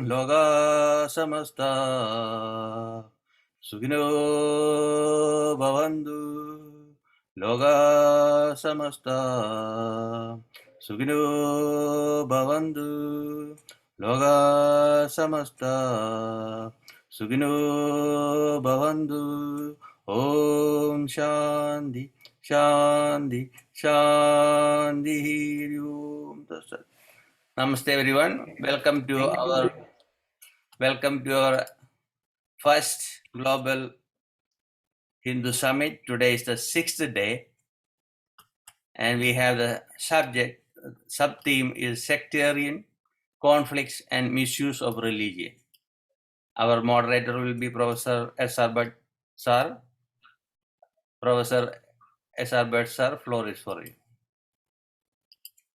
loga samasta sugino bhavantu loga samasta sugino bhavantu loga samasta sugino bhavantu. Om Shanti Shanti Shanti. Om Tatsat. Namaste everyone. Welcome to our first Global Hindu Summit. Today is the 6th day, and we have the sub-theme is sectarian conflicts and misuse of religion. Our moderator will be Professor S.R. Bhatt sir. Professor S.R. Bhatt sir, floor is for you.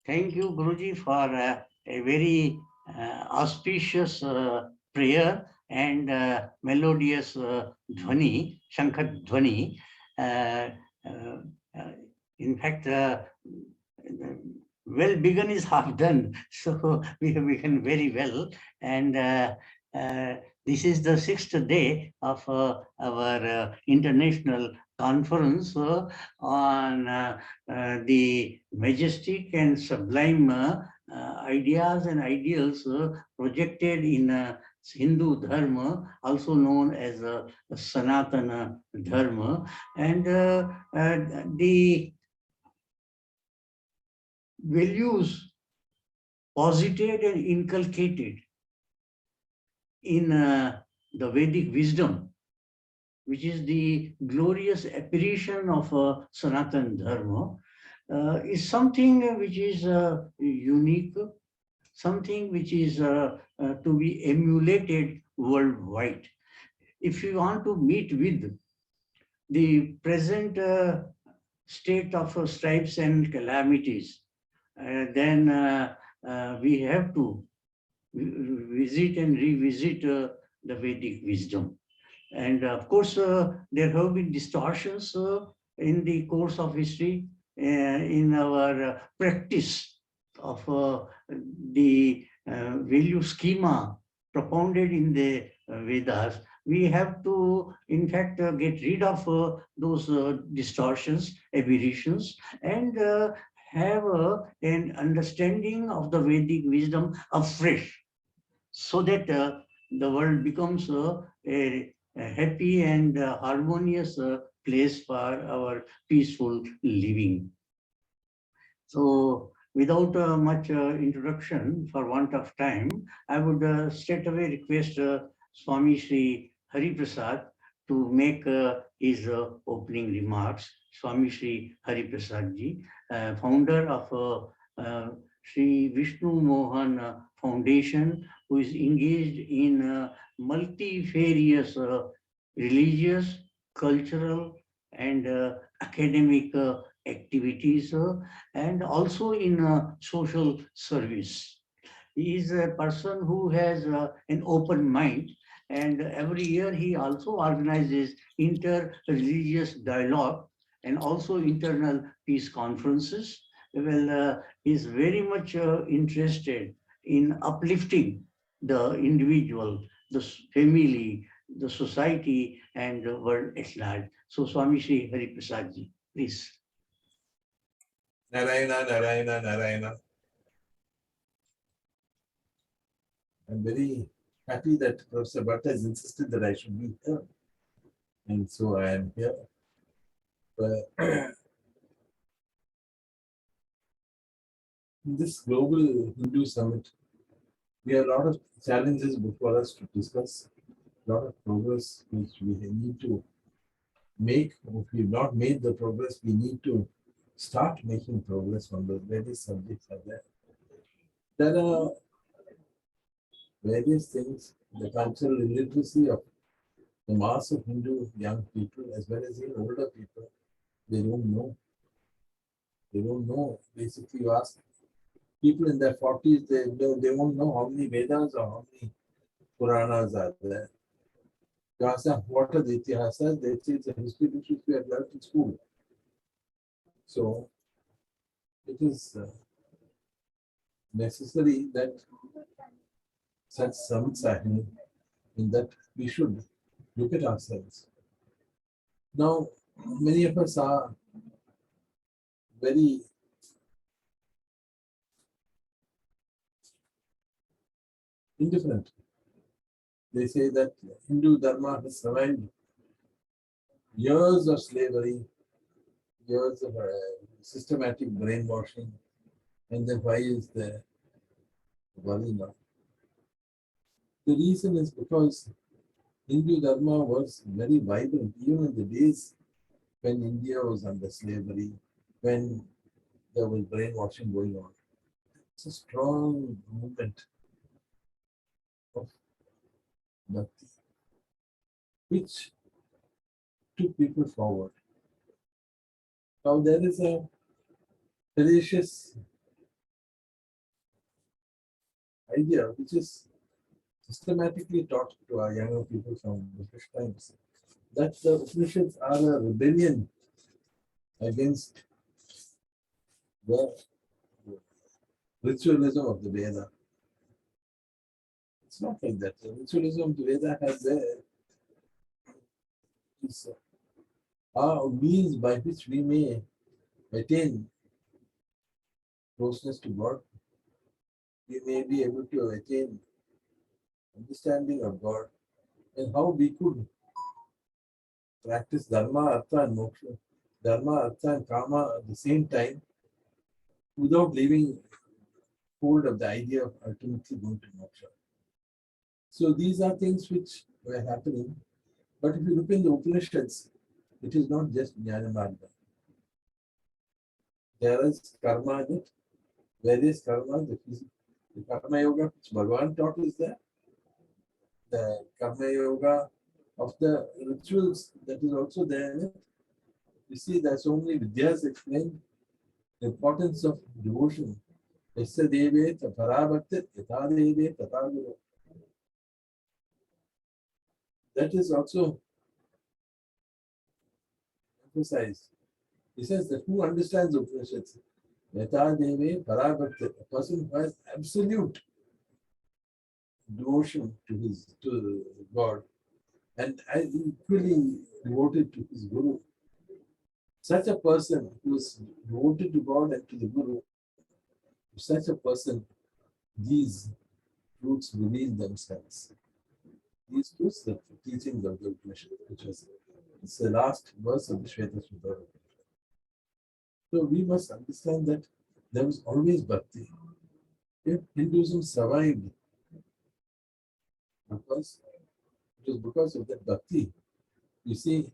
Thank you, Guruji, for a very auspicious prayer and melodious dhvani, shankhat dhvani. In fact, well begun is half done, so we have begun very well. And this is the 6th day of our international conference on the majestic and sublime ideas and ideals projected in Hindu Dharma, also known as Sanatana Dharma, and the values posited and inculcated in the Vedic wisdom, which is the glorious apparition of Sanatana Dharma, is something which is unique, something which is to be emulated worldwide. If you want to meet with the present state of stripes and calamities, then we have to visit and revisit the Vedic wisdom. And of course, there have been distortions in the course of history, in our practice of the value schema propounded in the Vedas. We have to, in fact, get rid of those distortions, aberrations, and have an understanding of the Vedic wisdom afresh, so that the world becomes a happy and harmonious place for our peaceful living. So, without much introduction, for want of time, I would straight away request Swamishri Hari Prasad to make his opening remarks. Swamishri Hari Prasadji, founder of Sri Vishnu Mohan Foundation, who is engaged in multifarious religious, cultural, and academic activities, and also in social service. He is a person who has an open mind, and every year he also organizes inter-religious dialogue and also internal peace conferences. Well, he is very much interested in uplifting the individual, the family, the society, and the world at large. So, Swami Shri Hari Prasadji, please. Narayana, Narayana, Narayana. I'm very happy that Professor Bhatt has insisted that I should be here. And so I am here. In this global Hindu summit, we have a lot of challenges before us to discuss, a lot of progress which we need to make. If we have not made the progress, we need to start making progress on the various subjects are there. There are various things, the cultural illiteracy of the mass of Hindu young people as well as even older people, they don't know. They don't know. Basically, you ask people in their 40s, they won't know how many Vedas or how many Puranas are there. You ask them, what are the Itihasas? They say it's a history which we have learned in school. So, it is necessary that such summits are held, in that we should look at ourselves. Now, many of us are very indifferent. They say that Hindu Dharma has survived years of slavery, years of systematic brainwashing, and then why is there worry now? The reason is because Hindu Dharma was very vibrant even in the days when India was under slavery, when there was brainwashing going on. It's a strong movement of bhakti, which took people forward. Now there is a fallacious idea which is systematically taught to our younger people from British times, that the Upanishads are a rebellion against the ritualism of the Veda. It's not like that. The ritualism of the Veda has are means by which we may attain closeness to God. We may be able to attain understanding of God, and how we could practice Dharma, Artha and Moksha, Dharma, Artha and Kama at the same time, without leaving hold of the idea of ultimately going to moksha. So these are things which were happening. But if you look in the Upanishads, it is not just Jnana Marga. There is karma in it, various karma, the karma yoga which Bhagavan taught is there. The karma yoga of the rituals, that is also there in it. You see, there's so many vidyas explained the importance of devotion. Yasya deve parabhakti yatha deve tatha guru. That is also emphasized. He says that who understands the Upanishads, yatha deve parabhakti, a person who has absolute devotion to God and equally devoted to his guru. Such a person who is devoted to God and to the guru, to such a person, these truths reveal themselves. These truths, the teachings of the Upanishad, which was it's the last verse of the Shweta Sutta. So we must understand that there was always bhakti. If Hinduism survived, because it was because of that bhakti. You see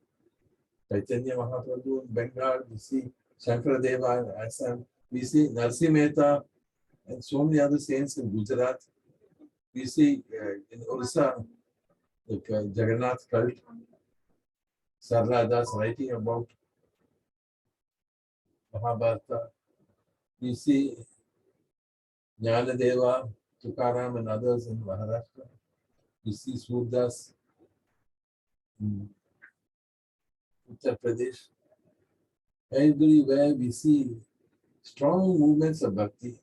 Chaitanya Mahaprabhu in Bengal, we see Shankaradeva in Assam, we see Narsi Mehta and so many other saints in Gujarat. We see in Orissa, the Jagannath cult, Sarla Das writing about Mahabharata. We see Jnanadeva, Tukaram and others in Maharashtra. We see Surdas in Uttar Pradesh. Everywhere we see strong movements of bhakti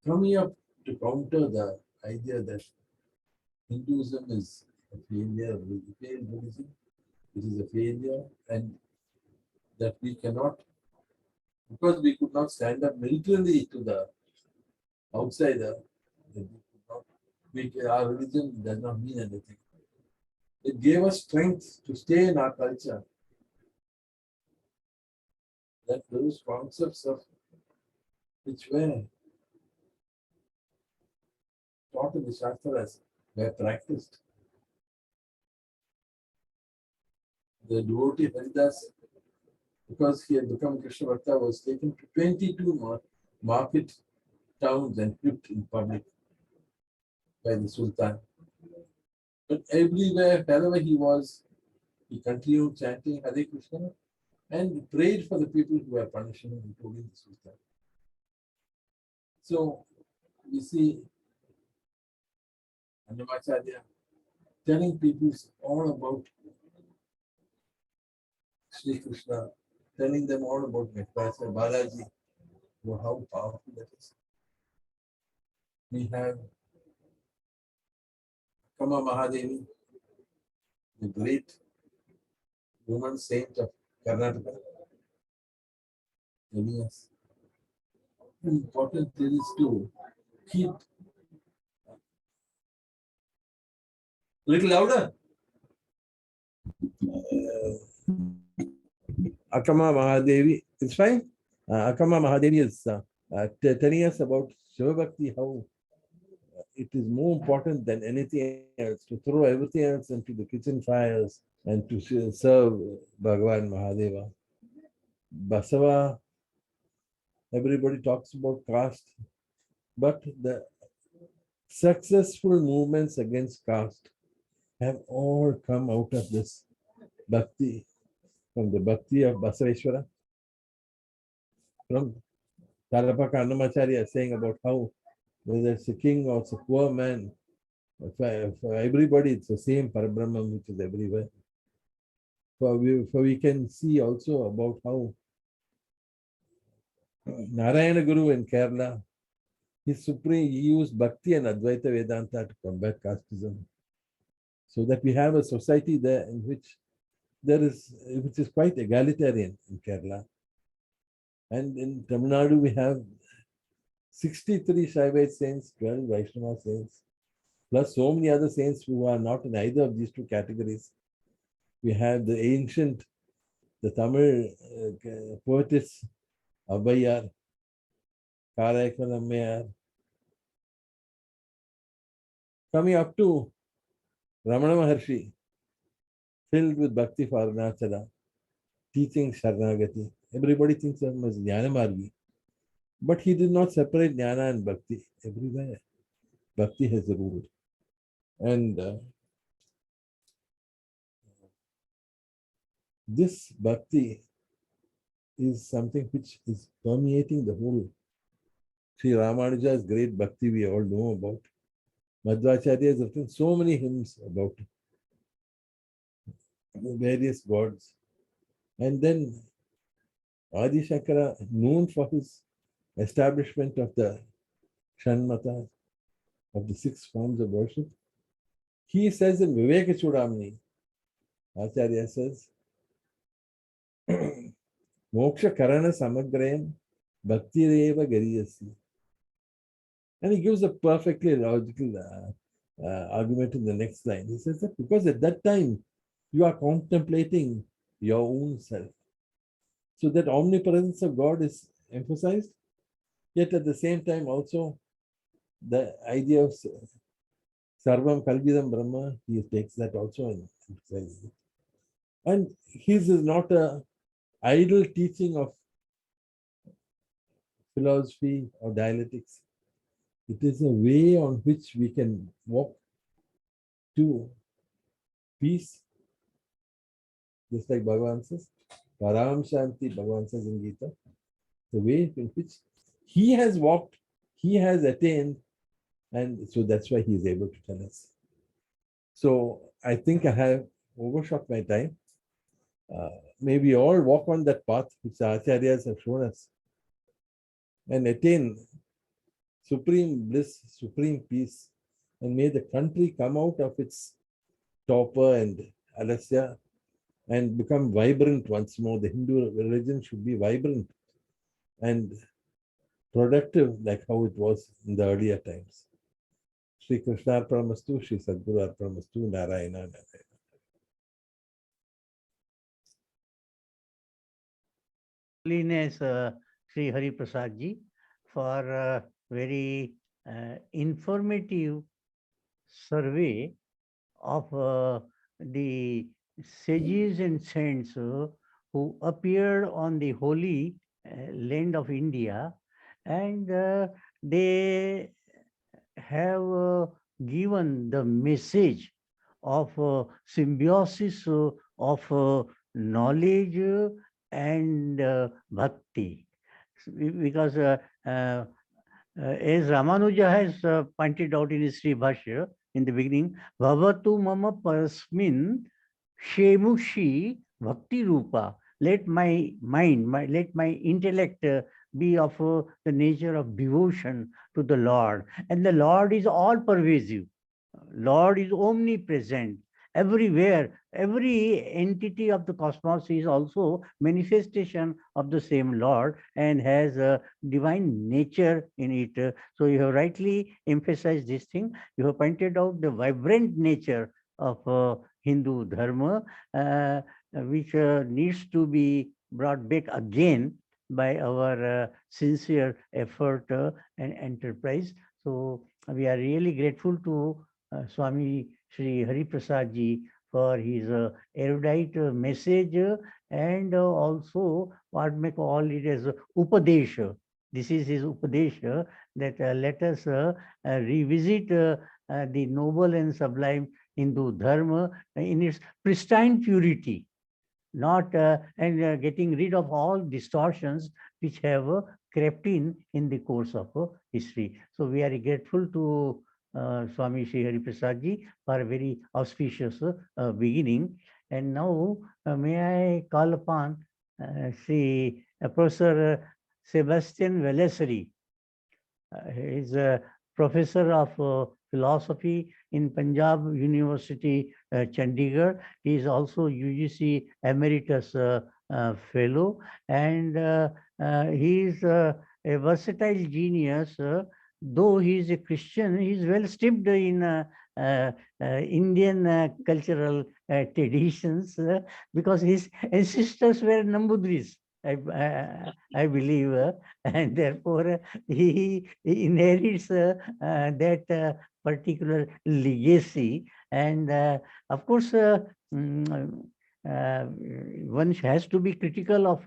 coming up to counter the idea that Hinduism is a failure, failed Buddhism. It is a failure, and that we cannot, because we could not stand up militarily to the outsider, our religion does not mean anything. It gave us strength to stay in our culture. That those concepts of which were taught in the Shastras were practiced. The devotee Haridas, because he had become Krishna Bhakta, was taken to 22 market towns and whipped in public by the Sultan. But everywhere, wherever he was, he continued chanting Hare Krishna and prayed for the people who were punishing him, including the Sultan. So we see Annamacharya telling people all about Sri Krishna, telling them all about Mehpasa, Balaji, how powerful that is. We have Akama Mahadevi, the great woman saint of Karnataka. Yes. Important thing is to keep little louder. Akama Mahadevi, it's fine. Akama Mahadevi is telling us about Shiva Bhakti, how it is more important than anything else to throw everything else into the kitchen fires and to serve Bhagavan Mahadeva. Basava, everybody talks about caste, but the successful movements against caste have all come out of this bhakti, from the bhakti of Basaveshwara, from Tarapaka Annamacharya saying about how whether it's a king or it's a poor man, for everybody it's the same Parabrahman which is everywhere. For we can see also about how Narayana Guru in Kerala, he used Bhakti and Advaita Vedanta to combat casteism. So that we have a society there in which which is quite egalitarian in Kerala. And in Tamil Nadu, we have 63 Shaivite saints, 12 Vaishnava saints, plus so many other saints who are not in either of these two categories. We have the ancient, the Tamil poetess Abbayar, Karaikalammayar, coming up to Ramana Maharshi, filled with Bhakti for Arunachala, teaching Sharanagati. Everybody thinks of him as Jnanamargi. But he did not separate Jnana and Bhakti everywhere. Bhakti has ruled. And this Bhakti is something which is permeating the whole. Sri Ramanuja's great Bhakti we all know about. Madhvacharya has written so many hymns about the various gods. And then Adi Shankara, known for his establishment of the Shanmata, of the 6 forms of worship, he says in Viveka Chudamani, Acharya says, Moksha Karana Samagrayam Bhakti Reva Gariyasi. And he gives a perfectly logical argument in the next line. He says that because at that time you are contemplating your own self. So that omnipresence of God is emphasized, yet at the same time also the idea of Sarvam Kalvidam Brahma, he takes that also and emphasizes it. And his is not a idle teaching of philosophy or dialectics. It is a way on which we can walk to peace, just like Bhagavan says, Param Shanti, Bhagavan says in Gita, the way in which he has walked, he has attained, and so that's why he is able to tell us. So I think I have overshot my time. May we all walk on that path which the Acharyas have shown us and attain supreme bliss, supreme peace, and may the country come out of its torpor and alasya and become vibrant once more. The Hindu religion should be vibrant and productive like how it was in the earlier times. Sri Krishna Arpanamastu, Sri Sadguru Arpanamastu, Narayana Narayana. Holiness Sri Hari Prasadji for very informative survey of the sages and saints who appeared on the holy land of India, and they have given the message of symbiosis of knowledge and bhakti. Because as Ramanuja has pointed out in his Sri Bhashya in the beginning, Bhavatu mama parasmin shemushi bhakti rupa. Let my mind, let my intellect be of the nature of devotion to the Lord. And the Lord is all pervasive. Lord is omnipresent. Everywhere, every entity of the cosmos is also manifestation of the same Lord and has a divine nature in it. So you have rightly emphasized this thing. You have pointed out the vibrant nature of Hindu Dharma, which needs to be brought back again by our sincere effort and enterprise. So we are really grateful to Swami Shri Hari Prasadji for his erudite message and also what may call it as Upadesha. This is his Upadesha that let us revisit the noble and sublime Hindu Dharma in its pristine purity, not and getting rid of all distortions which have crept in the course of history. So we are grateful to Swami Shri Hari Prasadji for a very auspicious beginning. And now may I call upon Shri Professor Sebastian Velesari. He is a professor of philosophy in Punjab University, Chandigarh. He is also UGC Emeritus Fellow, and he is a versatile genius. Though he is a Christian, he is well steeped in Indian cultural traditions because his ancestors were Nambudris. I believe, and therefore he inherits that particular legacy. And of course, one has to be critical of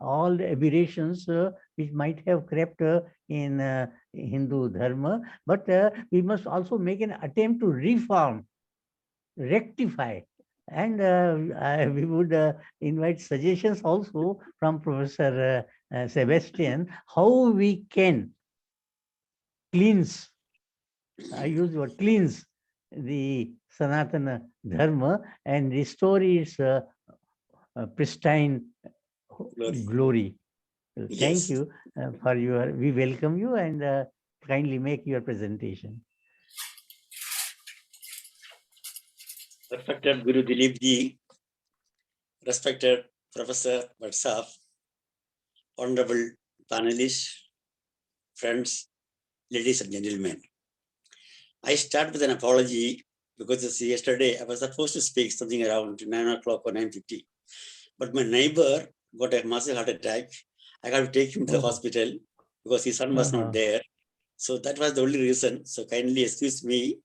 all the aberrations which might have crept in Hindu Dharma, but we must also make an attempt to reform, rectify. And we would invite suggestions also from Professor Sebastian, how we can cleanse, I use the word cleanse, the Sanatana Dharma and restore its pristine glory. So thank you for your, we welcome you and kindly make your presentation. Respected Guru Dileepji, respected Professor Vatsaf, honorable panelists, friends, ladies and gentlemen. I start with an apology because yesterday I was supposed to speak something around 9 o'clock or 9:50, but my neighbor got a massive heart attack. I had to take him to the hospital because his son was not there. So that was the only reason. So kindly excuse me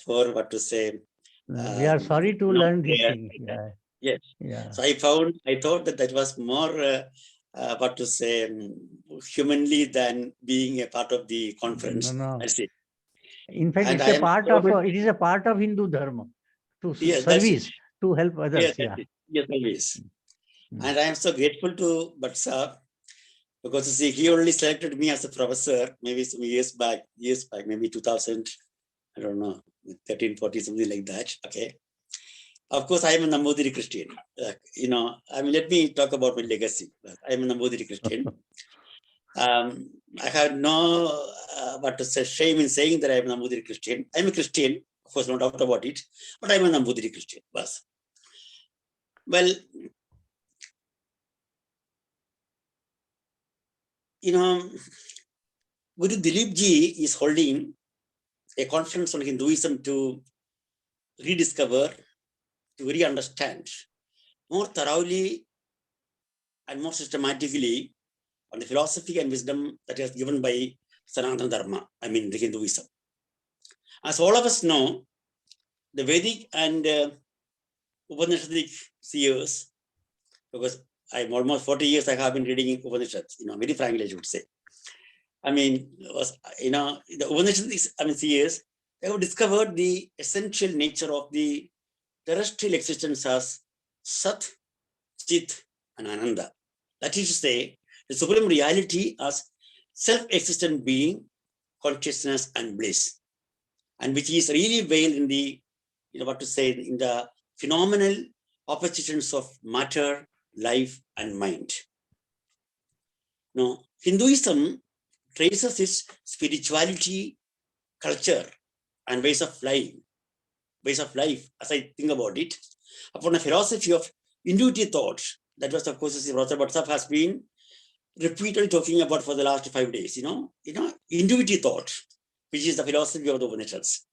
for what to say. We are sorry to learn this thing. Yes. Yeah. So I thought that was more, what to say, humanly than being a part of the conference. No. That's it. In fact, And it's a part of, it is a part of Hindu Dharma to service, to help others. Yes, always. And I am so grateful to Vatsaf because you see, he only selected me as a professor maybe some years back, maybe 2000, I don't know, 13, 14, something like that. Okay. Of course, I am a Nambudiri Christian. Let me talk about my legacy. I am a Nambudiri Christian. I have no shame in saying that I am a Nambudiri Christian. I am a Christian, of course, no doubt about it, but I am a Nambudiri Christian. Bas. Well, Guru Dileepji is holding a conference on Hinduism to rediscover, to re-understand more thoroughly and more systematically on the philosophy and wisdom that is given by Sanatana Dharma, the Hinduism. As all of us know, the Vedic and Upanishadic seers, because I'm almost 40 years I have been reading Upanishads, very frankly, I should say. The Upanishadic seers, they have discovered the essential nature of the terrestrial existence as Sat, Chit, and Ananda. That is to say, the supreme reality as self-existent being, consciousness, and bliss, and which is really veiled in the, in the phenomenal oppositions of matter, life, and mind. Now, Hinduism traces its spirituality, culture, and ways of life ways of life, as I think about it, upon a philosophy of intuitive thought. That was, of course, Professor Bhattav has been repeatedly talking about for the last 5 days, intuitive thought, which is the philosophy of the Upanishads.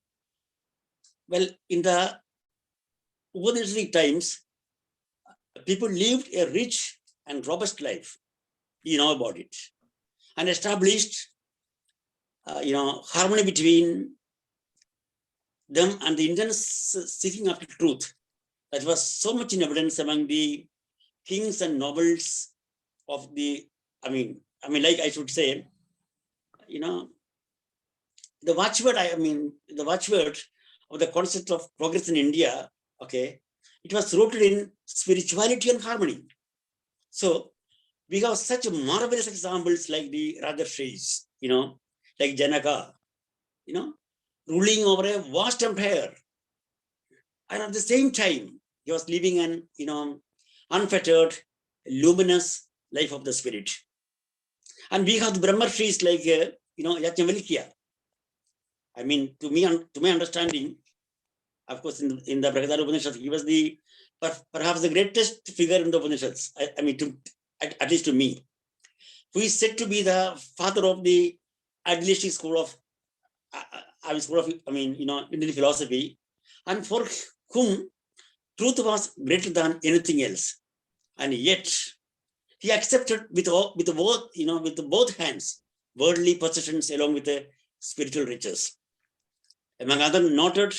Well, in the Upanishadic times, people lived a rich and robust life, about it, and established, harmony between them and the intense seeking after truth. That was so much in evidence among the kings and nobles of the, like I should say, the watchword, the watchword of the concept of progress in India, okay, it was rooted in spirituality and harmony. So we have such marvelous examples like the Rajarshis, like Janaka, ruling over a vast empire. And at the same time, he was living an, unfettered, luminous life of the spirit. And we have the Brahmarshis like, Yajnavalkya. To my understanding, of course, in the Bhagavad-Gita Upanishads, he was perhaps the greatest figure in the Upanishads. At least to me, who is said to be the father of the idealistic school of, Indian philosophy, and for whom truth was greater than anything else, and yet he accepted with both hands worldly possessions along with the spiritual riches. Among other noted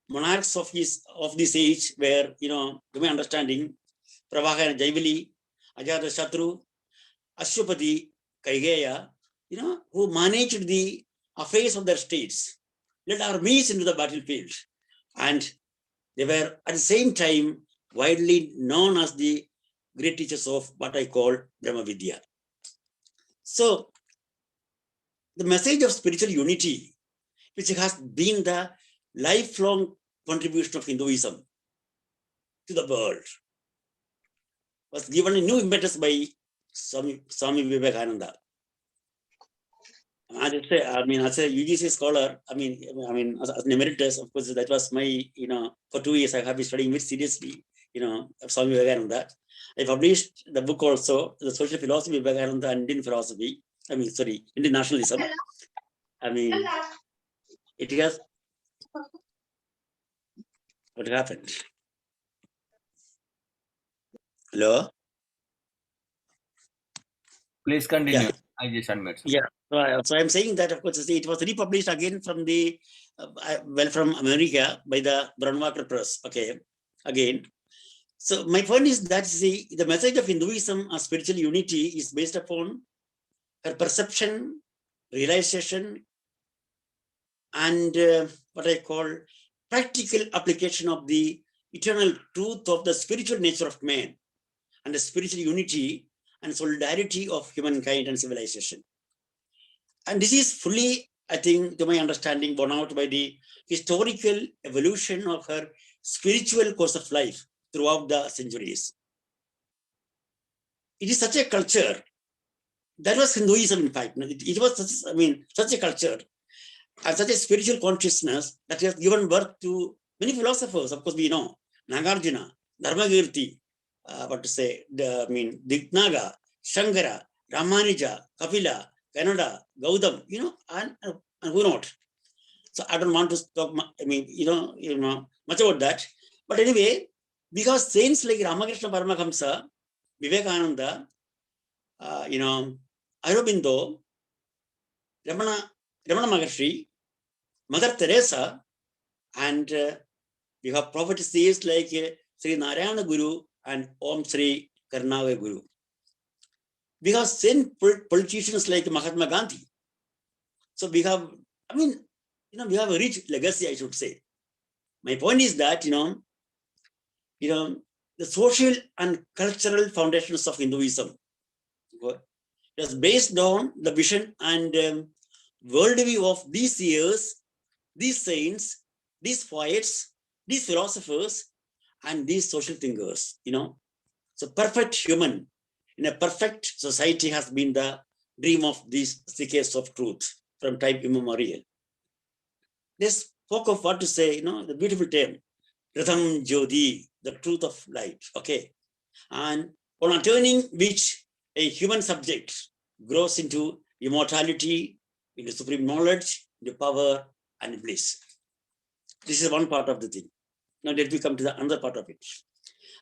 monarchs of this age were, to my understanding, Prabhakara Jaivali, Ajata Shatru, Ashwapati Kaigeya, who managed the affairs of their states, led armies into the battlefield, and they were at the same time widely known as the great teachers of what I call Brahma Vidya. So the message of spiritual unity, which has been the lifelong contribution of Hinduism to the world, was given a new impetus by Swami Vivekananda. As a UGC scholar, as an emeritus, of course, that was my, for 2 years I have been studying very seriously, Swami Vivekananda. I published the book also, The Social Philosophy of Vivekananda and Indian Philosophy. Indian nationalism. It has, what happened? Hello? Please continue. Yeah. I just unmute. Yeah. So I'm saying that, of course, it was republished again from the, from America by the Brownwater Press. Okay. Again. So my point is that the message of Hinduism as spiritual unity is based upon her perception, realization, and what I call practical application of the eternal truth of the spiritual nature of man and the spiritual unity and solidarity of humankind and civilization. And this is fully, I think, to my understanding, borne out by the historical evolution of her spiritual course of life throughout the centuries. It is such a culture. That was Hinduism, in fact. It was such a culture and such a spiritual consciousness that has given birth to many philosophers. Of course, we know Nagarjuna, Dharmagirti, Dignaga, Shankara, Ramanuja, Kapila, Kannada, Gaudam, and who not. So I don't want to talk, much about that. But anyway, because saints like Ramakrishna Paramahamsa, Vivekananda, Aurobindo, Ramana Maharshi, Mother Teresa, and we have prophetesses like Sri Narayana Guru and Om Sri Karnave Guru. We have seen politicians like Mahatma Gandhi. So we have, we have a rich legacy, I should say. My point is that, the social and cultural foundations of Hinduism was based on the vision and worldview of these seers, these saints, these poets, these philosophers, and these social thinkers, So perfect human in a perfect society has been the dream of these seekers of truth from time immemorial. This spoke of what to say, the beautiful term, Ratham Jyoti, the truth of light. Okay. And on attaining which a human subject grows into immortality, into supreme knowledge, into power and bliss. This is one part of the thing. Now let me come to the other part of it.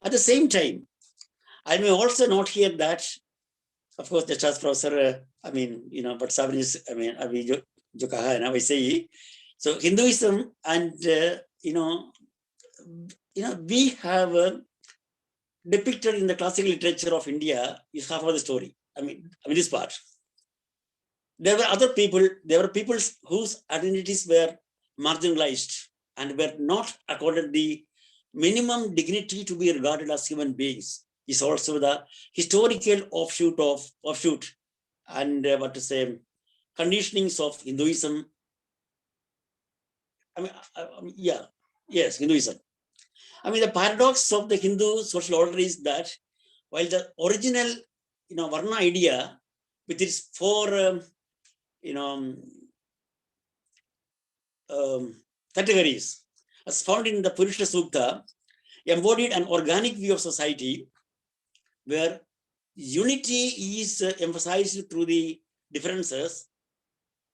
At the same time, I may also note here that, of course, the church professor, but Sabri is, jo kaha hai na, वैसे ही. So Hinduism and, we have depicted in the classical literature of India is half of the story. This part. There were other people, there were people whose identities were marginalized and were not accorded the minimum dignity to be regarded as human beings. Is also the historical offshoot and conditionings of Hinduism. Hinduism. The paradox of the Hindu social order is that while the original, Varna idea with its four, categories, as found in the Purusha Sukta, embodied an organic view of society where unity is emphasized through the differences.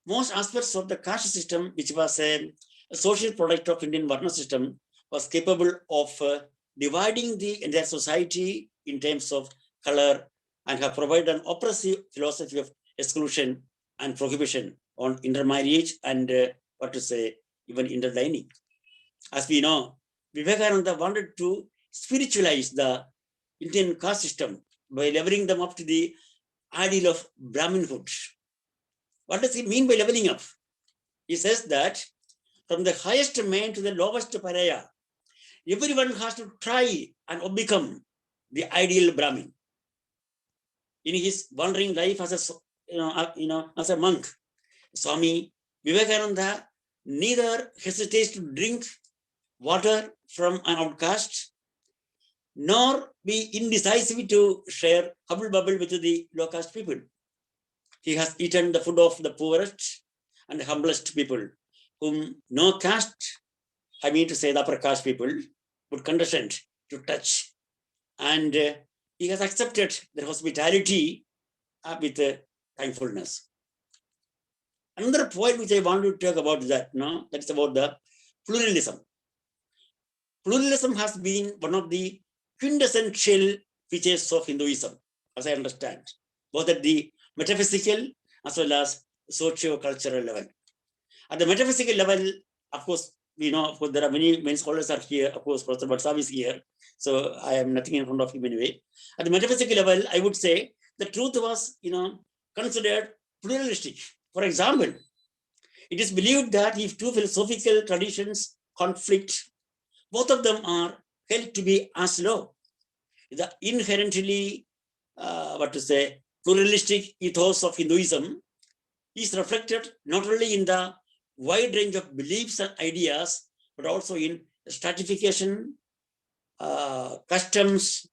Most aspects of the caste system, which was a social product of Indian Varna system, was capable of dividing the entire society in terms of color and have provided an oppressive philosophy of exclusion and prohibition on intermarriage and even interlining. As we know, Vivekananda wanted to spiritualize the Indian caste system by leveling them up to the ideal of Brahminhood. What does he mean by leveling up? He says that from the highest man to the lowest pariah, everyone has to try and become the ideal Brahmin. In his wandering life as a monk, Swami Vivekananda neither hesitates to drink water from an outcast, nor be indecisive to share hubble bubble with the low caste people. He has eaten the food of the poorest and humblest people, whom no caste, the upper caste people, would condescend to touch. And he has accepted their hospitality with thankfulness. Another point which I want to talk about that is about the pluralism. Pluralism has been one of the quintessential features of Hinduism, as I understand, both at the metaphysical as well as socio-cultural level. At the metaphysical level, of course, there are many scholars are here. Of course, Professor Prasadji is here, so I am nothing in front of him anyway. At the metaphysical level, I would say the truth was, considered pluralistic. For example, it is believed that if two philosophical traditions conflict, both of them are held to be as law. The inherently, pluralistic ethos of Hinduism is reflected not only in the wide range of beliefs and ideas, but also in stratification, customs,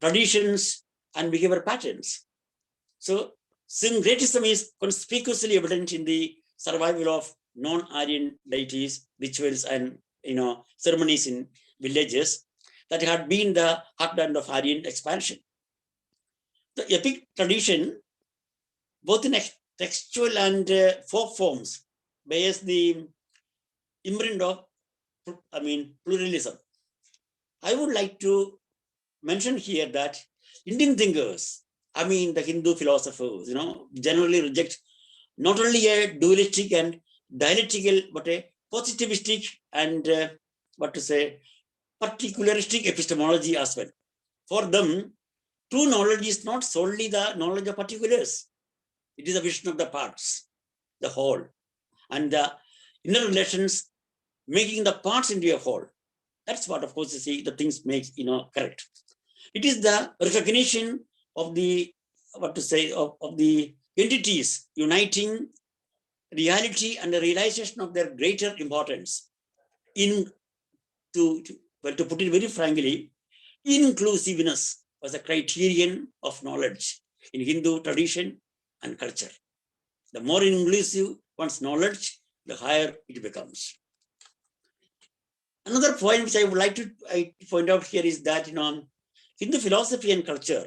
traditions, and behavior patterns. So, syncretism is conspicuously evident in the survival of non-Aryan deities, rituals, and ceremonies in villages that had been the heartland of Aryan expansion. The epic tradition, both in textual and folk forms, bears the imprint of pluralism. I would like to mention here that Indian thinkers, the Hindu philosophers, generally reject not only a dualistic and dialectical, but a positivistic and particularistic epistemology as well. For them, true knowledge is not solely the knowledge of particulars. It is a vision of the parts, the whole, and the inner relations making the parts into a whole. That's what, of course, you see, the things make, correct. It is the recognition of the, of the entities uniting reality and the realization of their greater importance. To put it very frankly, inclusiveness was a criterion of knowledge in Hindu tradition and culture. The more inclusive one's knowledge, the higher it becomes. Another point which I would like to point out here is that, Hindu philosophy and culture,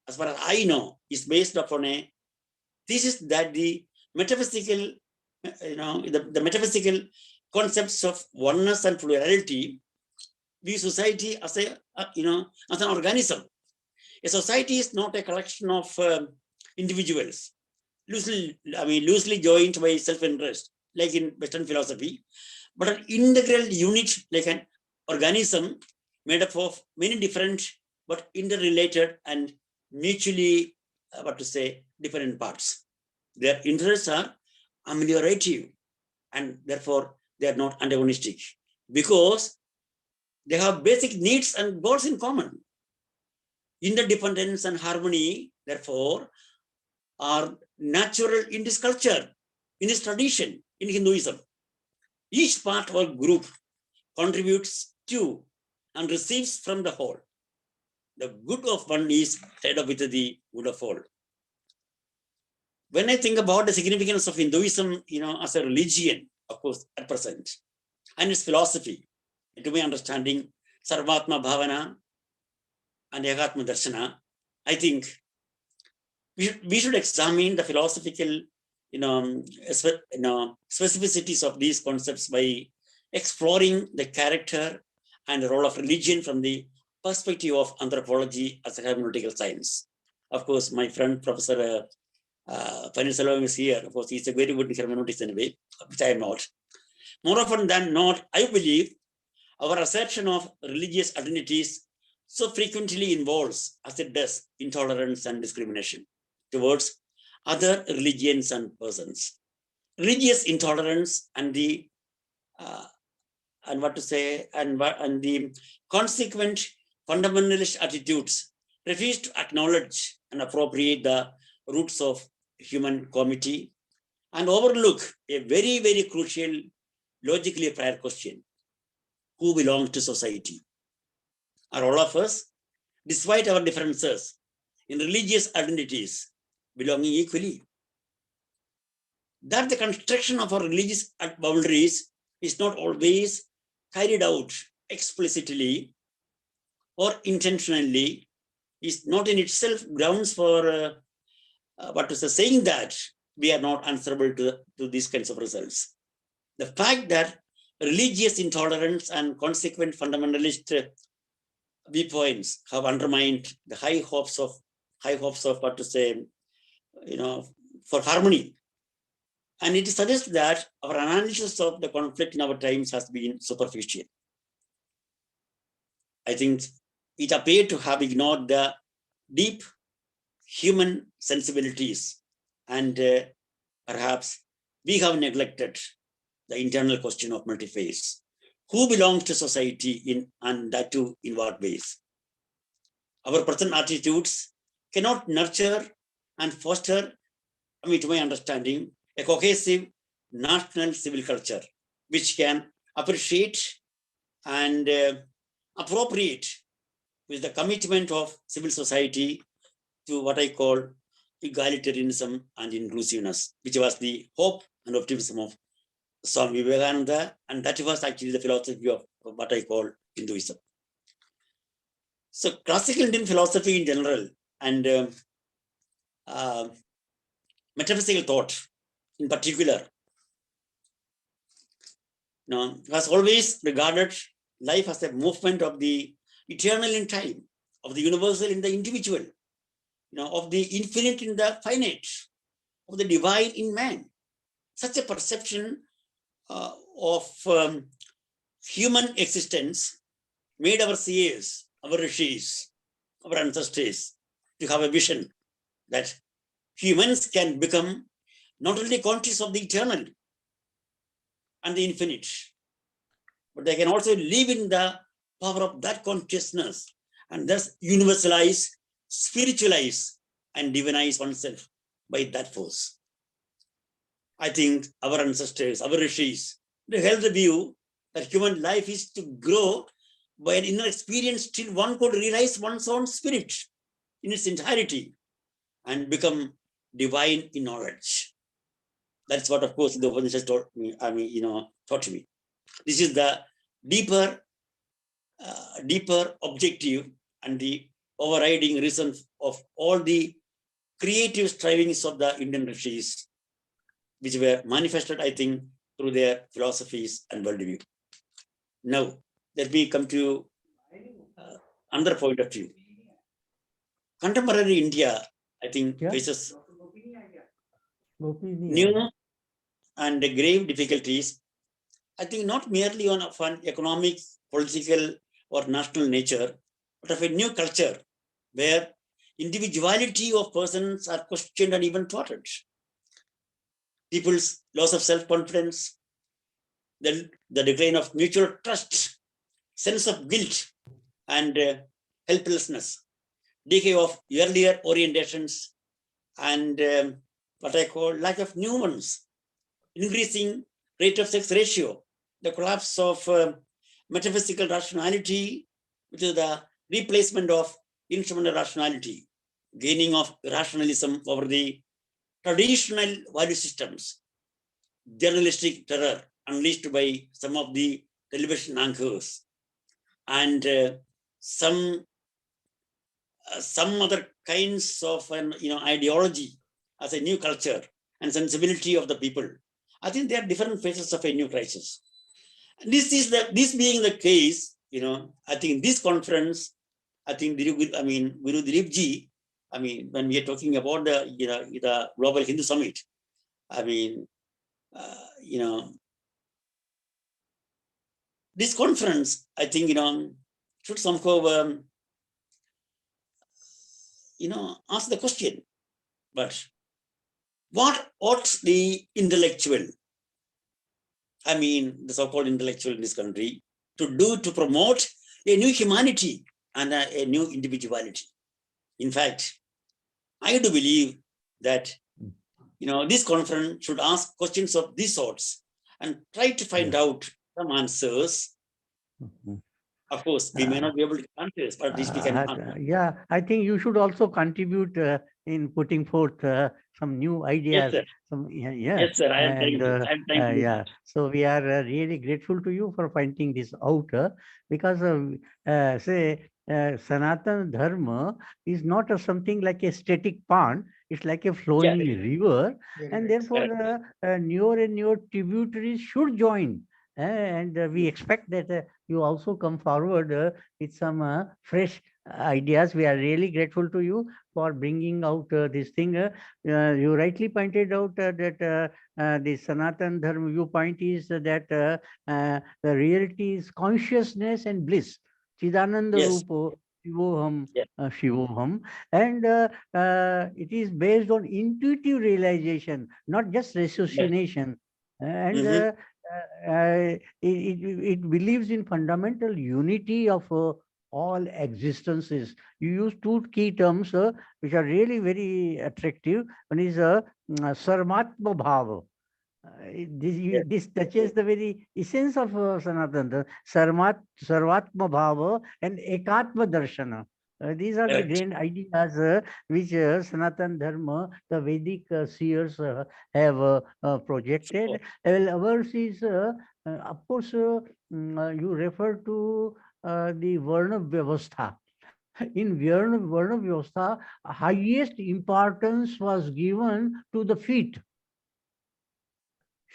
as far as I know, is based upon a thesis that the metaphysical, the metaphysical concepts of oneness and plurality view society as as an organism. A society is not a collection of individuals, loosely joined by self-interest, like in Western philosophy, but an integral unit, like an organism made up of many different but interrelated and mutually, different parts. Their interests are ameliorative, and therefore they are not antagonistic, because they have basic needs and goals in common. Interdependence and harmony, therefore, are natural in this culture, in this tradition, in Hinduism. Each part or group contributes to and receives from the whole. The good of one is tied up with the good of all. When I think about the significance of Hinduism, as a religion, of course, at present, and its philosophy, to my understanding, Sarvatma Bhavana and Yagatma Darshana, I think we should examine the philosophical, specificities of these concepts by exploring the character and the role of religion from the perspective of anthropology as a hermeneutical science. Of course, my friend Professor Panisalam is here. Of course, he's a very good hermeneutist anyway, which I am not. More often than not, I believe our assertion of religious identities so frequently involves, as it does, intolerance and discrimination towards other religions and persons. Religious intolerance and the the consequent fundamentalist attitudes refuse to acknowledge and appropriate the roots of human comity and overlook a very, very crucial, logically prior question: who belongs to society? Are all of us, despite our differences in religious identities, belonging equally? That the construction of our religious boundaries is not always carried out explicitly or intentionally is not in itself grounds for saying that we are not answerable to these kinds of results. The fact that religious intolerance and consequent fundamentalist viewpoints have undermined the high hopes of for harmony. And it suggests that our analysis of the conflict in our times has been superficial. I think it appeared to have ignored the deep human sensibilities, and perhaps we have neglected the internal question of multi-faith. Who belongs to society and that too in what ways? Our present attitudes cannot nurture and foster, to my understanding, a cohesive national civil culture which can appreciate and appropriate with the commitment of civil society to what I call egalitarianism and inclusiveness, which was the hope and optimism of Swami Vivekananda, and that was actually the philosophy of what I call Hinduism. So classical Indian philosophy in general and metaphysical thought in particular, has always regarded life as a movement of the eternal in time, of the universal in the individual, of the infinite in the finite, of the divine in man. Such a perception of human existence made our seers, our rishis, our ancestors to have a vision that humans can become not only conscious of the eternal and the infinite, but they can also live in the power of that consciousness and thus universalize, spiritualize, and divinize oneself by that force. I think our ancestors, our rishis, they held the view that human life is to grow by an inner experience till one could realize one's own spirit in its entirety and become divine in knowledge. That's what, of course, the Upanishads taught me. Taught me. This is the deeper, deeper objective and the overriding reason of all the creative strivings of the Indian rishis, which were manifested, I think, through their philosophies and worldview. Now, let me come to another point of view. Contemporary India, I think, faces new and grave difficulties. I think not merely on an economic, political, or national nature, but of a new culture where individuality of persons are questioned and even thwarted. People's loss of self-confidence, the decline of mutual trust, sense of guilt and helplessness, decay of earlier orientations, and what I call lack of nuance, increasing rate of sex ratio, the collapse of metaphysical rationality, which is the replacement of instrumental rationality, gaining of rationalism over the traditional value systems, journalistic terror unleashed by some of the television anchors, and some other kinds of ideology as a new culture and sensibility of the people. I think there are different phases of a new crisis. And this being the case, I think this conference, I think Guru Dileepji, when we are talking about the Global Hindu Summit, this conference, I think, should somehow, ask the question, but what ought the intellectual, the so-called intellectual in this country, to do to promote a new humanity and a new individuality? In fact, I do believe that, this conference should ask questions of these sorts and try to find out some answers. Of course, we may not be able to answer, but at least we can answer. Yeah, I think you should also contribute in putting forth some new ideas. Yes, sir. Yes, sir. I am trying to. Yeah. So we are really grateful to you for finding this out because Sanatana Dharma is not something like a static pond. It's like a flowing river, and therefore newer and newer tributaries should join. And we expect that you also come forward with some fresh ideas. We are really grateful to you for bringing out this thing. You rightly pointed out that the Sanatana Dharma viewpoint is that the reality is consciousness and bliss. Chidananda Rupo Shivoham Shivoham. And it is based on intuitive realization, not just raciocination. And it believes in fundamental unity of all existences. You use two key terms which are really very attractive. One is Sarmatma Bhava. This touches the very essence of Sanatana, Sarvatma Bhava and Ekatma Darshana. These are the grand ideas which Sanatana Dharma, the Vedic seers have projected. Well, ours is, of course, you refer to the Varna Vyavastha. In Varna Vyavastha, highest importance was given to the feet.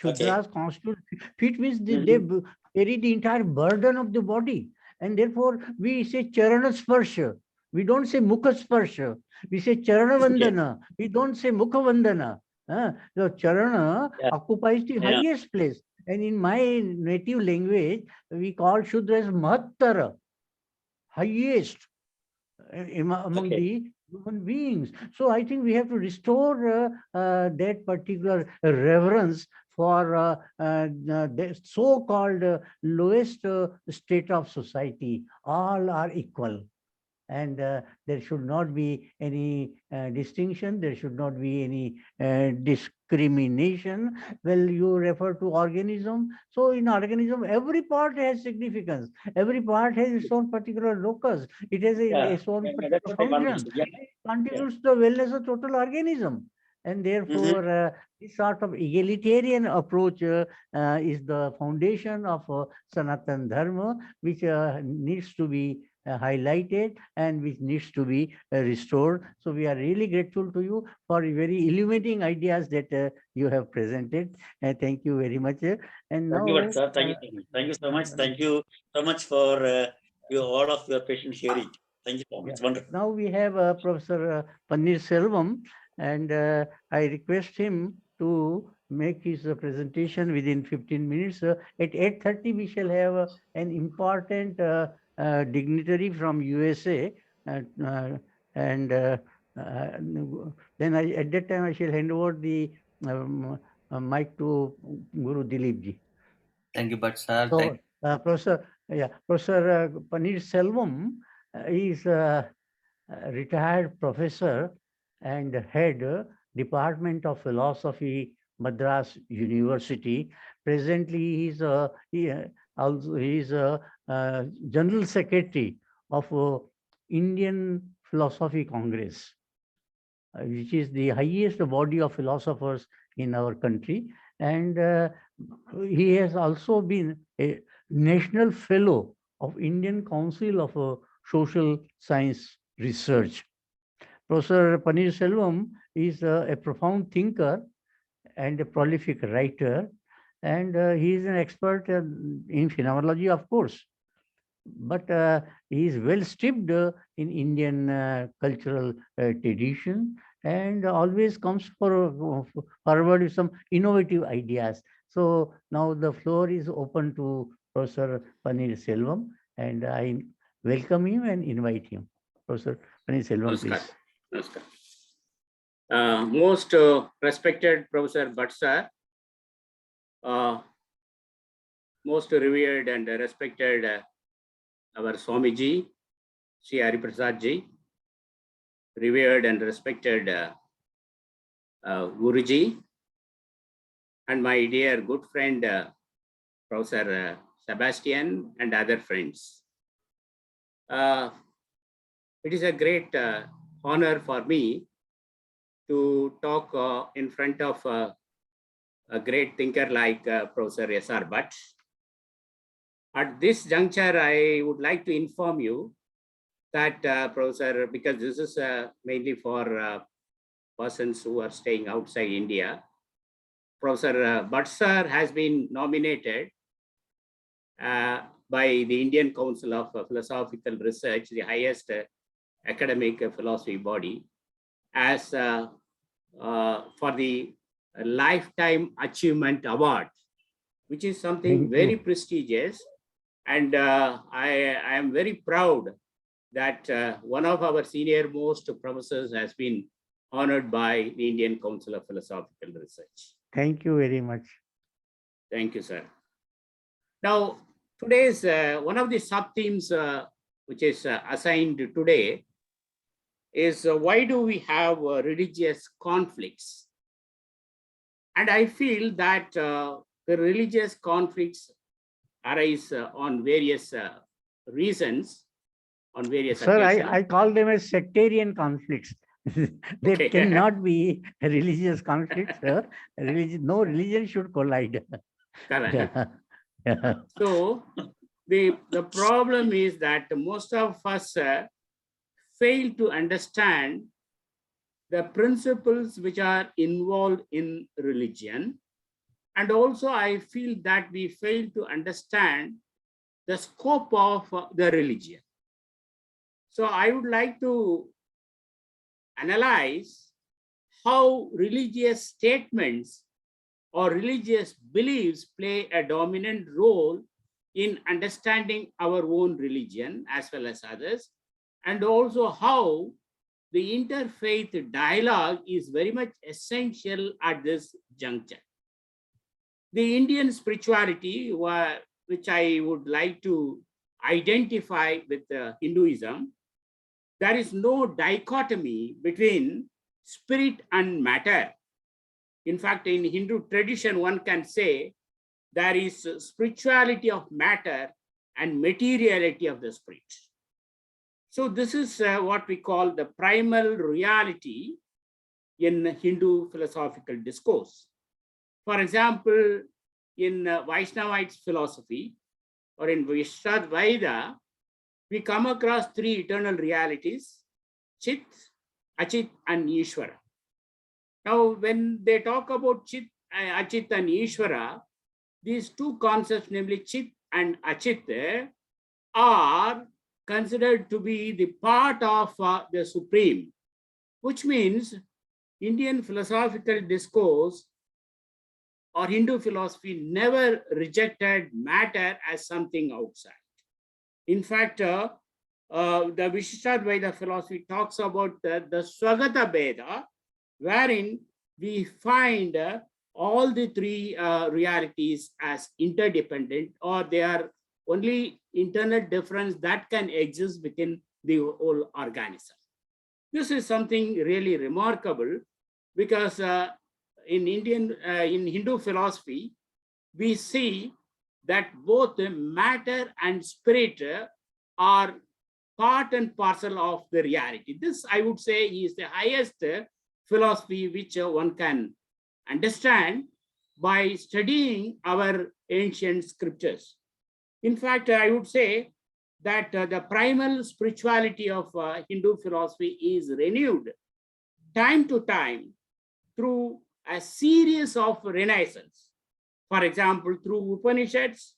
Shudras constitute feet means they carry the entire burden of the body. And therefore, we say Charana Sparsha. We don't say Mukha Sparsha. We say Charana Vandana. We don't say Mukha Vandana. So Charana occupies the highest place. And in my native language, we call Shudra as Mahattara, highest among the human beings. So I think we have to restore that particular reverence for the so-called lowest state of society. All are equal. And there should not be any distinction. There should not be any discrimination. Well, you refer to organism. So in organism, every part has significance. Every part has its own particular locus. It has its own particular function. It contributes to the wellness of total organism. And therefore, this sort of egalitarian approach is the foundation of Sanatan Dharma, which needs to be highlighted and which needs to be restored. So we are really grateful to you for very illuminating ideas that you have presented. Thank you very much. And Thank now, you, sir. Thank you. Thank you so much. Thank you so much for all of your patient hearing. Thank you so much. Wonderful. now we have Professor Panir Selvam, and I request him to make his presentation within 15 minutes. At 8:30, we shall have an important dignitary from USA, and then at that time I shall hand over the mic to Guru Dileepji. Thank you, Bhatt sir. So, Professor Panir Selvam is a retired professor and head Department of Philosophy, Madras University. Presently, he is a General Secretary of Indian Philosophy Congress, which is the highest body of philosophers in our country. And he has also been a National Fellow of Indian Council of Social Science Research. Professor Panir Selvam is a profound thinker and a prolific writer, and he is an expert in phenomenology, of course. But he is well steeped in Indian cultural tradition and always comes forward with some innovative ideas. So now the floor is open to Professor Panir Selvam, and I welcome him and invite him. Professor Panir Selvam, please. Namaskar. Most respected Professor Bhatt sir, most revered and respected our Swamiji, Sri Prasadji, revered and respected Guruji, and my dear good friend Professor Sebastian and other friends. It is a great honor for me to talk in front of a great thinker like Professor S.R. Bhatt. At this juncture, I would like to inform you that Professor, because this is mainly for persons who are staying outside India, Professor Bhatt sir has been nominated by the Indian Council of Philosophical Research, the highest academic philosophy body, as for the Lifetime Achievement Award, which is something very prestigious. And I am very proud that one of our senior most professors has been honored by the Indian Council of Philosophical Research. Thank you very much. Thank you, sir. Now, today's one of the sub-themes which is assigned today is why do we have religious conflicts? And I feel that the religious conflicts arise on various reasons, on various occasions. I call them as sectarian conflicts. They cannot be religious conflicts. No religion should collide. Correct. So the problem is that most of us fail to understand the principles which are involved in religion. And also I feel that we fail to understand the scope of the religion. So I would like to analyze how religious statements or religious beliefs play a dominant role in understanding our own religion as well as others, and also how the interfaith dialogue is very much essential at this juncture. The Indian spirituality, which I would like to identify with Hinduism, there is no dichotomy between spirit and matter. In fact, in Hindu tradition, one can say there is spirituality of matter and materiality of the spirit. So this is what we call the primal reality, in Hindu philosophical discourse. For example, in Vaishnavite philosophy or in Vishwadvaita, we come across three eternal realities: Chit, Achit, and Ishvara. Now, when they talk about Chit, Achit, and Ishvara, these two concepts, namely Chit and Achit, are considered to be the part of the Supreme, which means Indian philosophical discourse or Hindu philosophy never rejected matter as something outside. In fact, the Vishishtadvaita philosophy talks about the Swagata Veda, wherein we find all the three realities as interdependent, or they are only internal difference that can exist within the whole organism. This is something really remarkable, because in Hindu philosophy, we see that both matter and spirit are part and parcel of the reality. This, I would say, is the highest philosophy which one can understand by studying our ancient scriptures. In fact, I would say that the primal spirituality of Hindu philosophy is renewed time to time through a series of renaissance. For example, through Upanishads,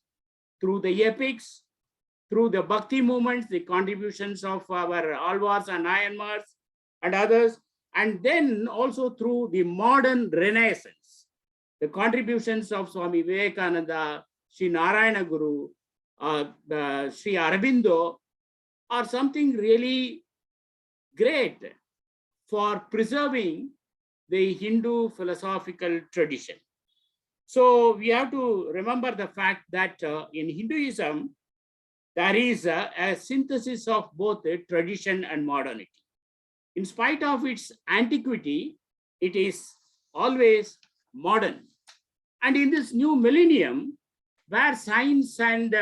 through the epics, through the Bhakti movements, the contributions of our Alvars and Nayanmars and others, and then also through the modern renaissance, the contributions of Swami Vivekananda, Sri Narayana Guru, Sri Aurobindo are something really great for preserving the Hindu philosophical tradition. So we have to remember the fact that in Hinduism, there is a synthesis of both tradition and modernity. In spite of its antiquity, it is always modern. And in this new millennium, where science and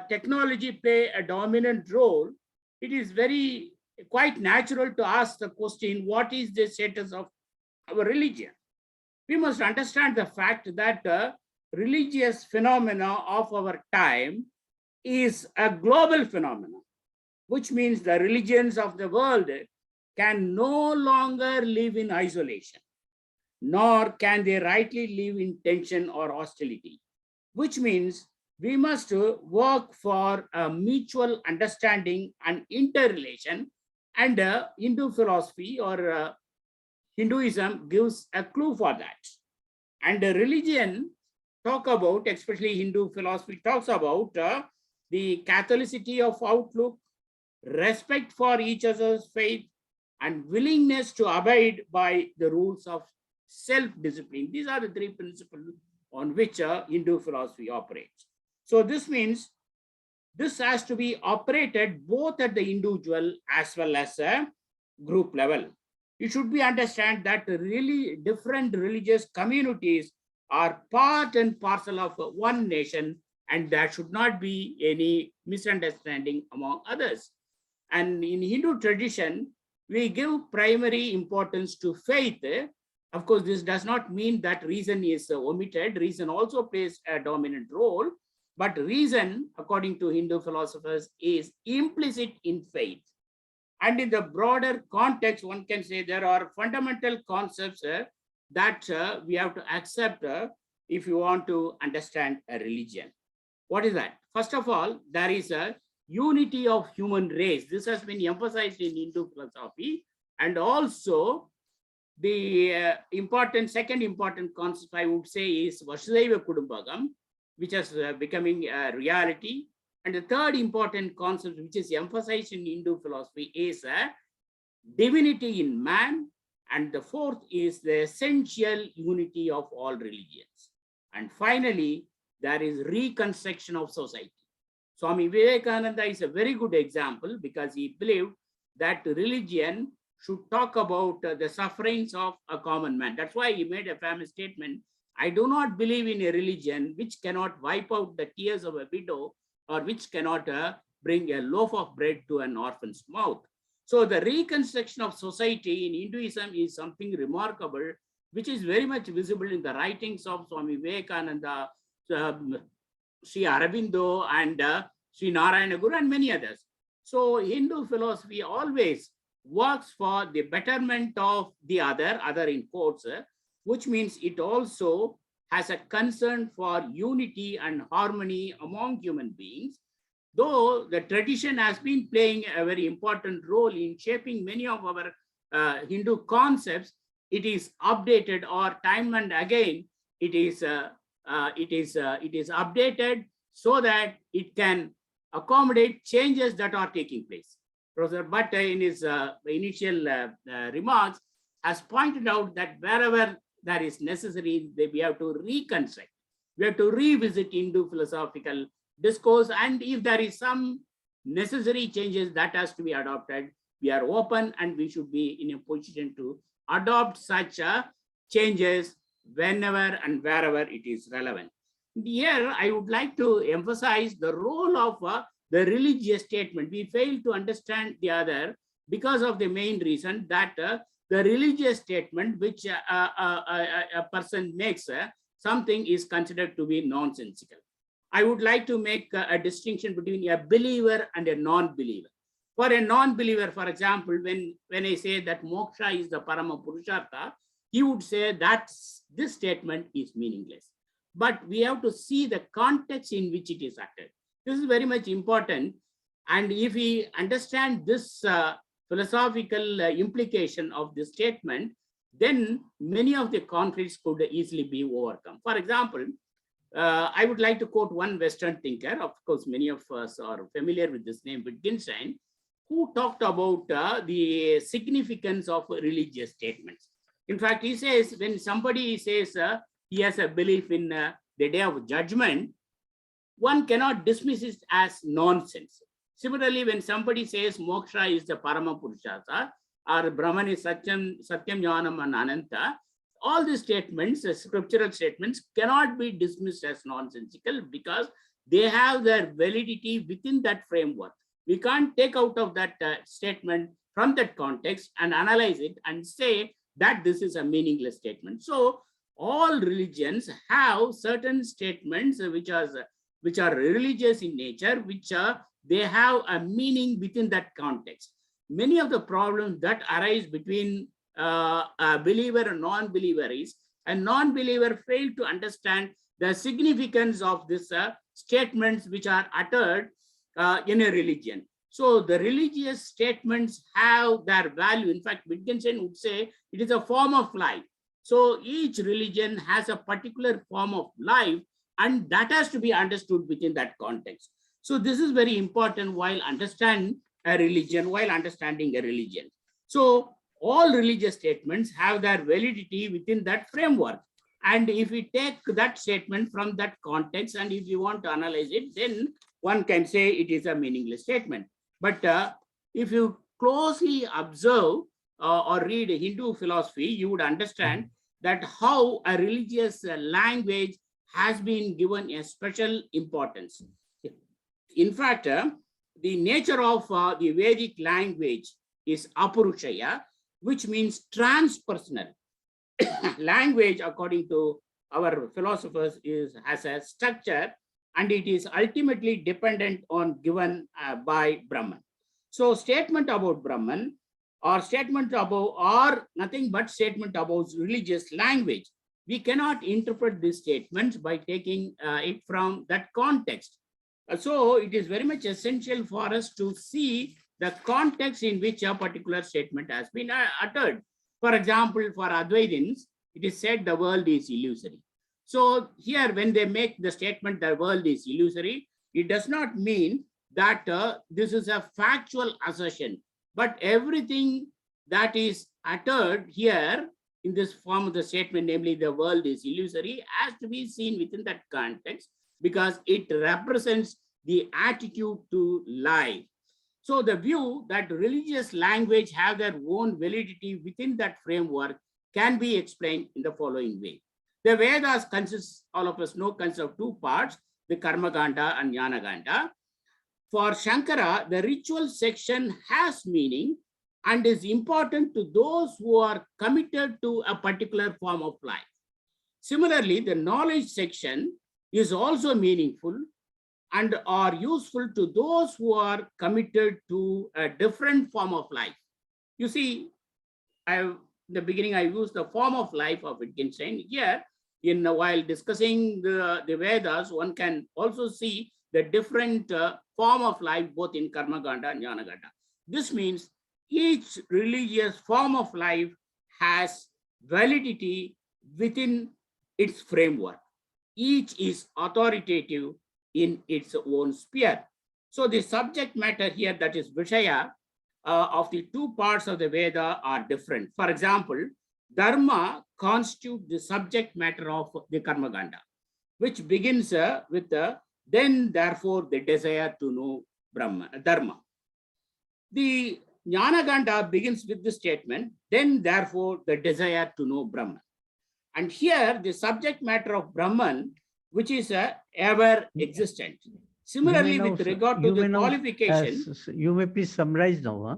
technology play a dominant role, it is quite natural to ask the question, what is the status of our religion? We must understand the fact that religious phenomena of our time is a global phenomenon, which means the religions of the world can no longer live in isolation, nor can they rightly live in tension or hostility, which means we must work for a mutual understanding and interrelation, and Hindu philosophy or Hinduism gives a clue for that. And the religion talk about, especially Hindu philosophy talks about the Catholicity of outlook, respect for each other's faith, and willingness to abide by the rules of self-discipline. These are the three principles on which Hindu philosophy operates. So this means this has to be operated both at the individual as well as a group level. It should be understood that really different religious communities are part and parcel of one nation, and there should not be any misunderstanding among others. And in Hindu tradition, we give primary importance to faith. Of course, this does not mean that reason is omitted. Reason also plays a dominant role, but reason, according to Hindu philosophers, is implicit in faith. And in the broader context, one can say there are fundamental concepts that we have to accept if you want to understand a religion. What is that? First of all, there is a unity of human race. This has been emphasized in Hindu philosophy. And also, the second important concept I would say is Vasudhaiva Kudumbakam, which is becoming a reality. And the third important concept which is emphasized in Hindu philosophy is divinity in man. And the fourth is the essential unity of all religions. And finally, there is reconstruction of society. Swami Vivekananda is a very good example because he believed that religion should talk about the sufferings of a common man. That's why he made a famous statement, I do not believe in a religion which cannot wipe out the tears of a widow or which cannot bring a loaf of bread to an orphan's mouth. So the reconstruction of society in Hinduism is something remarkable, which is very much visible in the writings of Swami Vivekananda, Sri Aurobindo, and Sri Narayana Guru, and many others. So Hindu philosophy always works for the betterment of the other in quotes, which means it also has a concern for unity and harmony among human beings. Though the tradition has been playing a very important role in shaping many of our Hindu concepts, it is updated, or time and again it is updated so that it can accommodate changes that are taking place. Professor Bhatt, in his initial remarks, has pointed out that wherever that is necessary, we have to reconstruct, we have to revisit Hindu philosophical discourse, and if there is some necessary changes that has to be adopted, we are open and we should be in a position to adopt such changes whenever and wherever it is relevant. Here, I would like to emphasize the role of the religious statement. We fail to understand the other because of the main reason that the religious statement which a person makes, something is considered to be nonsensical. I would like to make a distinction between a believer and a non-believer. For a non-believer, for example, when I say that moksha is the parama purushartha, he would say that this statement is meaningless. But we have to see the context in which it is uttered. This is very much important. And if we understand this philosophical implication of this statement, then many of the conflicts could easily be overcome. For example, I would like to quote one Western thinker. Of course, many of us are familiar with this name, Wittgenstein, who talked about the significance of religious statements. In fact, he says when somebody says he has a belief in the day of judgment, one cannot dismiss it as nonsense. Similarly, when somebody says moksha is the parama purushartha, or Brahman is satyam, jnanam and ananta, all these statements, scriptural statements, cannot be dismissed as nonsensical because they have their validity within that framework. We can't take out of that statement from that context and analyze it and say that this is a meaningless statement. So all religions have certain statements which are religious in nature, which they have a meaning within that context. Many of the problems that arise between a believer and non-believer is a non-believer failed to understand the significance of these statements which are uttered in a religion. So the religious statements have their value. In fact, Wittgenstein would say it is a form of life. So each religion has a particular form of life, and that has to be understood within that context. So this is very important while understanding a religion, So all religious statements have their validity within that framework. And if we take that statement from that context, and if you want to analyze it, then one can say it is a meaningless statement. But if you closely observe or read Hindu philosophy, you would understand that how a religious language has been given a special importance. In fact, the nature of the Vedic language is apurushaya, which means transpersonal. Language, according to our philosophers, has a structure, and it is ultimately dependent on given by Brahman. So statement about Brahman or statement about or nothing but statement about religious language. We cannot interpret these statements by taking it from that context. So it is very much essential for us to see the context in which a particular statement has been uttered. For example, for Advaitins, it is said the world is illusory. So here, when they make the statement the world is illusory, it does not mean that this is a factual assertion, but everything that is uttered here in this form of the statement, namely the world is illusory, has to be seen within that context because it represents the attitude to life. So the view that religious language have their own validity within that framework can be explained in the following way. The Vedas consists, all of us know, consists of two parts, the Karma Ganda and Jnana Ganda. For Shankara, the ritual section has meaning and is important to those who are committed to a particular form of life. Similarly, the knowledge section is also meaningful and are useful to those who are committed to a different form of life. You see, in the beginning, I used the form of life of Wittgenstein. Here, while discussing the Vedas, one can also see the different form of life, both in Karmaganda and Jnanaganda. This means each religious form of life has validity within its framework. Each is authoritative in its own sphere. So the subject matter here, that is Vishaya, of the two parts of the Veda are different. For example, Dharma constitutes the subject matter of the Karmaganda, which begins with the then, therefore, the desire to know Brahma, Dharma. The Jnanaganda begins with the statement, then, therefore, the desire to know Brahman. And here, the subject matter of Brahman, which is ever existent. Similarly, with regard to the qualification. You may please summarize now. Huh?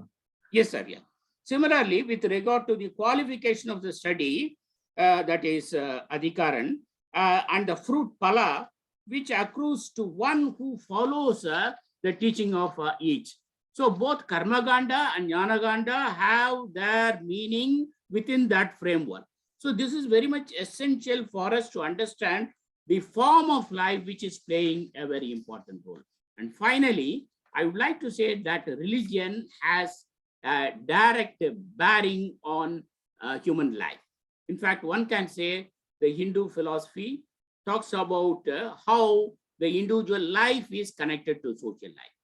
Yes, sir. Yeah. Similarly, with regard to the qualification of the study, that is Adhikaran, and the fruit Pala, which accrues to one who follows the teaching of each. So both Karmaganda and Jnanaganda have their meaning within that framework. So this is very much essential for us to understand the form of life which is playing a very important role. And finally, I would like to say that religion has a direct bearing on human life. In fact, one can say the Hindu philosophy talks about how the individual life is connected to social life.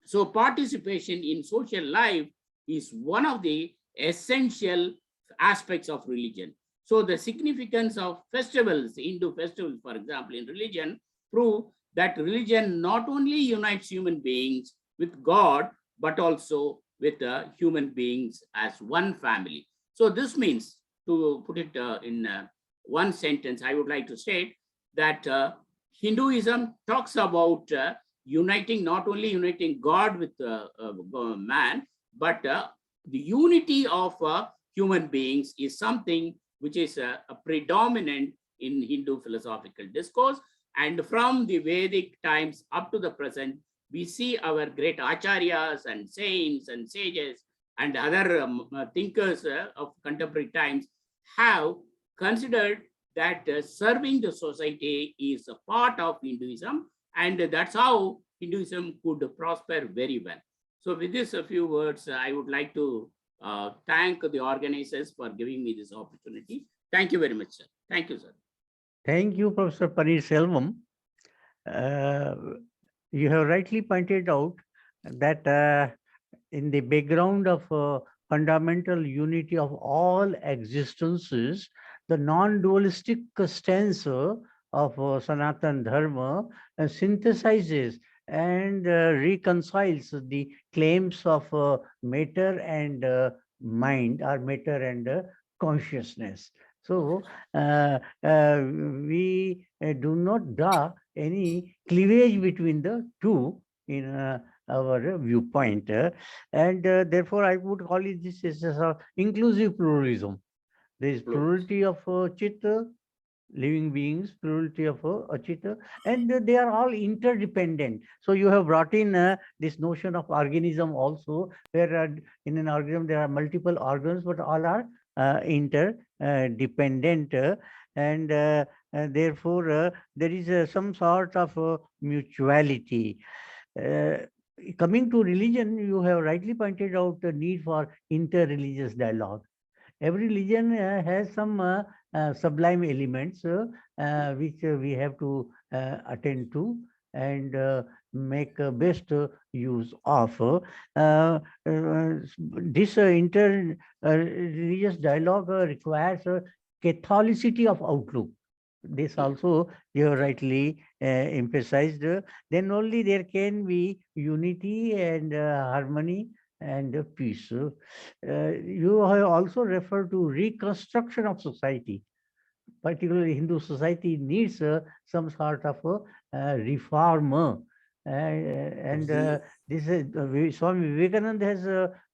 So participation in social life is one of the essential aspects of religion. So the significance of festivals, Hindu festivals, for example, in religion, prove that religion not only unites human beings with God, but also with human beings as one family. So this means, to put it in one sentence, I would like to state that Hinduism talks about not only uniting God with man, but the unity of human beings is something which is predominant in Hindu philosophical discourse. And from the Vedic times up to the present, we see our great acharyas and saints and sages and other thinkers of contemporary times have considered that serving the society is a part of Hinduism, and that's how Hinduism could prosper very well. So with this a few words, I would like to thank the organizers for giving me this opportunity. Thank you very much, sir. Thank you, sir. Thank you, Professor Paneerselvam. You have rightly pointed out that in the background of fundamental unity of all existences, the non-dualistic stance of Sanatana Dharma synthesizes and reconciles the claims of matter and mind, or matter and consciousness. So we do not draw any cleavage between the two in our viewpoint, and therefore I would call it this is inclusive pluralism. There is plurality of Chitta, living beings, plurality of Achita, and they are all interdependent. So you have brought in this notion of organism also, where in an organism there are multiple organs, but all are interdependent, and therefore there is some sort of mutuality. Coming to religion, you have rightly pointed out the need for inter-religious dialogue. Every religion has some sublime elements which we have to attend to and make best use of. This inter-religious dialogue requires a Catholicity of outlook. This also you have rightly emphasized. Then only there can be unity and harmony and peace. You have also referred to reconstruction of society. Particularly Hindu society needs some sort of reform. And this is Swami Vivekananda has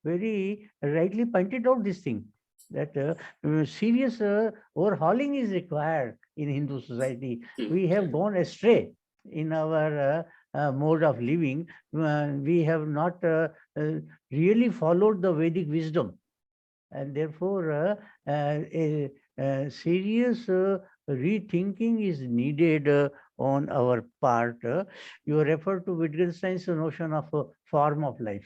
very rightly pointed out this thing, that serious overhauling is required in Hindu society. We have gone astray in our mode of living. We have not really followed the Vedic wisdom, and therefore a serious rethinking is needed on our part. You refer to Wittgenstein's notion of a form of life.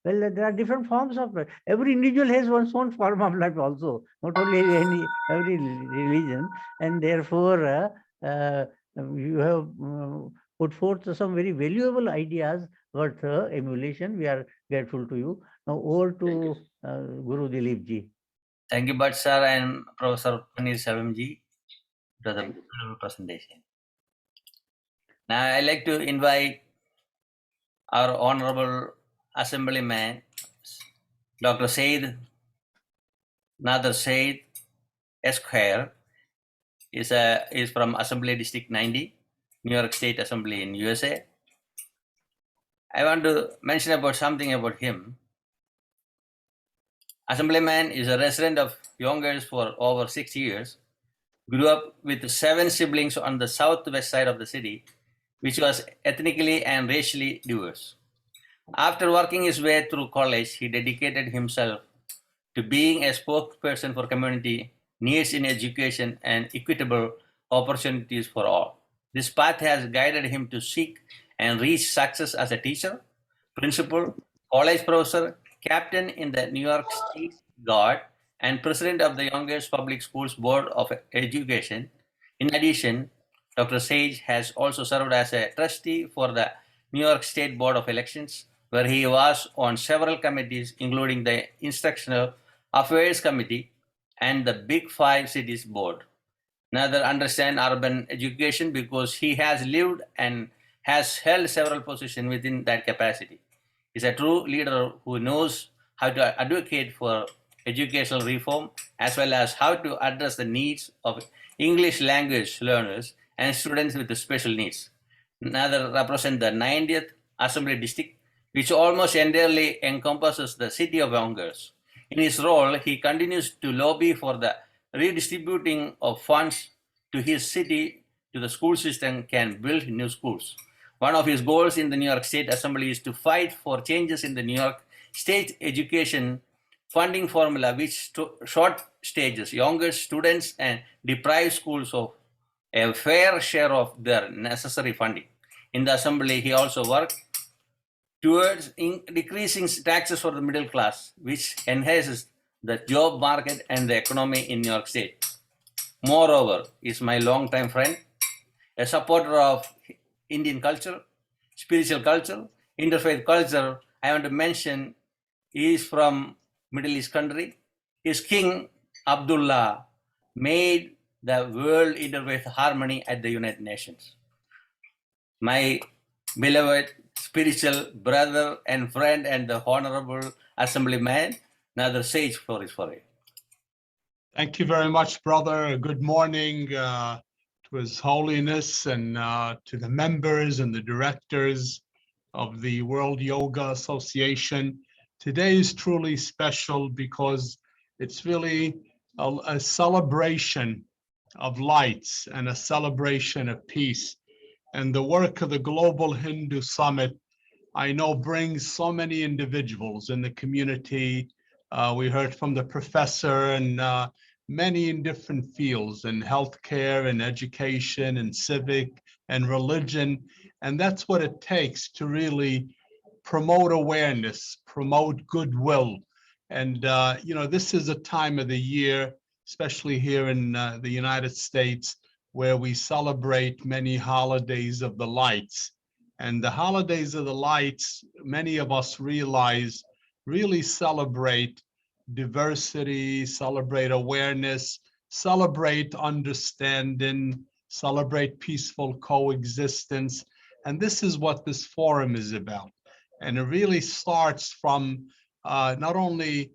Well, there are different forms of life. Every individual has one's own form of life also, not only every religion, and therefore you have put forth some very valuable ideas worth emulation. We are grateful to you. Now over to Guru Dileepji. Thank you, Bhatt sir and Professor Panir Selvam-ji, for the beautiful presentation. Now I'd like to invite our Honorable Assemblyman, Dr. Said Nader Said Esquire, is from Assembly District 90, New York State Assembly in USA. I want to mention about something about him. Assemblyman is a resident of Yonkers for over 6 years, grew up with 7 siblings on the southwest side of the city, which was ethnically and racially diverse. After working his way through college, he dedicated himself to being a spokesperson for community needs in education and equitable opportunities for all. This path has guided him to seek and reach success as a teacher, principal, college professor, captain in the New York State Guard, and president of the Yonkers Public Schools Board of Education. In addition, Dr. Sage has also served as a trustee for the New York State Board of Elections, where he was on several committees, including the Instructional Affairs Committee and the Big Five Cities Board. Nader understands urban education because he has lived and has held several positions within that capacity. He is a true leader who knows how to advocate for educational reform as well as how to address the needs of English language learners and students with special needs. Nader represents the 90th Assembly District, which almost entirely encompasses the city of Yonkers. In his role, he continues to lobby for the redistributing of funds to his city to the school system can build new schools. One of his goals in the New York State Assembly is to fight for changes in the New York State education funding formula, which short stages younger students and deprives schools of a fair share of their necessary funding. In the Assembly, he also worked towards decreasing taxes for the middle class, which enhances the job market and the economy in New York State. Moreover, he is my longtime friend, a supporter of Indian culture, spiritual culture, interfaith culture. I want to mention he is from Middle East country. His king, Abdullah, made the world interfaith harmony at the United Nations. My beloved spiritual brother and friend and the Honorable Assemblyman, Nader Sage, for his foray. Thank you very much, brother. Good morning to His Holiness and to the members and the directors of the World Yoga Association. Today is truly special because it's really a celebration of lights and a celebration of peace. And the work of the Global Hindu Summit, I know, brings so many individuals in the community. We heard from the professor and many in different fields, in healthcare and education and civic and religion. And that's what it takes to really promote awareness, promote goodwill. And, you know, this is a time of the year, especially here in the United States, where we celebrate many holidays of the lights. And the holidays of the lights, many of us realize, really celebrate diversity, celebrate awareness, celebrate understanding, celebrate peaceful coexistence. And this is what this forum is about. And it really starts from not only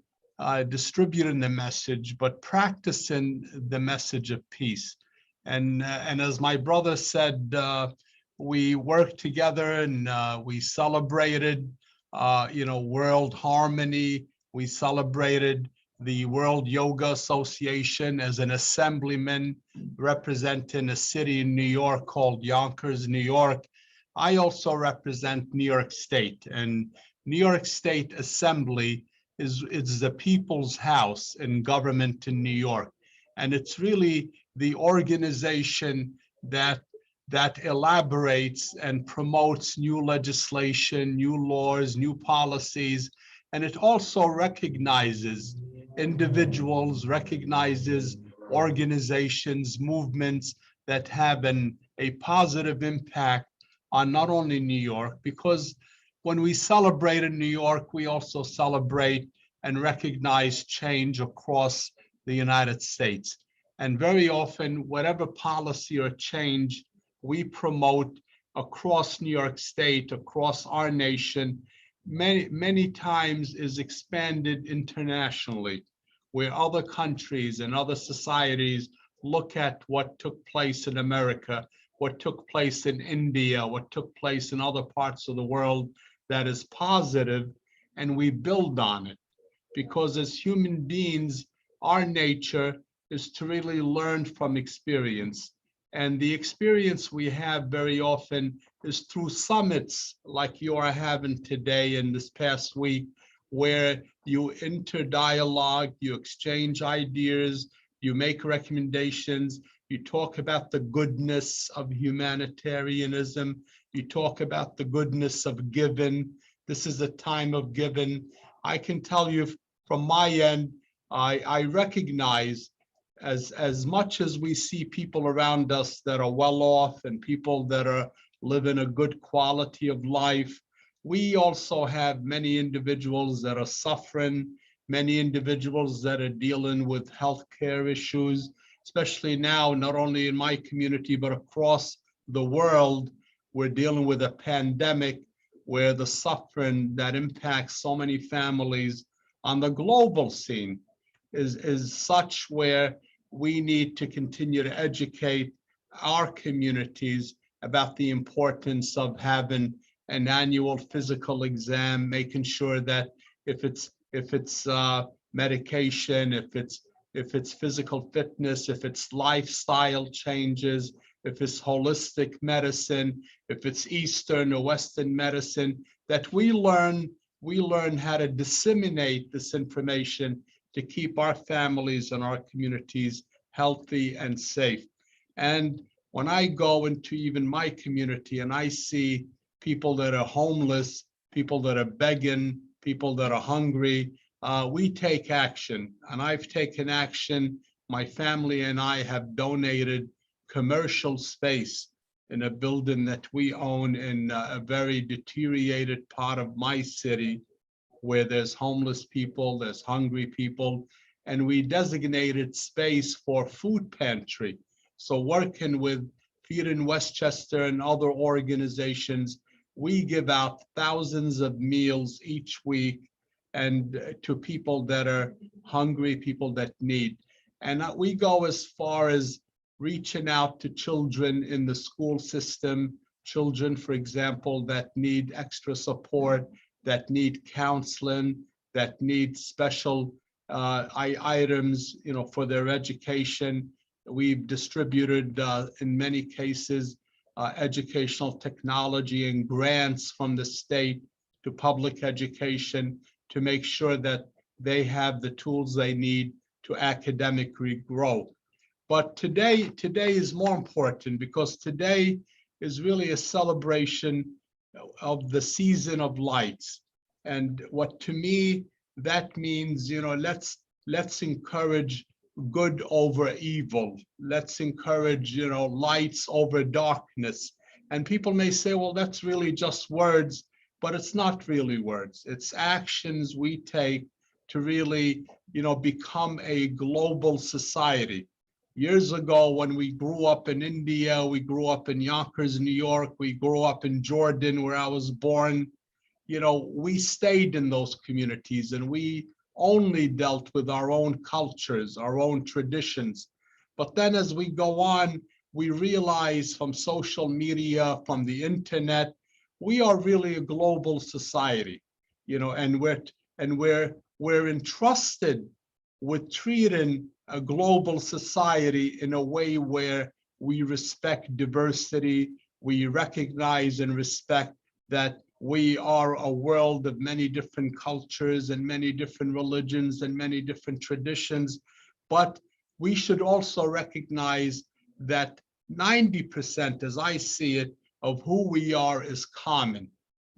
distributing the message, but practicing the message of peace. And as my brother said, we worked together and we celebrated, you know, world harmony We celebrated the World Yoga Association as an assemblyman representing a city in New York called Yonkers, New York. I also represent New York State, and New York State Assembly is the people's house in government in New York. And it's really the organization that elaborates and promotes new legislation, new laws, new policies. And it also recognizes individuals, recognizes organizations, movements that have a positive impact on not only New York, because when we celebrate in New York, we also celebrate and recognize change across the United States. And very often, whatever policy or change we promote across New York State, across our nation, many times is expanded internationally, where other countries and other societies look at what took place in America, what took place in India, what took place in other parts of the world that is positive, and we build on it. Because as human beings, our nature is to really learn from experience. And the experience we have very often is through summits like you are having today and this past week, where you interdialogue, you exchange ideas, you make recommendations, you talk about the goodness of humanitarianism, you talk about the goodness of giving. This is a time of giving. I can tell you from my end, I recognize as much as we see people around us that are well off and people that are living a good quality of life, we also have many individuals that are suffering, many individuals that are dealing with healthcare issues, especially now, not only in my community, but across the world. We're dealing with a pandemic where the suffering that impacts so many families on the global scene is such where we need to continue to educate our communities about the importance of having an annual physical exam, making sure that if it's medication, if it's physical fitness, if it's lifestyle changes, if it's holistic medicine, if it's Eastern or Western medicine, that we learn how to disseminate this information to keep our families and our communities healthy and safe. And when I go into even my community and I see people that are homeless, people that are begging, people that are hungry, we take action. And I've taken action. My family and I have donated commercial space in a building that we own in a very deteriorated part of my city, where there's homeless people, there's hungry people, and we designated space for food pantry. So working with Feed in Westchester and other organizations, we give out thousands of meals each week and to people that are hungry, people that need. And we go as far as reaching out to children in the school system, children, for example, that need extra support, that need counseling, that need special items, for their education. We've distributed, in many cases, educational technology and grants from the state to public education to make sure that they have the tools they need to academically grow. But today is more important because today is really a celebration of the season of lights. And what to me, that means, let's encourage good over evil. Let's encourage, lights over darkness. And people may say, well, that's really just words, but it's not really words. It's actions we take to really, become a global society. Years ago, when we grew up in India, we grew up in Yonkers, New York, we grew up in Jordan, where I was born, we stayed in those communities and we only dealt with our own cultures, our own traditions. But then as we go on, we realize from social media, from the internet, we are really a global society, and we're we're entrusted with treating a global society in a way where we respect diversity, we recognize and respect that we are a world of many different cultures and many different religions and many different traditions. But we should also recognize that 90%, as I see it, of who we are is common.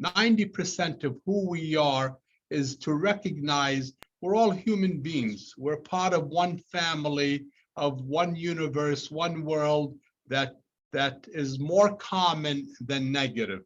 90% of who we are is to recognize we're all human beings. We're part of one family, of one universe, one world that is more common than negative.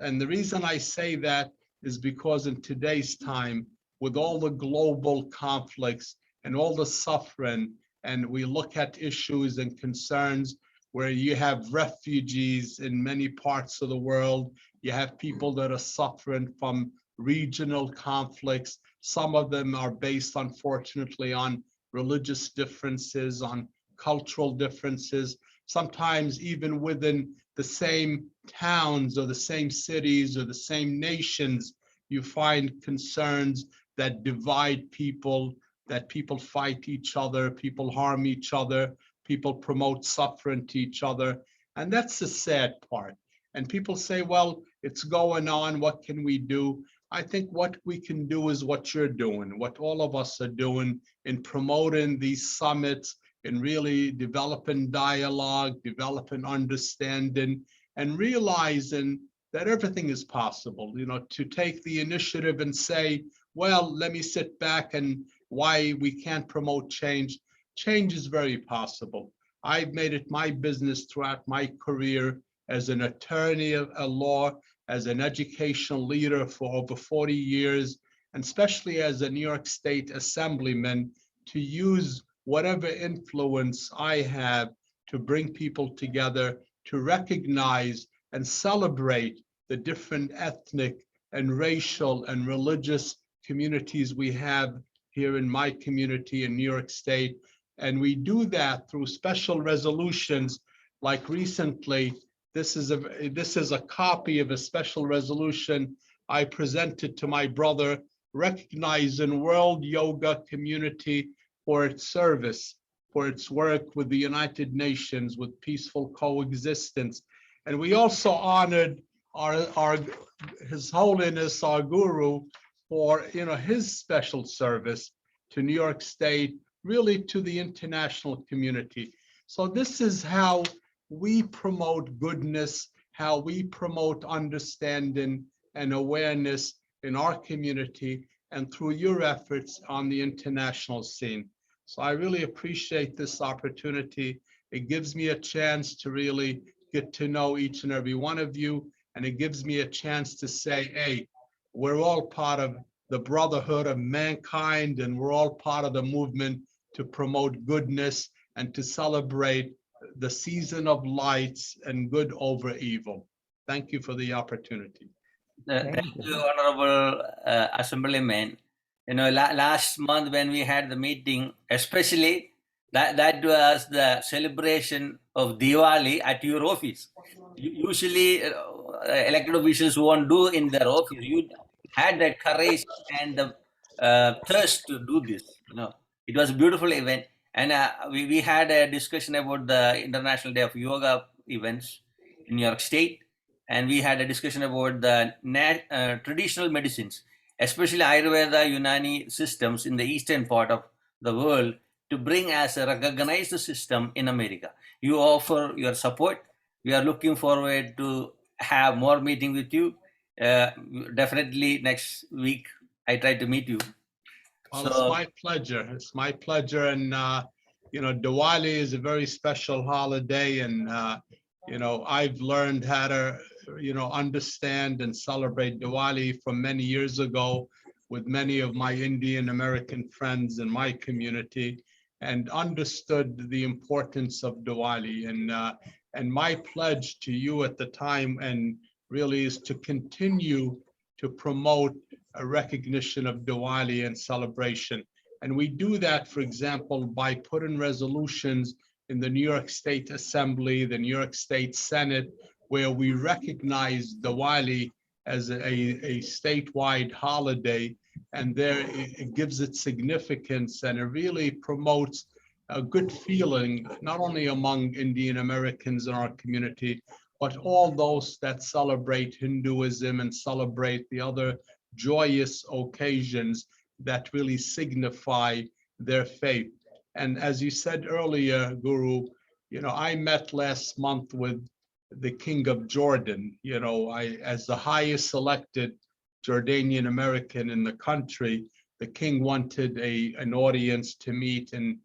And the reason I say that is because in today's time, with all the global conflicts and all the suffering, and we look at issues and concerns where you have refugees in many parts of the world, you have people that are suffering from regional conflicts. Some of them are based, unfortunately, on religious differences, on cultural differences, sometimes even within the same towns or the same cities or the same nations, you find concerns that divide people, that people fight each other, people harm each other, people promote suffering to each other. And that's the sad part. And people say, well, it's going on, what can we do? I think what we can do is what you're doing, what all of us are doing in promoting these summits, in really developing dialogue, developing understanding, and realizing that everything is possible. You know, to take the initiative and say, well, let me sit back and why we can't promote change. Change is very possible. I've made it my business throughout my career as an attorney of law, as an educational leader for over 40 years, and especially as a New York State Assemblyman, to use whatever influence I have to bring people together, to recognize and celebrate the different ethnic and racial and religious communities we have here in my community in New York State. And we do that through special resolutions. Like recently, this is a copy of a special resolution I presented to my brother, recognizing World Yoga Community for its service, for its work with the United Nations, with peaceful coexistence. And we also honored His Holiness, our Guru, for his special service to New York State, really to the international community. So this is how we promote goodness, how we promote understanding and awareness in our community and through your efforts on the international scene. So I really appreciate this opportunity. It gives me a chance to really get to know each and every one of you, and it gives me a chance to say, hey, we're all part of the brotherhood of mankind, and we're all part of the movement to promote goodness and to celebrate the season of lights and good over evil. Thank you for the opportunity. Thank you, Honorable Assemblyman. Last month when we had the meeting, especially that was the celebration of Diwali at your office. Usually, elected officials won't do in their office. You had that courage and the thirst to do this. It was a beautiful event, and we had a discussion about the International Day of Yoga events in New York State. And we had a discussion about the traditional medicines, especially Ayurveda, Unani systems in the eastern part of the world, to bring as a recognized system in America. You offer your support. We are looking forward to have more meeting with you. Definitely next week, I try to meet you. Well, it's my pleasure. It's my pleasure. And, Diwali is a very special holiday. And, I've learned how to understand and celebrate Diwali from many years ago with many of my Indian American friends in my community, and understood the importance of Diwali. And my pledge to you at the time, and really, is to continue to promote a recognition of Diwali and celebration. And we do that, for example, by putting resolutions in the New York State Assembly, the New York State Senate, where we recognize Diwali as a statewide holiday, and there it gives it significance, and it really promotes a good feeling, not only among Indian Americans in our community, but all those that celebrate Hinduism and celebrate the other joyous occasions that really signify their faith. And as you said earlier, Guru, I met last month with the King of Jordan, as the highest elected Jordanian American in the country. The king wanted an audience to meet, and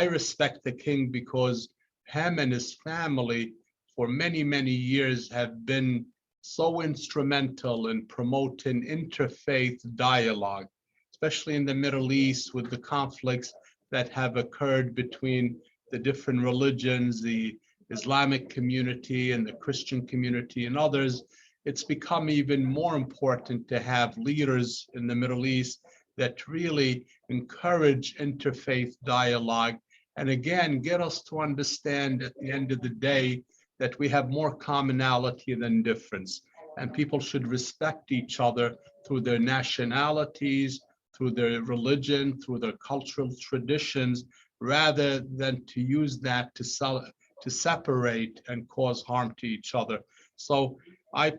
I respect the king because him and his family for many, many years have been so instrumental in promoting interfaith dialogue, especially in the Middle East with the conflicts that have occurred between the different religions, the Islamic community and the Christian community and others. It's become even more important to have leaders in the Middle East that really encourage interfaith dialogue, and again, get us to understand at the end of the day that we have more commonality than difference, and people should respect each other through their nationalities, through their religion, through their cultural traditions, rather than to use that to separate and cause harm to each other. So I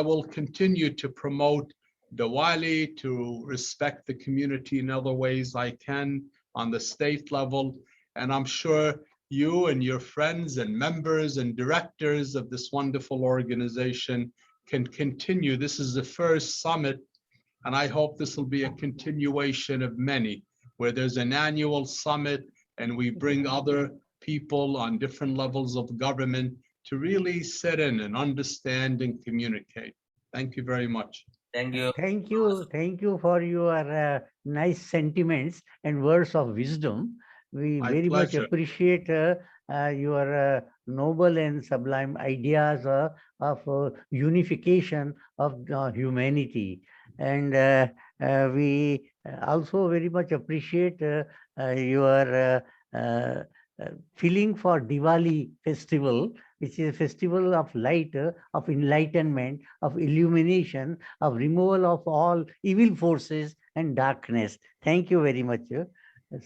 will continue to promote Diwali, to respect the community in other ways I can on the state level. And I'm sure you and your friends and members and directors of this wonderful organization can continue. This is the first summit, and I hope this will be a continuation of many, where there's an annual summit and we bring other people on different levels of government to really sit in and understand and communicate. Thank you very much. Thank you. Thank you for your nice sentiments and words of wisdom. We My very much pleasure. appreciate your noble and sublime ideas of unification of humanity. And we also very much appreciate your feeling for Diwali festival, which is a festival of light, of enlightenment, of illumination, of removal of all evil forces and darkness. Thank you very much.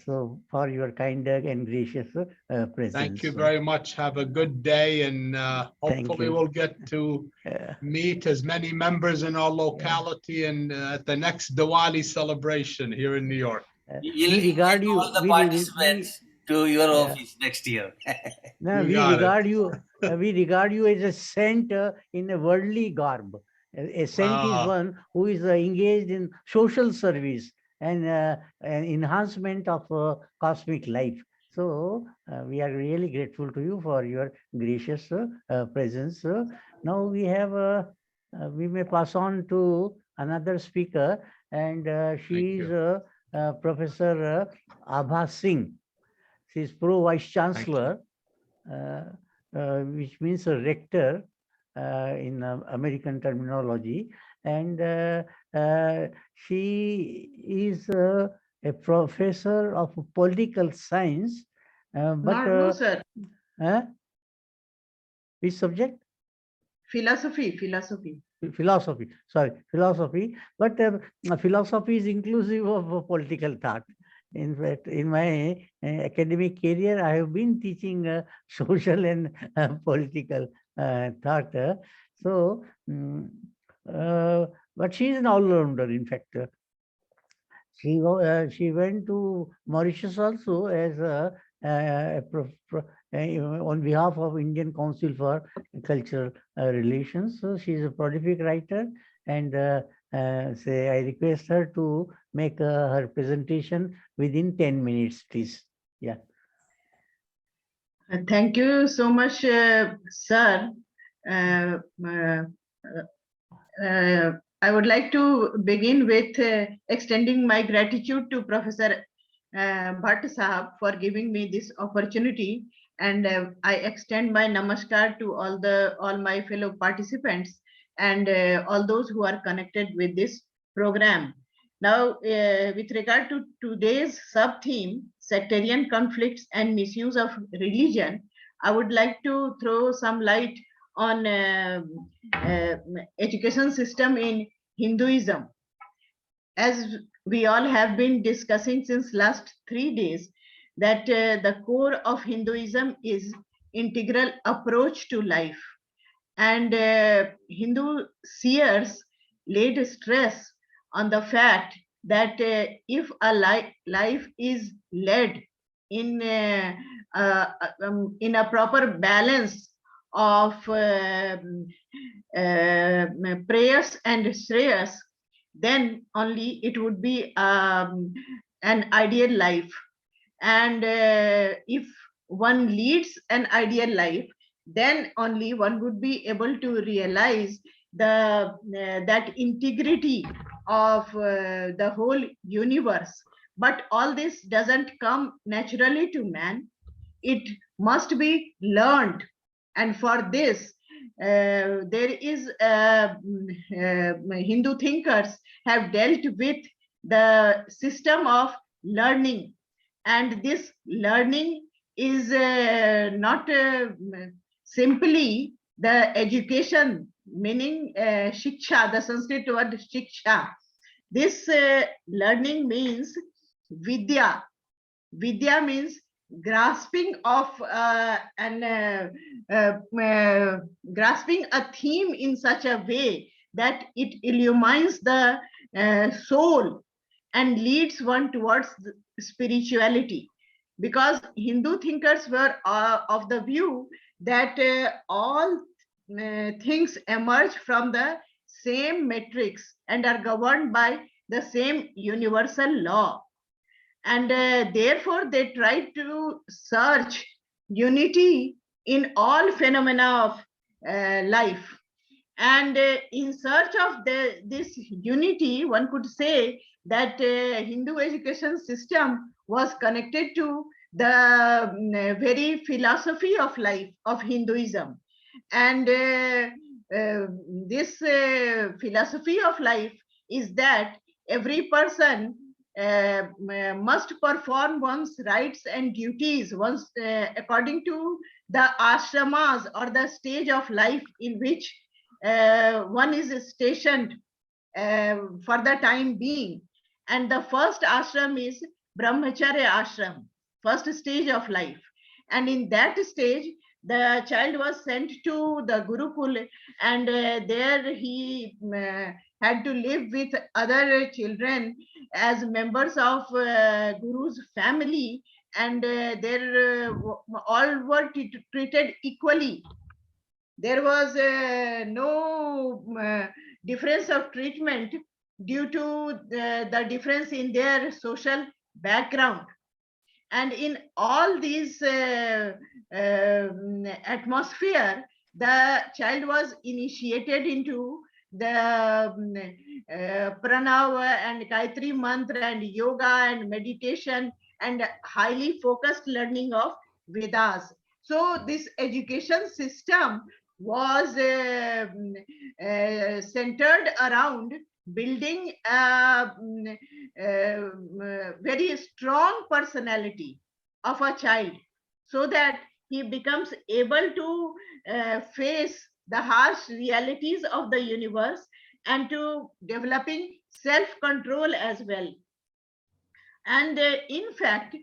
So for your kind and gracious presence. Thank you very much. Have a good day, and hopefully you. we'll get to meet as many members in our locality and at the next Diwali celebration here in New York. You'll regard invite you- all the we- participants to your office next year. No, You we got it. regard you. We regard you as a saint in a worldly garb. A saint is one who is engaged in social service and an enhancement of cosmic life. So we are really grateful to you for your gracious presence. Now we have, we may pass on to another speaker, and she is Professor Abha Singh. She is Pro Vice Chancellor, which means a rector in American terminology, and she is a professor of political science. No, sir. Which subject? Philosophy. Philosophy. Sorry, philosophy. But philosophy is inclusive of political thought. In fact, in my academic career, I have been teaching social and political thought. But she is an all-rounder, in fact. She went to Mauritius also as on behalf of Indian Council for Cultural Relations. So she is a prolific writer, and I request her to make her presentation within 10 minutes, please. Yeah. Thank you so much, sir. I would like to begin with extending my gratitude to Professor Bhatt Sahab for giving me this opportunity, and I extend my namaskar to all my fellow participants and all those who are connected with this program. Now, with regard to today's sub-theme, sectarian conflicts and misuse of religion, I would like to throw some light on education system in Hinduism. As we all have been discussing since last 3 days, that the core of Hinduism is integral approach to life. And Hindu seers laid stress on the fact that if a life is led in a proper balance of prayers and shreyas, then only it would be an ideal life. And if one leads an ideal life, then only one would be able to realize the that integrity of the whole universe. But all this doesn't come naturally to man. It must be learned. And for this, there is Hindu thinkers have dealt with the system of learning. And this learning is not simply the education, meaning shiksha, the Sanskrit word shiksha. This learning means vidya. Vidya means grasping of grasping a theme in such a way that it illumines the soul and leads one towards spirituality. Because Hindu thinkers were of the view that all things emerge from the same matrix and are governed by the same universal law. And therefore they tried to search unity in all phenomena of life. And in search of this unity, one could say that Hindu education system was connected to the very philosophy of life of Hinduism. And this philosophy of life is that every person must perform one's rights and duties once according to the ashramas or the stage of life in which one is stationed for the time being. And the first ashram is brahmacharya ashram, first stage of life. And in that stage, the child was sent to the Gurukul, and there he had to live with other children as members of Guru's family, and all were treated equally. There was no difference of treatment due to the difference in their social background. And in all these atmosphere, the child was initiated into the pranava and Gayatri mantra and yoga and meditation and highly focused learning of Vedas. So this education system was centered around building a very strong personality of a child, so that he becomes able to face the harsh realities of the universe and to developing self-control as well. And in fact,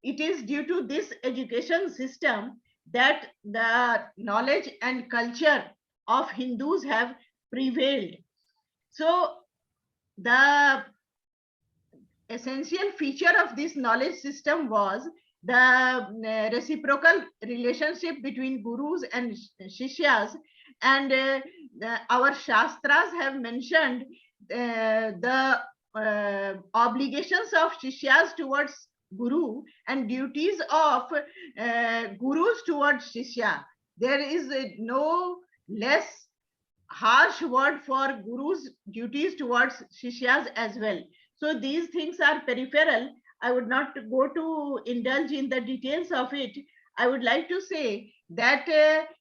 it is due to this education system that the knowledge and culture of Hindus have prevailed. So the essential feature of this knowledge system was the reciprocal relationship between gurus and shishyas. And our shastras have mentioned the obligations of shishyas towards guru and duties of gurus towards shishya. There is no less harsh word for gurus' duties towards shishyas as well. So these things are peripheral. I would not go to indulge in the details of it. I would like to say that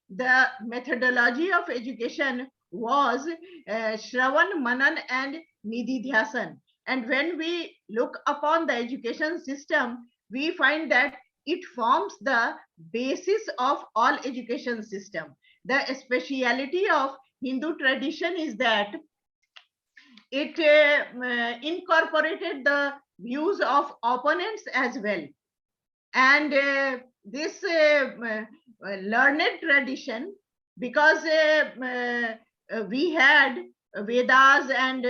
the methodology of education was Shravan, Manan and Nididhyasan. And when we look upon the education system, we find that it forms the basis of all education system. the speciality of Hindu tradition is that it incorporated the views of opponents as well. And this learned tradition, because we had Vedas and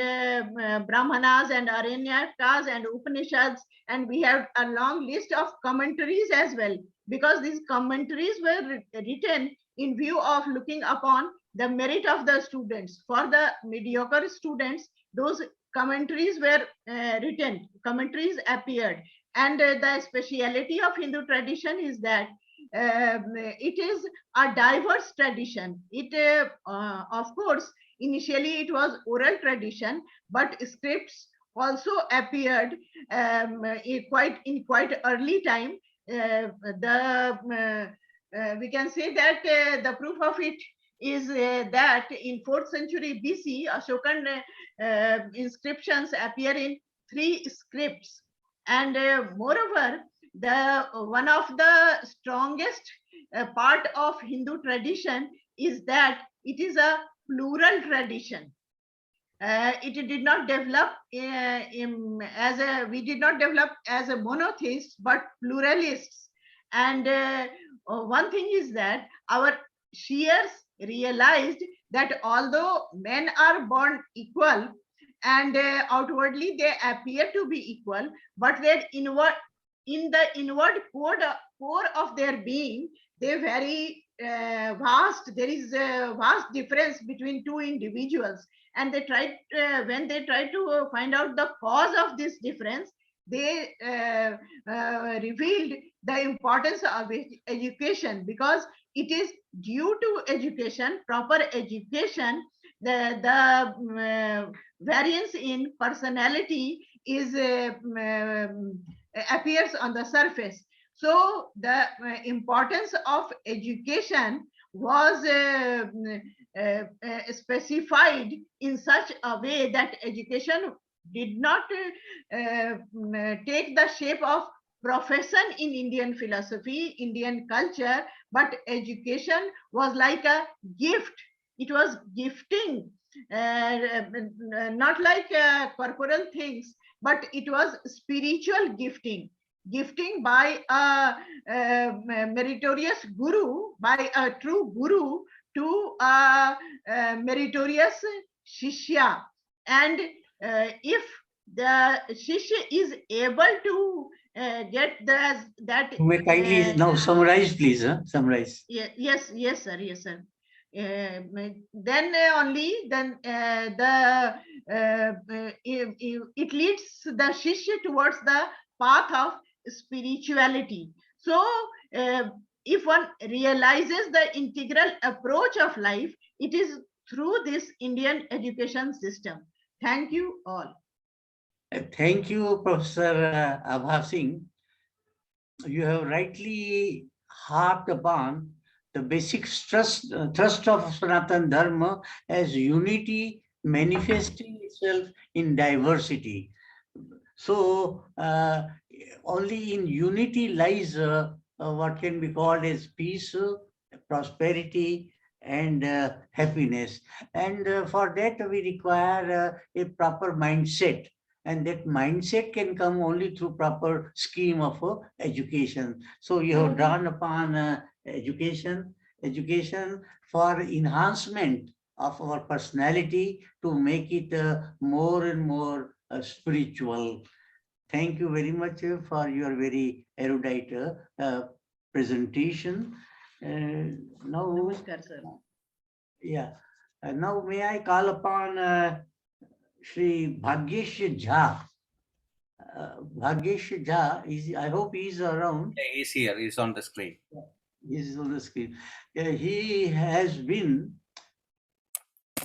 Brahmanas and Aranyakas and Upanishads, and we have a long list of commentaries as well, because these commentaries were written in view of looking upon the merit of the students. For the mediocre students, those commentaries were written, commentaries appeared. And the speciality of Hindu tradition is that it is a diverse tradition. It, of course, initially it was oral tradition, but scripts also appeared in quite early time. We can say that the proof of it is that in 4th century BC, Ashokan inscriptions appear in 3 scripts. And moreover, the one of the strongest part of Hindu tradition is that it is a plural tradition. It did not develop we did not develop as a monotheist, but pluralists. And one thing is that our seers realized that although men are born equal and outwardly they appear to be equal, but in the inward core of their being, they vary vast. There is a vast difference between two individuals, and they tried when they try to find out the cause of this difference, they revealed the importance of education, because it is due to education, proper education, the variance in personality is appears on the surface. So the importance of education was specified in such a way that education did not take the shape of profession in Indian philosophy, Indian culture, but education was like a gift. It was gifting, not like corporal things, but it was spiritual gifting. Gifting by a meritorious guru, by a true guru to a meritorious shishya. And if the shishya is able to get that. May kindly now summarize, please. Summarize. Yes, sir. Yes, sir. Then it leads the shishya towards the path of spirituality. So if one realizes the integral approach of life, it is through this Indian education system. Thank you all. Thank you, Professor Abha Singh. You have rightly harped upon the basic thrust of Sanatana Dharma as unity manifesting itself in diversity. So only in unity lies what can be called as peace, prosperity, and happiness. And for that we require a proper mindset. And that mindset can come only through proper scheme of education. So you have drawn upon education for enhancement of our personality to make it more and more spiritual. Thank you very much for your very erudite presentation. Now, Namaskar, sir. Yeah. Now may I call upon Shri Bhagyesh Jha. Bhagyesh Jha, I hope he is around. Yeah, he's here. He's on the screen. He is on the screen. He has been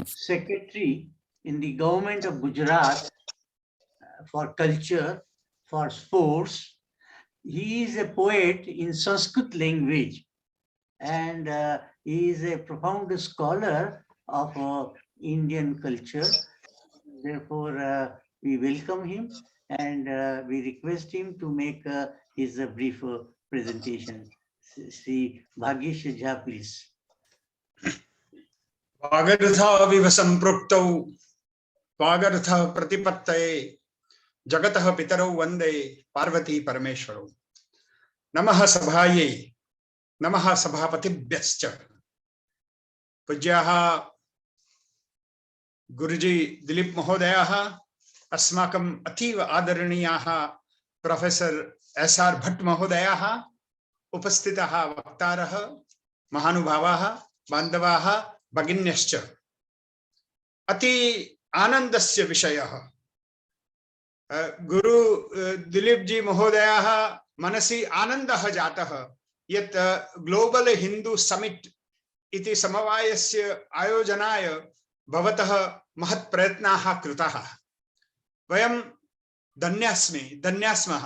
secretary in the government of Gujarat for culture, for sports. He is a poet in Sanskrit language, and he is a profound scholar of Indian culture. Therefore, we welcome him and we request him to make his brief presentation. Sri Bhagyesh Jha, please. वागर्थाविव सम्पृक्तौ वागर्थ प्रतिपत्तये जगतः पितरौ वन्दे पार्वती परमेश्वरौ। नमः सभायै, नमः सभापतिभ्यश्च। पूज्याः गुरुजी दिलीप महोदयाः, अस्माकम् अतीव आदरणीयाः professor SR Bhatt महोदयाः, उपस्थिताः वक्तारः, महानुभावाः, बान्धवाः, भगिन्यश्च। अति आनन्दस्य विषयः। गुरु दिलीपजी महोदयाः मनसि आनन्दः जातः यत् ग्लोबल हिंदू समिट इति समवायस्य आयोजनाय भवतः महत् प्रयत्नाः कृताः। वयं धन्यास्मः।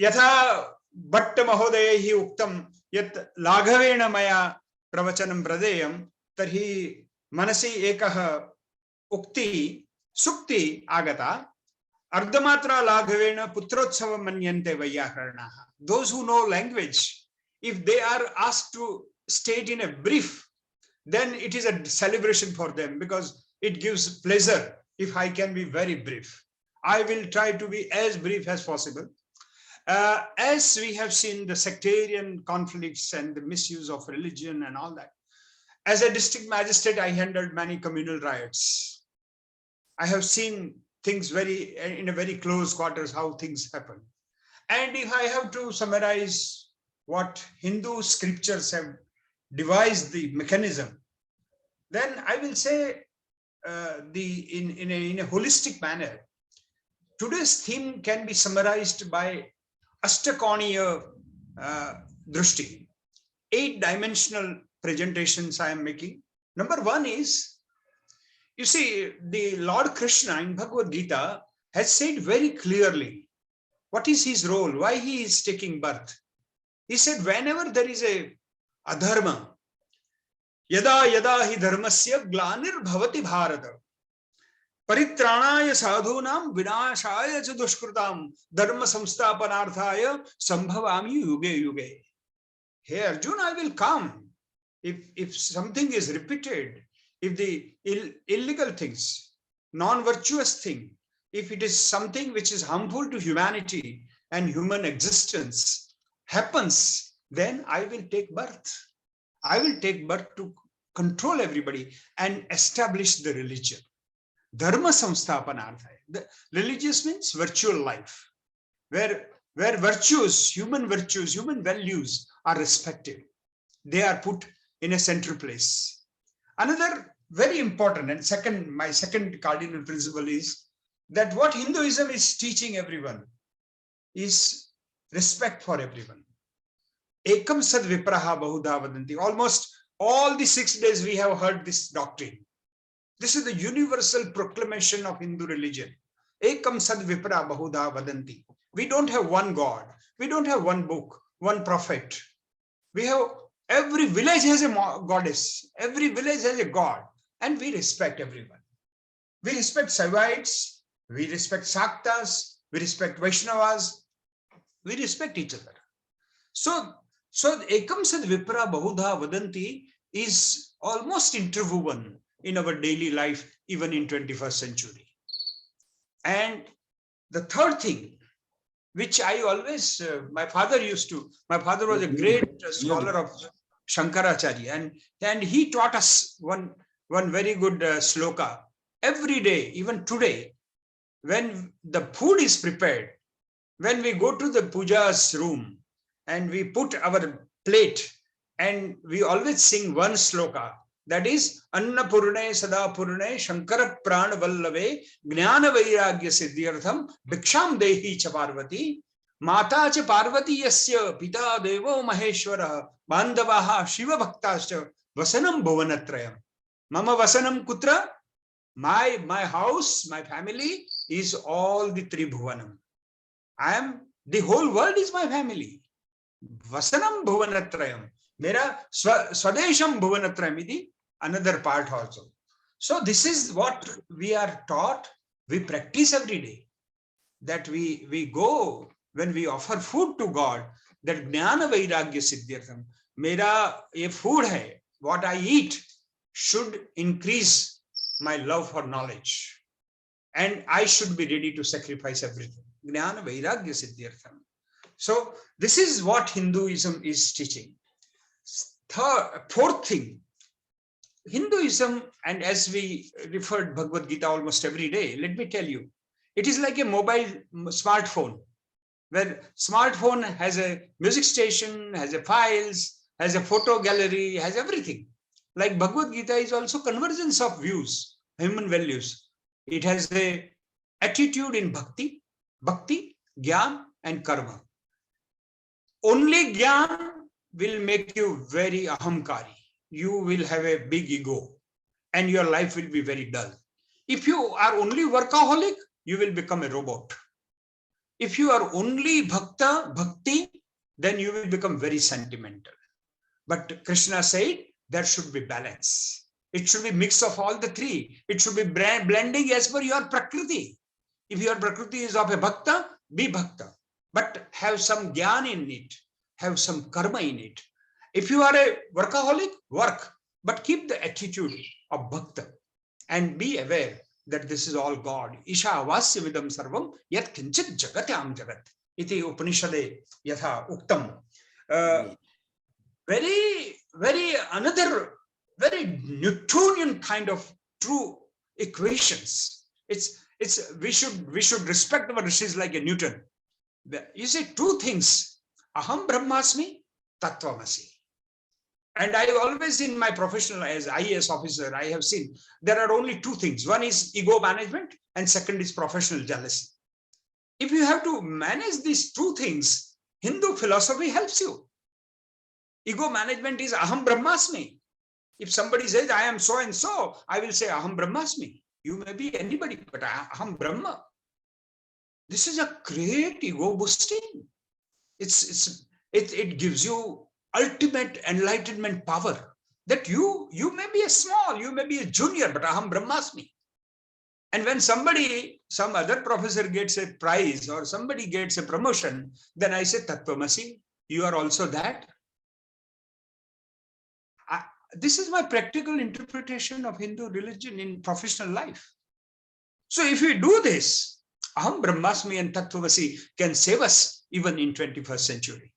यथा भट्ट महोदयैः उक्तं यत् लाघवेन मया प्रवचनं प्रदेयं, तर्हि मनसि एकः उक्ति सुक्ति आगता। अर्धमात्रा लाघवेन पुत्रोत्सवं मन्यन्ते वैयाकरणाः. Those who know language, if they are asked to state in a brief, then it is a celebration for them because it gives pleasure if I can be very brief. I will try to be as brief as possible. As we have seen the sectarian conflicts and the misuse of religion and all that, as a district magistrate, I handled many communal riots. I have seen things in a very close quarters, how things happen. And if I have to summarize what Hindu scriptures have devised the mechanism, then I will say in a holistic manner, today's theme can be summarized by Ashtakoniya Drushti, 8-dimensional presentations I am making. Number one is, you see, the Lord Krishna in Bhagavad-Gita has said very clearly what is his role, why he is taking birth. He said, whenever there is a adharma, yada yada hi dharmasya glanir bhavati bharata, paritranaya sadhunam vinashaya cha dushkrutam dharma samsthapanarthaya sambhavami yuge yuge. Hey Arjuna, I will come. If something is repeated, if the illegal things, non-virtuous thing, if it is something which is harmful to humanity and human existence happens, then I will take birth. I will take birth to control everybody and establish the religion. Dharma samsthapanarthaya. The religious means virtual life, where virtues, human values are respected. They are put in a central place. Another very important and my second cardinal principle is that what Hinduism is teaching everyone is respect for everyone. Ekam sad vipraha bahudha vadanti. Almost all the 6 days we have heard this doctrine. This is the universal proclamation of Hindu religion. Ekam sad vipraha bahudha vadanti. We don't have one God. We don't have one book, one prophet. We have, every village has a goddess. Every village has a god. And we respect everyone. We respect Saivites. We respect Shaktas. We respect Vaishnavas. We respect each other. So Ekam Sad Vipra Bahudha Vadanti is almost interwoven in our daily life, even in 21st century. And the third thing, which I always, my father was a great scholar of Shankaracharya, and he taught us one very good sloka. Every day, even today, when the food is prepared, when we go to the puja's room and we put our plate, and we always sing one sloka, that is Annapurne Sadapurne Shankara Prana Vallave Gnana Vairagya Siddhyartham Bhiksham Dehi Cha Parvati Mata Cha Parvati Yasya Pita Devo Maheshwara Bandavaha Shiva Bhaktascha Vasanam Bhuvanatrayam. Mama Vasanam Kutra, my house, my family is all the three Bhuvanam. The whole world is my family. Vasanam Bhuvanatrayam. Mera Swadesham Bhuvanatrayam idi another part also. So this is what we are taught. We practice every day. That we go, when we offer food to God, that Jnana Vairagya Siddhyartham. Mera ye food hai, what I eat, should increase my love for knowledge. And I should be ready to sacrifice everything. Jnana Vairagya Siddhyartham. So this is what Hinduism is teaching. Fourth thing, Hinduism, and as we referred Bhagavad-Gita almost every day, let me tell you, it is like a mobile smartphone, where smartphone has a music station, has a files, has a photo gallery, has everything. Like Bhagavad-Gita is also convergence of views, human values. It has a attitude in bhakti, jnana and karma. Only jnana will make you very ahamkari. You will have a big ego and your life will be very dull. If you are only workaholic, you will become a robot. If you are only bhakti, then you will become very sentimental. But Krishna said there should be balance. It should be mix of all the three. It should be blending as per your prakriti. If your prakriti is of a bhakta, be bhakta. But have some jnana in it, have some karma in it. If you are a workaholic, work, but keep the attitude of bhakta and be aware that this is all God. Isha avasya vidam sarvam yat kinchit jagatyam jagat. Iti Upanishade yatha uktam. Another very Newtonian kind of true equations. We should respect our rishis like a Newton. You see two things, aham brahmasmi, tattvamasi. And I always in my professional as IAS officer, I have seen there are only two things. One is ego management and second is professional jealousy. If you have to manage these two things, Hindu philosophy helps you. Ego management is aham brahmasmi. If somebody says, I am so and so, I will say aham brahmasmi. You may be anybody, but aham brahma. This is a great ego boosting. It gives you ultimate enlightenment power that you may be a small, you may be a junior, but aham brahmasmi. And when some other professor gets a prize or somebody gets a promotion, then I say tattvamasi, you are also that. This is my practical interpretation of Hindu religion in professional life. So if we do this, aham brahmasmi and tattvamasi can save us even in 21st century.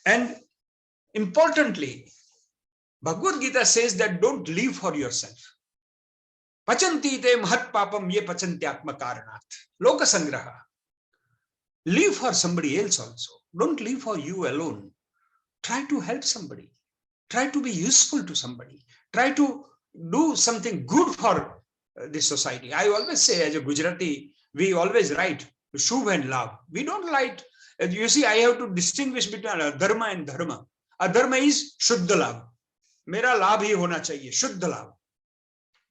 And importantly, Bhagavad-Gita says that don't live for yourself. Pachanti te mahat papam ye pachanti atma karanat. Loka sangraha. Live for somebody else also. Don't live for you alone. Try to help somebody. Try to be useful to somebody. Try to do something good for the society. I always say as a Gujarati, we always write Shubh and Labh. We don't write, you see, I have to distinguish between Dharma and Dharma. Adharma is Shuddha Labh. Mera labh hi hona chahiye, Shuddha Labh.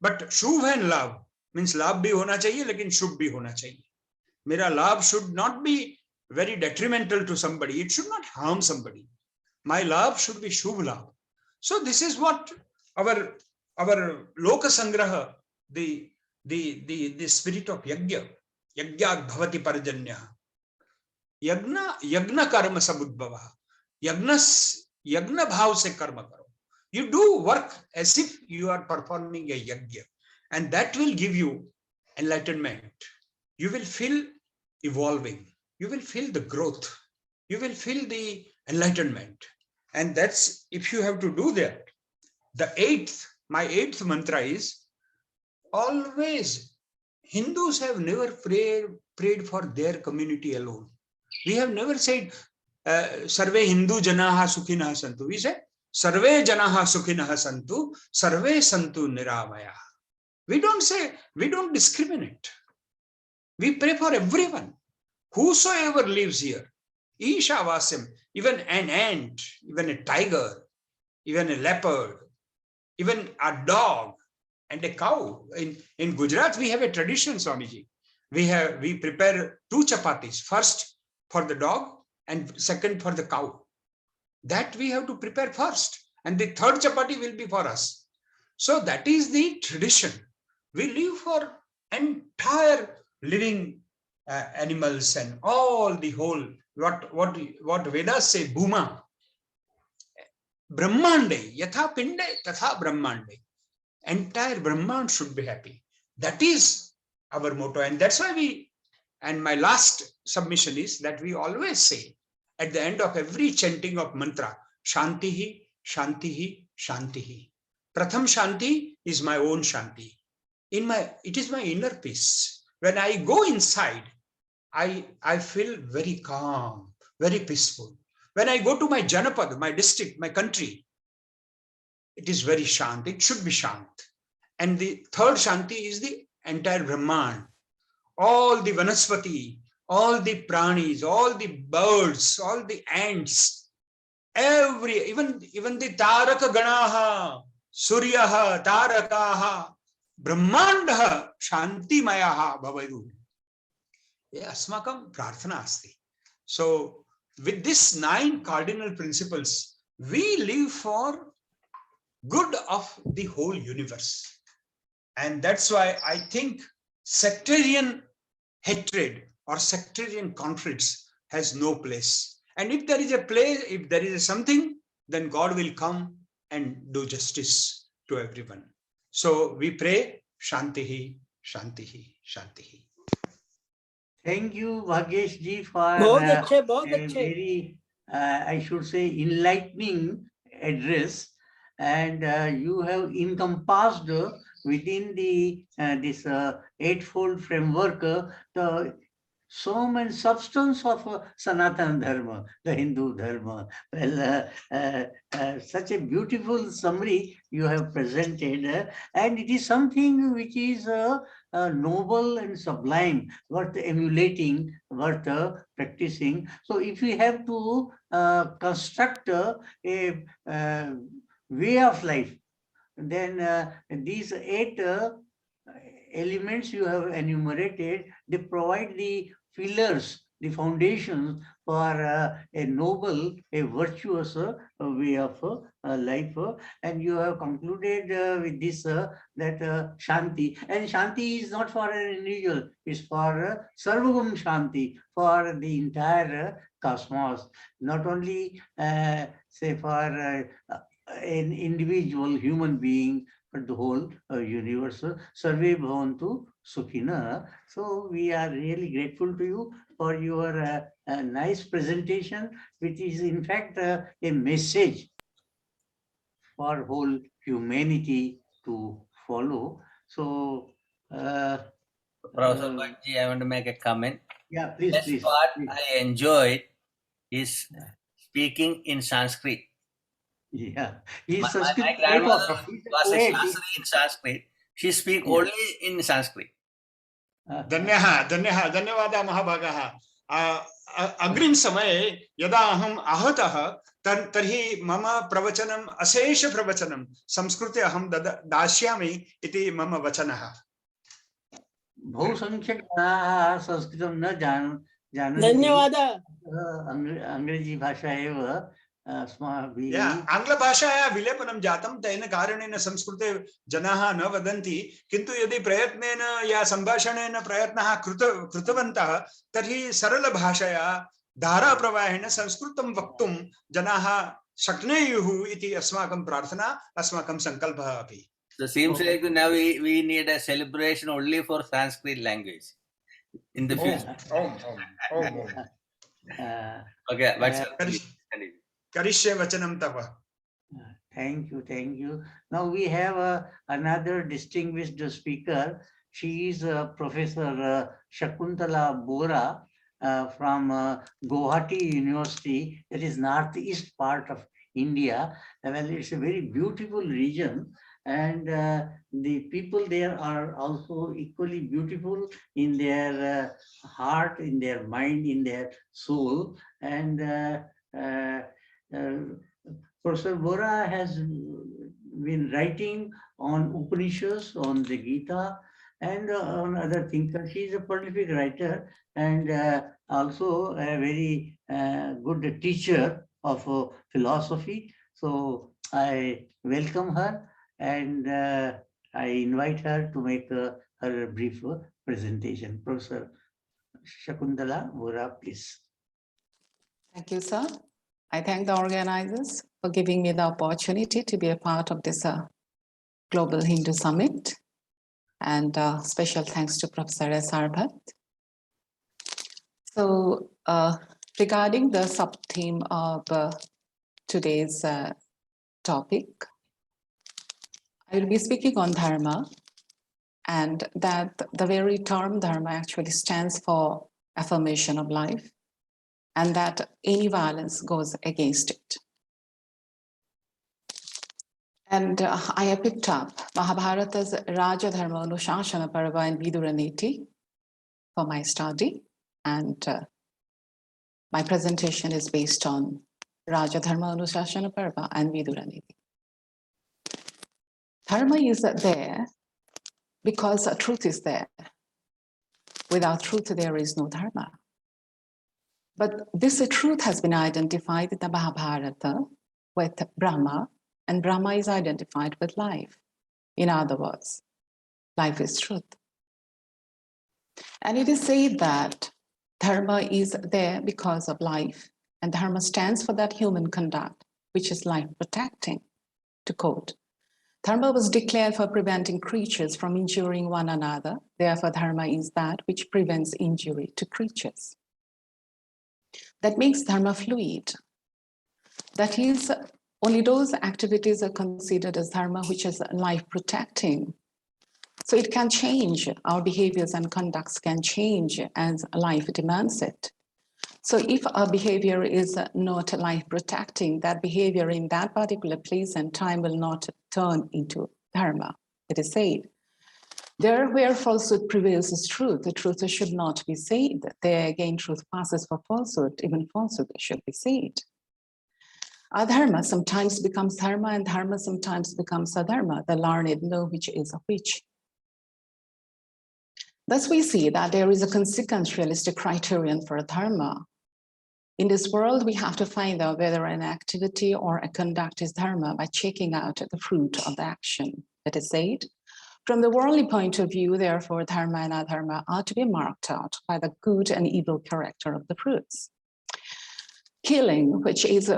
But Shubh and Labh means labh bhi hona chahiye, lekin Shubh bhi hona chahiye. Mera labh should not be very detrimental to somebody. It should not harm somebody. My labh should be Shubh Labh. So this is what our Loka Sangraha, the spirit of Yajna, Yajnat Bhavati Parajanya, Yajna Karma Samudbhava, Yajna Bhav se Karma Karo. You do work as if you are performing a Yajna, and that will give you enlightenment. You will feel evolving. You will feel the growth. You will feel the enlightenment. And that's, if you have to do that, my eighth mantra is, always, Hindus have never prayed for their community alone. We have never said, Sarve Hindu Janaha Sukhinah Santu. We say, Sarve Janaha Sukhinah Santu, Sarve Santu Niramaya. We don't discriminate. We pray for everyone. Whosoever lives here, Isha Vasim, even an ant, even a tiger, even a leopard, even a dog and a cow. In Gujarat, we have a tradition, Swamiji. We prepare 2 chapatis, first for the dog and second for the cow. That we have to prepare first. And the 3rd chapati will be for us. So that is the tradition. We live for entire living animals and all the whole, what Vedas say, Bhuma. Brahmande, yatha pinde, tatha brahmande. entire Brahman should be happy. That is our motto. And that's why and my last submission is that we always say at the end of every chanting of mantra, Shantihi, Shantihi, Shantihi. Pratham Shanti is my own Shanti. It is my inner peace. When I go inside, I feel very calm, very peaceful. When I go to my Janapad, my district, my country, it is very Shant. It should be Shant. And the third Shanti is the entire Brahman. All the Vanaspati, all the pranis, all the birds, all the ants, even the Taraka Ganaha, Suryaha, Tarakaha, Brahmandaha, Shanti Mayaha Bhavadu. Asmakam Prarthana Asti. So, with these 9 cardinal principles, we live for good of the whole universe. And that's why I think sectarian hatred or sectarian conflicts has no place. And if there is a place, if there is something, then God will come and do justice to everyone. So we pray, Shantihi, Shantihi, Shantihi. Thank you, Bhagyesh ji, for a very, I should say, enlightening address. And you have encompassed within the this eightfold framework the sum and substance of Sanatana Dharma, the Hindu Dharma. Well, such a beautiful summary you have presented, and it is something which is noble and sublime, worth emulating, worth practicing. So if we have to construct a way of life, then these 8 elements you have enumerated, they provide the pillars, the foundations for a noble, a virtuous way of life. And you have concluded with this that Shanti. And Shanti is not for an individual, it's for Sarvagam Shanti, for the entire cosmos. Not only say for an individual human being, but the whole universe. Sarve bhavantu sukhina. So we are really grateful to you for your nice presentation, which is in fact a message for whole humanity to follow. So, Professor Bhagji, I want to make a comment. Yeah, please, That's please. what Please. I enjoyed is speaking in Sanskrit. Yeah, he's My Sanskrit grandmother He's a was a poet. Shastri in Sanskrit. She speak Yeah. only in Sanskrit. धन्यवादः महाभागः अग्रिम समये यदा अहम् आहतः तर्हि मम प्रवचनम् अशेष प्रवचनं संस्कृते अहं दास्यामि इति मम वचनः बहुसंख्यकाः संस्कृतं न जानन्ति धन्यवादः अंग्रेजी भाषा एव अस्माभिः आङ्ग्लभाषायाः विलेपनं जातं तेन कारणेन संस्कृते जनाः न वदन्ति किन्तु यदि प्रयत्नेन या सम्भाषणेन प्रयत्नः कृतवन्तः तर्हि सरलभाषया धाराप्रवाहेण संस्कृतं वक्तुं जनाः शक्नुयुः इति अस्माकं प्रार्थना अस्माकं संकल्पः अपि So seems like now we need a celebration only for Sanskrit language in the future. Okay, but करिष्ये वचनं तव. Thank you, thank you. Now we have another distinguished speaker. She is Professor Shakuntala Bhura from Guwahati University, that is northeast part of India. Well, it's a very beautiful region, and the people there are also equally beautiful in their heart, in their mind, in their soul. And Professor Bhura has been writing on Upanishads, on the Gita, and on other things. She is a prolific writer and also a very good teacher of philosophy. So I welcome her and I invite her to make her brief presentation. Professor Shakuntala Bhura, please. Thank you, sir. I thank the organizers for giving me the opportunity to be a part of this Global Hindu Summit. And special thanks to Professor S.R. Bhatt. So regarding the sub-theme of today's topic, I will be speaking on Dharma, and that the very term Dharma actually stands for affirmation of life, and that any violence goes against it. And I have picked up Mahabharata's Raja Dharma Anushasana Parva and Vidura Niti for my study, and my presentation is based on Raja Dharma Anushasana Parva and Vidura Niti. Dharma is there because truth is there. Without truth, there is no Dharma. But this truth has been identified in the Mahabharata with Brahma, and Brahma is identified with life. In other words, life is truth. And it is said that Dharma is there because of life, and Dharma stands for that human conduct, which is life protecting. To quote, Dharma was declared for preventing creatures from injuring one another. Therefore, Dharma is that which prevents injury to creatures. That makes Dharma fluid. That is, only those activities are considered as Dharma which is life protecting. So it can change, our behaviors and conducts can change as life demands it. So if our behavior is not life protecting, that behavior in that particular place and time will not turn into Dharma. It is said, there where falsehood prevails is truth, the truth should not be said. There again, truth passes for falsehood, even falsehood should be said. Adharma sometimes becomes Dharma, and Dharma sometimes becomes Adharma. The learned know which is which. Thus we see that there is a consequentialistic criterion for Dharma. In this world, we have to find out whether an activity or a conduct is Dharma by checking out the fruit of the action. It is said, from the worldly point of view, therefore, Dharma and Adharma are to be marked out by the good and evil character of the fruits. Killing, which is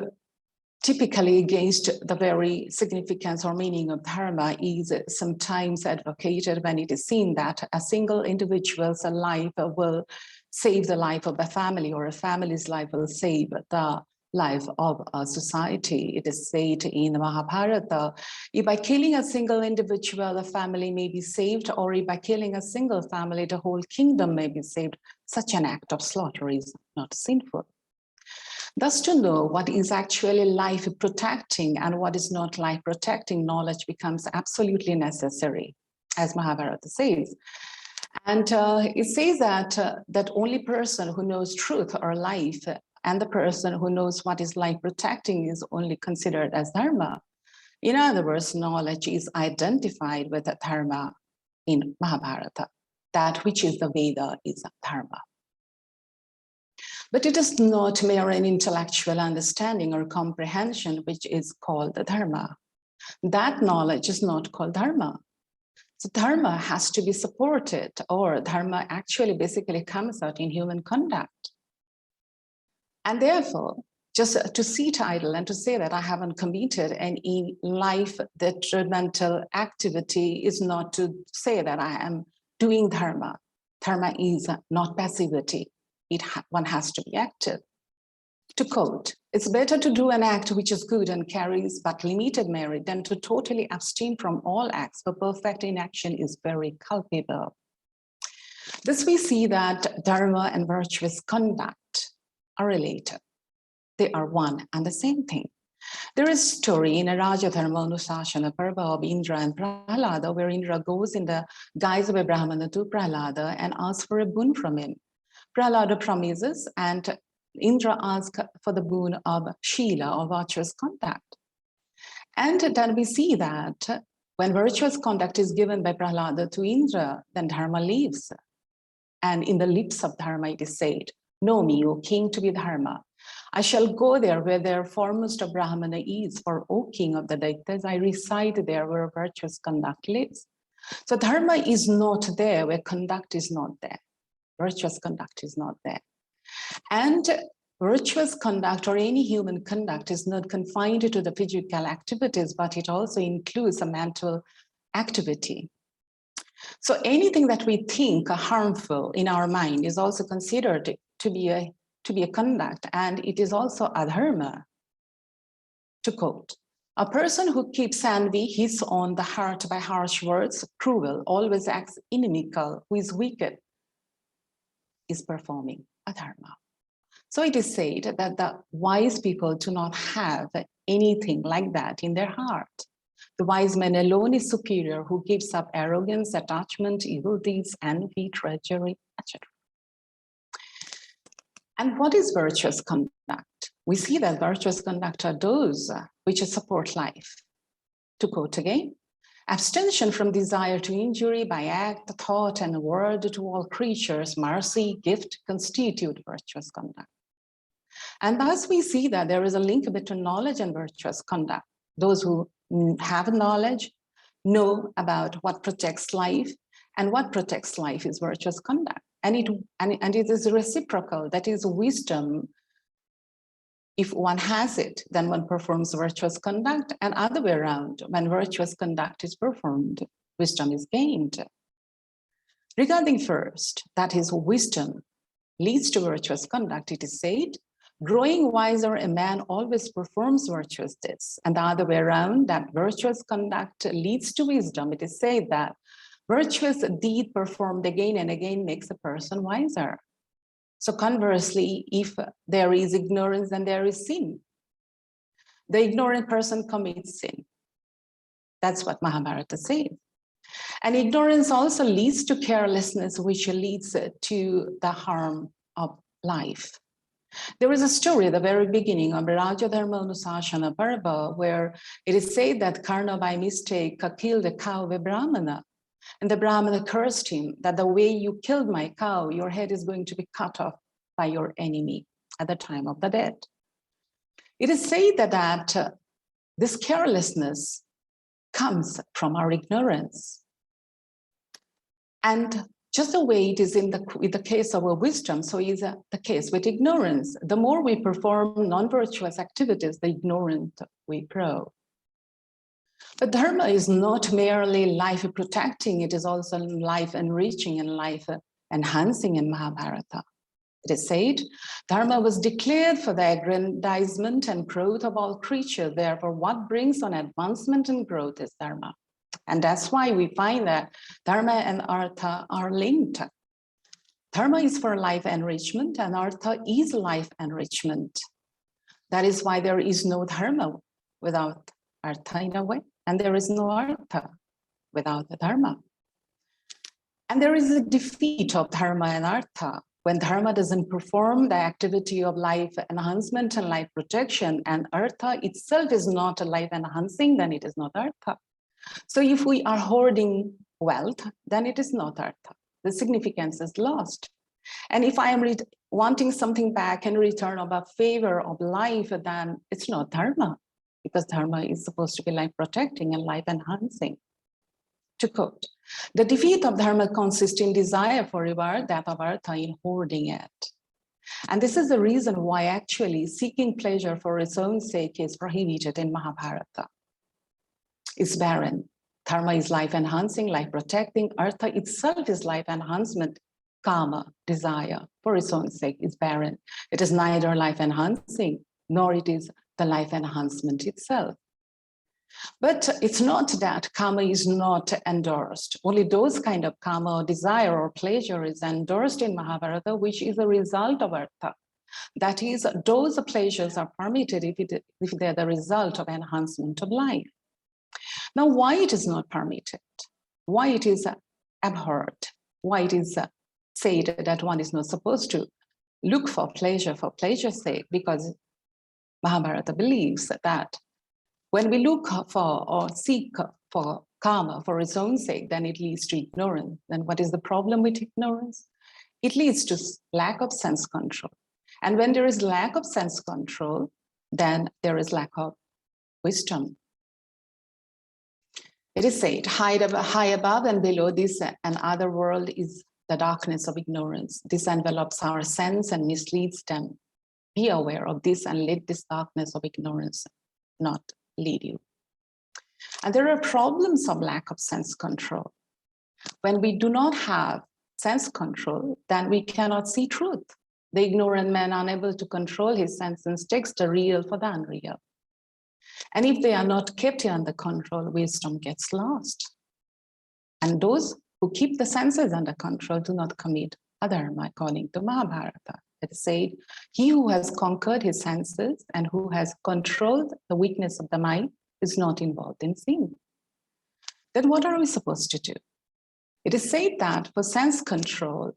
typically against the very significance or meaning of Dharma, is sometimes advocated when it is seen that a single individual's life will save the life of a family, or a family's life will save the life of a society. It is said in the Mahabharata, if by killing a single individual, a family may be saved, or if by killing a single family, the whole kingdom may be saved, such an act of slaughter is not sinful. Thus, to know what is actually life protecting and what is not life protecting, knowledge becomes absolutely necessary, as Mahabharata says. And it says that only person who knows truth or life and the person who knows what is life protecting is only considered as Dharma. In other words, knowledge is identified with the Dharma in Mahabharata. That which is the Veda is Dharma. But it is not mere an intellectual understanding or comprehension which is called the Dharma. That knowledge is not called Dharma. So Dharma has to be supported, or Dharma actually basically comes out in human conduct. And therefore, just to sit idle and to say that I haven't committed any life detrimental activity is not to say that I am doing Dharma. Dharma is not passivity. One has to be active. To quote, it's better to do an act which is good and carries but limited merit than to totally abstain from all acts, for perfect inaction is very culpable. Thus we see that Dharma and virtuous conduct are related. They are one and the same thing. There is a story in a Raja Dharma Anushasana Parva of Indra and Prahlada, where Indra goes in the guise of a Brahmana to Prahlada and asks for a boon from him. Prahlada promises, and Indra asks for the boon of Shila, or virtuous conduct. And then we see that when virtuous conduct is given by Prahlada to Indra, then Dharma leaves. And in the lips of Dharma it is said, know me, O king, to be Dharma. I shall go there where their foremost of Brahmana is, for O king of the Daityas, I reside there where virtuous conduct lives. So Dharma is not there where conduct is not there. Virtuous conduct is not there. And virtuous conduct, or any human conduct, is not confined to the physical activities, but it also includes a mental activity. So anything that we think are harmful in our mind is also considered to be a conduct, and it is also adharma. To quote, a person who keeps envy his on the heart by harsh words, cruel, always acts inimical, who is wicked, is performing adharma. So it is said that the wise people do not have anything like that in their heart. The wise man alone is superior, who gives up arrogance, attachment, evil deeds, envy, treachery, etc. And what is virtuous conduct? We see that virtuous conduct are those which support life. To quote again, abstention from desire to injury by act, thought, and word to all creatures, mercy, gift, constitute virtuous conduct. And thus we see that there is a link between knowledge and virtuous conduct. Those who have knowledge know about what protects life, and what protects life is virtuous conduct. And it is reciprocal, that is wisdom. If one has it, then one performs virtuous conduct, and other way around, when virtuous conduct is performed, wisdom is gained. Regarding first, that is wisdom leads to virtuous conduct, it is said, growing wiser, a man always performs virtuous deeds, and the other way around, that virtuous conduct leads to wisdom. It is said that virtuous deed performed again and again makes a person wiser. So conversely, if there is ignorance, then there is sin. The ignorant person commits sin. That's what Mahabharata says. And ignorance also leads to carelessness, which leads to the harm of life. There is a story at the very beginning of Raja Dharma Anusashana Parva, where it is said that Karna by mistake killed a cow of a Brahmana. And the Brahmana cursed him that the way you killed my cow, your head is going to be cut off by your enemy at the time of the death. It is said that this carelessness comes from our ignorance. And just the way it is in the case of our wisdom, so is the case with ignorance. The more we perform non-virtuous activities, the ignorant we grow. But dharma is not merely life protecting, it is also life enriching and life enhancing in Mahabharata. It is said, dharma was declared for the aggrandizement and growth of all creatures. Therefore, what brings on advancement and growth is dharma. And that's why we find that dharma and artha are linked. Dharma is for life enrichment and artha is life enrichment. That is why there is no dharma without artha in a way. And there is no artha without the dharma. And there is a defeat of dharma and artha. When dharma doesn't perform the activity of life enhancement and life protection, and artha itself is not a life enhancing, then it is not artha. So if we are hoarding wealth, then it is not artha. The significance is lost. And if I am wanting something back in return of a favor of life, then it's not dharma, because dharma is supposed to be life protecting and life enhancing. To quote, the defeat of dharma consists in desire for reward, that of artha in hoarding it. And this is the reason why actually seeking pleasure for its own sake is prohibited in Mahabharata. It's barren. Dharma is life enhancing, life protecting. Artha itself is life enhancement. Kama, desire for its own sake, is barren. It is neither life enhancing, nor it is the life enhancement itself. But it's not that karma is not endorsed. Only those kind of karma or desire or pleasure is endorsed in Mahabharata, which is a result of artha. That is, those pleasures are permitted if they're the result of enhancement of life. Now, why it is not permitted? Why it is abhorred? Why it is said that one is not supposed to look for pleasure's sake? Because Mahabharata believes that when we look for or seek for karma for its own sake, then it leads to ignorance. Then what is the problem with ignorance? It leads to lack of sense control. And when there is lack of sense control, then there is lack of wisdom. It is said, high above and below this and other world is the darkness of ignorance. This envelops our sense and misleads them. Be aware of this and let this darkness of ignorance not lead you. And there are problems of lack of sense control. When we do not have sense control, then we cannot see truth. The ignorant man, unable to control his senses, takes the real for the unreal. And if they are not kept under control, wisdom gets lost. And those who keep the senses under control do not commit adharma, according to Mahabharata. It said, he who has conquered his senses and who has controlled the weakness of the mind is not involved in sin. Then what are we supposed to do? It is said that for sense control,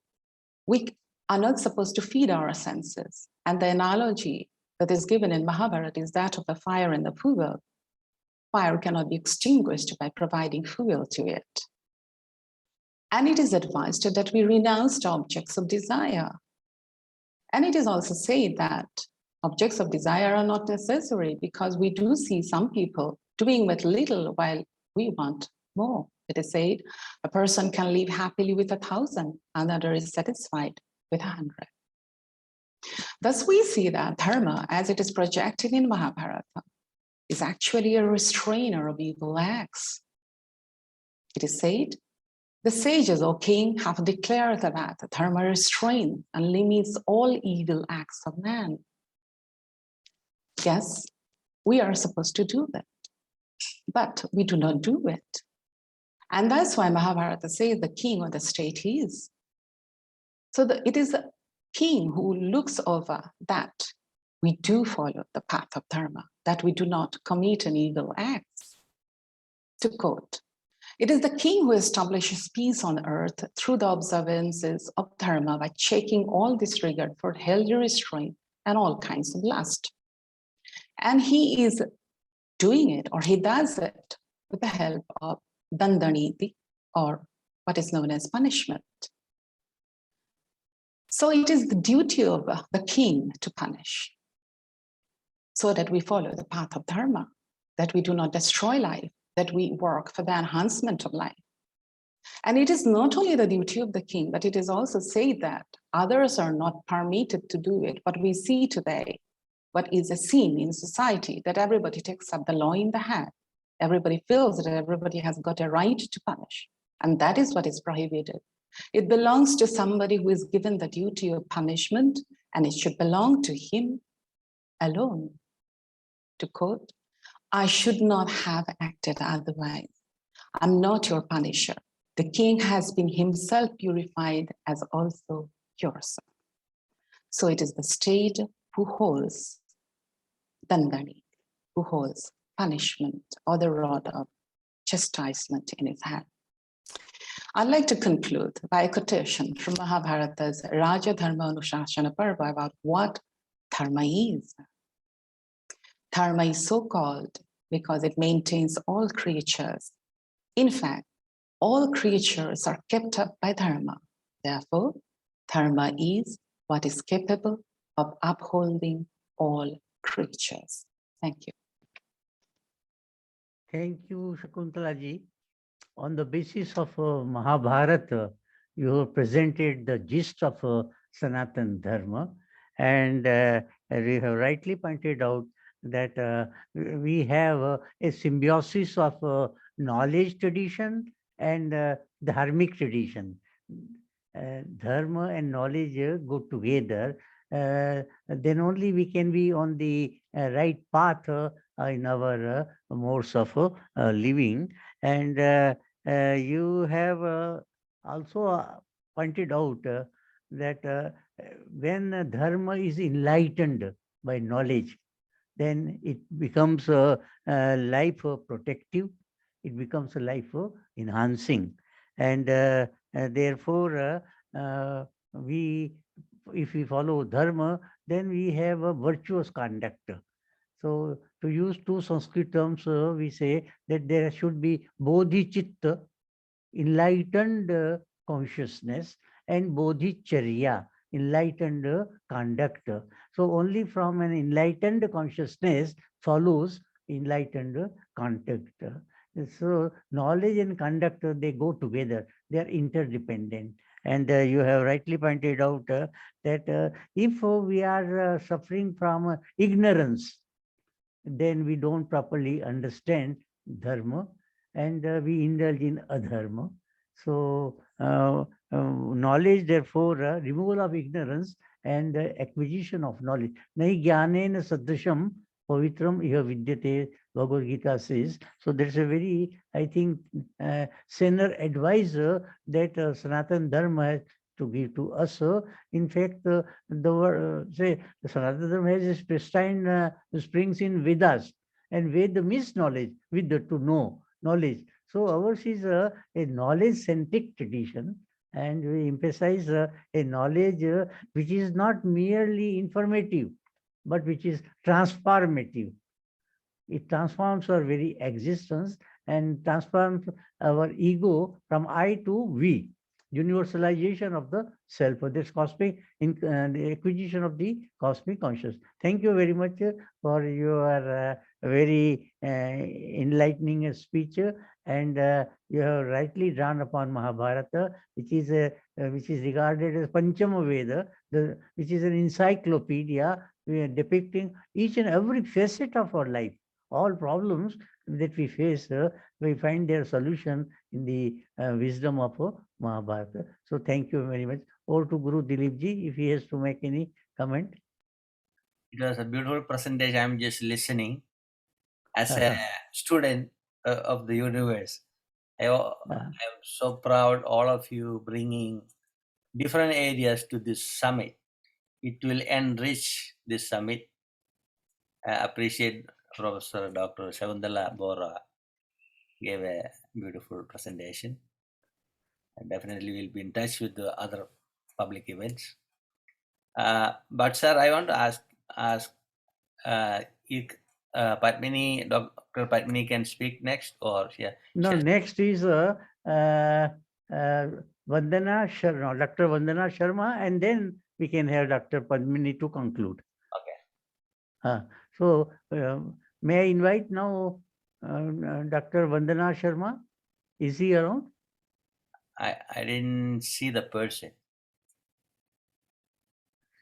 we are not supposed to feed our senses. And the analogy that is given in Mahabharata is that of the fire and the fuel. Fire cannot be extinguished by providing fuel to it. And it is advised that we renounce the objects of desire. And it is also said that objects of desire are not necessary because we do see some people doing with little while we want more. It is said a person can live happily with 1,000, another is satisfied with 100. Thus we see that dharma, as it is projected in Mahabharata, is actually a restrainer of evil acts. It is said, the sages, O king, have declared that dharma restrains and limits all evil acts of man. Yes, we are supposed to do that, but we do not do it. And that's why Mahabharata says the king of the state is. So it is the king who looks over that we do follow the path of dharma, that we do not commit an evil act. To quote, it is the king who establishes peace on earth through the observances of dharma by checking all disregard for healthy restraint and all kinds of lust. And he is doing it, or he does it with the help of dandaniti, or what is known as punishment. So it is the duty of the king to punish, so that we follow the path of dharma, that we do not destroy life, that we work for the enhancement of life. And it is not only the duty of the king, but it is also said that others are not permitted to do it. What we see today, what is a sin in society, that everybody takes up the law in the hand. Everybody feels that everybody has got a right to punish. And that is what is prohibited. It belongs to somebody who is given the duty of punishment, and it should belong to him alone. To quote, I should not have acted otherwise. I'm not your punisher. The king has been himself purified as also yourself. So it is the state who holds dandani, who holds punishment or the rod of chastisement in his hand. I'd like to conclude by a quotation from Mahabharata's Raja Dharma Anushasana Parva about what dharma is. Dharma is so called because it maintains all creatures. In fact, all creatures are kept up by dharma. Therefore, dharma is what is capable of upholding all creatures. Thank you. Thank you, Shakuntala ji. On the basis of Mahabharata, you have presented the gist of Sanatan Dharma, and you have rightly pointed out that we have a symbiosis of knowledge tradition and dharmic tradition. Dharma and knowledge go together. Then only we can be on the right path in our modes of living. And you have also pointed out that when dharma is enlightened by knowledge, then it becomes a life protective, it becomes a life enhancing. And therefore, if we follow dharma, then we have a virtuous conduct. So to use two Sanskrit terms, we say that there should be bodhicitta, enlightened consciousness, and bodhicharya, enlightened conduct. So only from an enlightened consciousness follows enlightened conduct. So knowledge and conduct, they go together. They are interdependent. And you have rightly pointed out that if we are suffering from ignorance, then we don't properly understand dharma, and we indulge in adharma. So knowledge, therefore, removal of ignorance and acquisition of knowledge. Nai jnanena sadrisham pavitram iha vidyate, Bhagavad-Gita says. So there's a very, I think, senior advisor that Sanatana Dharma has to give to us. In fact, the Sanatana Dharma has its pristine springs in Vedas, and Veda means knowledge, Vidya, to know, knowledge. So ours is a knowledge-centric tradition, and we emphasize a knowledge which is not merely informative, but which is transformative. It transforms our very existence and transforms our ego from I to we. Universalization of the self, this cosmic, the acquisition of the cosmic consciousness. Thank you very much for your very enlightening speech, and you have rightly drawn upon Mahabharata, which is regarded as Panchama Veda, which is an encyclopedia depicting each and every facet of our life. All problems that we face, we find their solution in the wisdom of Mahabharata. So thank you very much. Over to Guru Dileepji, if he has to make any comment. It was a beautiful presentation. I'm just listening as a student of the universe. I am so proud all of you bringing different areas to this summit. It will enrich this summit. I appreciate Professor Dr. Shakuntala Bhura gave a beautiful presentation. And definitely we'll be in touch with the other public events. But sir, I want to ask if Padmini, Dr. Padmini can speak next, or yeah. No, next is Vandana Sharma, Dr. Vandana Sharma, and then we can have Dr. Padmini to conclude. Okay. So may I invite now Dr. Vandana Sharma? Is he around? I didn't see the person.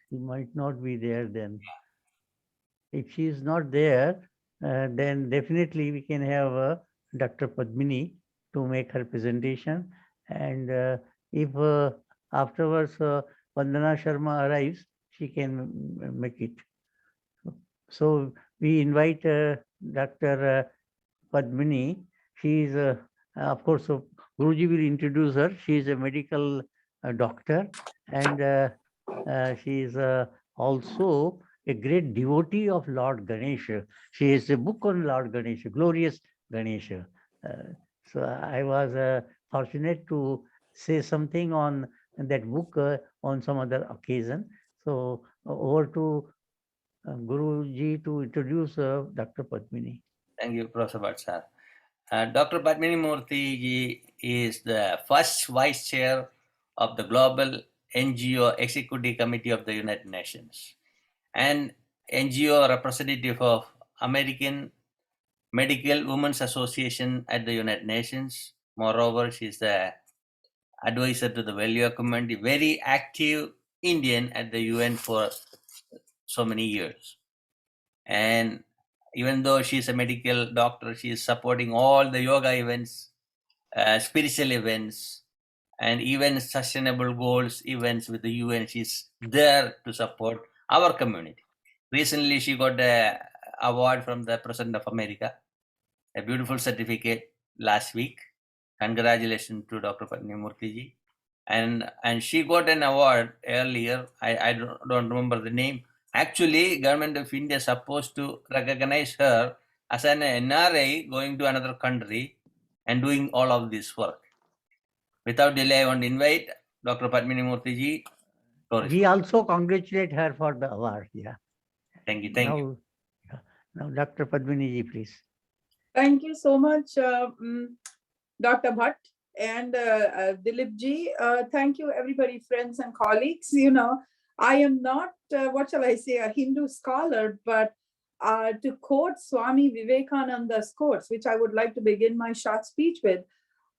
He might not be there then. If she is not there, then definitely we can have Dr. Padmini to make her presentation. And if afterwards Vandana Sharma arrives, she can make it. So we invite Dr. Padmini. She is, of course, Guruji will introduce her. She is a medical doctor, and she is also a great devotee of Lord Ganesha. She has a book on Lord Ganesha, Glorious Ganesha. So I was fortunate to say something on that book on some other occasion. So over to Guruji to introduce Dr. Padmini. Thank you, Professor Bhatt sir. Dr. Padmini Murthy ji is the first vice chair of the Global NGO Executive Committee of the United Nations and NGO representative of American Medical Women's Association at the United Nations. Moreover, she is the advisor to the Value Community, very active Indian at the UN for so many years. And even though she is a medical doctor, she is supporting all the yoga events, spiritual events, and even sustainable goals events with the UN. She's there to support our community. Recently, she got an award from the President of America, a beautiful certificate last week. Congratulations to Dr. Padmini Murthy ji. And she got an award earlier. I don't remember the name. Actually, Government of India is supposed to recognize her as an NRI going to another country and doing all of this work. Without delay, I want to invite Dr. Padmini Murthy ji. We also congratulate her for the award. Yeah. Thank you. Thank you. Now, Dr. Padmini ji, please. Thank you so much, Dr. Bhatt and Dileepji. Thank you, everybody, friends and colleagues. You know, I am not, what shall I say, a Hindu scholar, but to quote Swami Vivekananda's quotes, which I would like to begin my short speech with,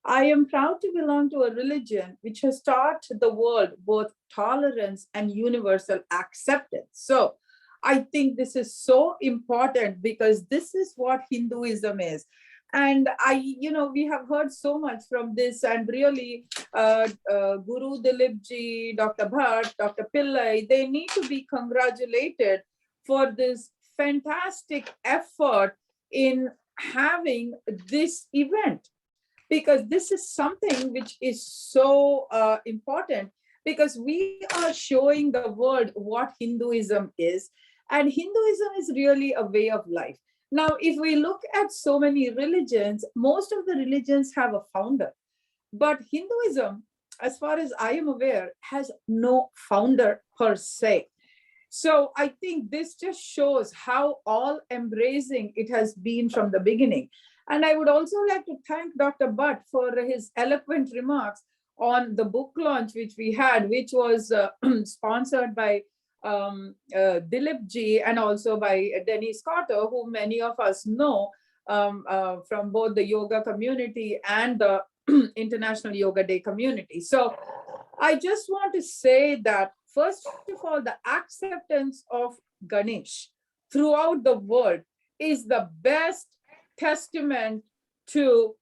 I am proud to belong to a religion which has taught the world both tolerance and universal acceptance. So I think this is so important because this is what Hinduism is. And we have heard so much from this, and really Guru Dileepji, Dr. Bhatt, Dr. Pillai, they need to be congratulated for this fantastic effort in having this event, because this is something which is so important, because we are showing the world what Hinduism is, and Hinduism is really a way of life. Now, if we look at so many religions, most of the religions have a founder, but Hinduism, as far as I am aware, has no founder per se. So I think this just shows how all embracing it has been from the beginning. And I would also like to thank Dr. Bhatt for his eloquent remarks on the book launch which we had, which was sponsored by Dileepji and also by Dennis Carter, who many of us know from both the yoga community and the International Yoga Day community. So I just want to say that, first of all, the acceptance of Ganesh throughout the world is the best testament to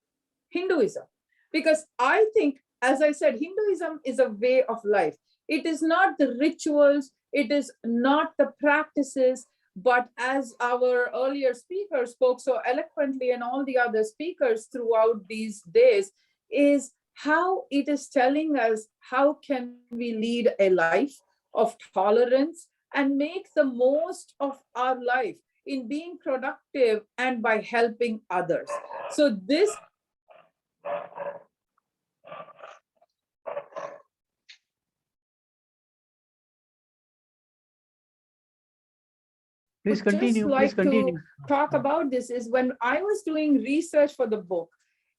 Hinduism. Because I think, as I said, Hinduism is a way of life. It is not the rituals, it is not the practices, but as our earlier speaker spoke so eloquently, and all the other speakers throughout these days, is how it is telling us how can we lead a life of tolerance and make the most of our life in being productive and by helping others. So this Please continue. Please continue. to talk about this is, when I was doing research for the book,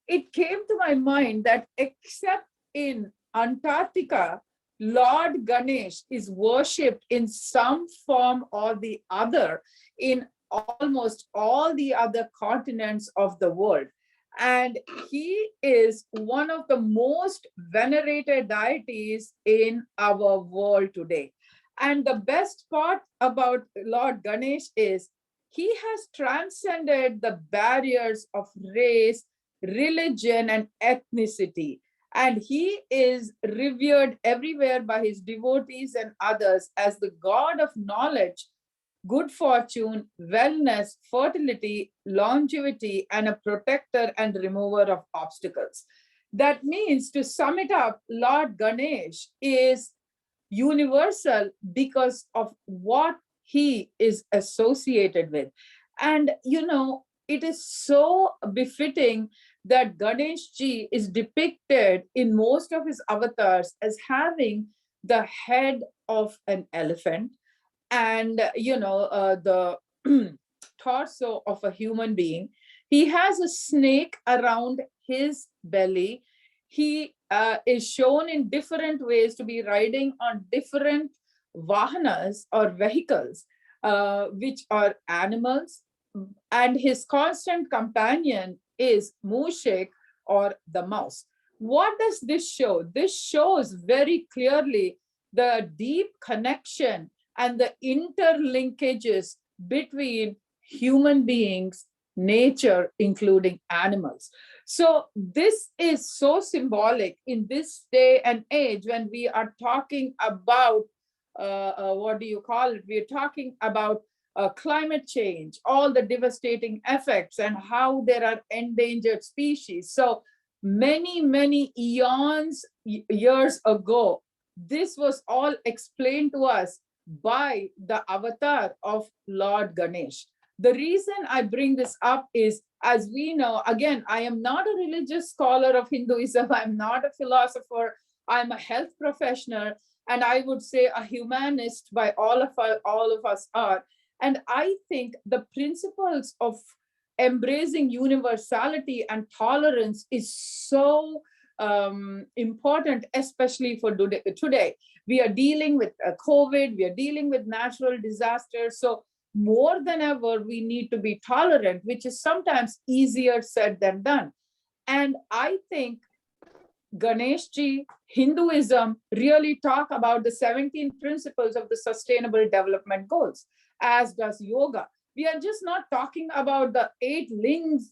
it came to my mind that except in Antarctica, Lord Ganesh is worshipped in some form or the other in almost all the other continents of the world. And he is one of the most venerated deities in our world today. And the best part about Lord Ganesh is he has transcended the barriers of race, religion, and ethnicity. And he is revered everywhere by his devotees and others as the god of knowledge, good fortune, wellness, fertility, longevity, and a protector and remover of obstacles. That means, to sum it up, Lord Ganesh is universal because of what he is associated with. And it is so befitting that Ganesh Ji is depicted in most of his avatars as having the head of an elephant and the torso of a human being. He has a snake around his belly. He is shown in different ways to be riding on different vahanas or vehicles, which are animals. And his constant companion is Mushik, or the mouse. What does this show? This shows very clearly the deep connection and the interlinkages between human beings, nature, including animals. So this is so symbolic in this day and age when we are talking about, what do you call it? We're talking about climate change, all the devastating effects, and how there are endangered species. So many eons, years ago, this was all explained to us by the avatar of Lord Ganesh. The reason I bring this up is, as we know, again, I am not a religious scholar of Hinduism. I'm not a philosopher. I'm a health professional, and I would say a humanist by all of us are. And I think the principles of embracing universality and tolerance is so important, especially for today. We are dealing with COVID, we are dealing with natural disasters. So more than ever, we need to be tolerant, which is sometimes easier said than done. And I think Ganesh Ji, Hinduism really talk about the 17 principles of the Sustainable Development Goals, as does yoga. We are just not talking about the 8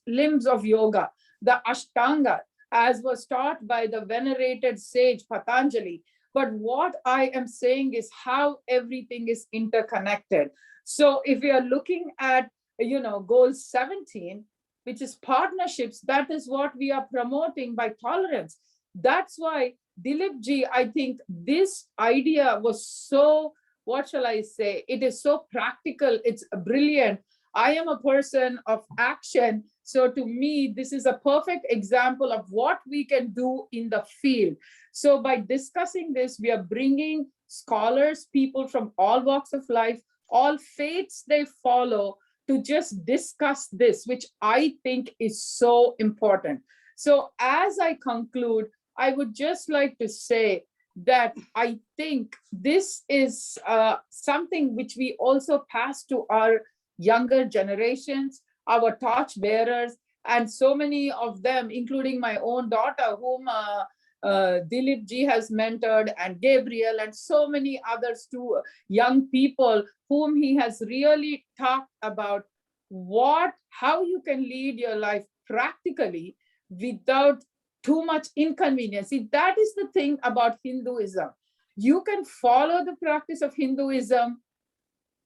limbs of yoga, the Ashtanga, as was taught by the venerated sage Patanjali. But what I am saying is how everything is interconnected. So if we are looking at, goal 17, which is partnerships, that is what we are promoting by tolerance. That's why, Dileepji, I think this idea was so, what shall I say? It is so practical. It's brilliant. I am a person of action. So to me, this is a perfect example of what we can do in the field. So by discussing this, we are bringing scholars, people from all walks of life, all faiths they follow, to just discuss this, which I think is so important. So as I conclude, I would just like to say that I think this is something which we also pass to our younger generations, our torch bearers, and so many of them, including my own daughter, whom Dileepji has mentored, and Gabriel, and so many others too, young people whom he has really talked about how you can lead your life practically without too much inconvenience. See, that is the thing about Hinduism. You can follow the practice of Hinduism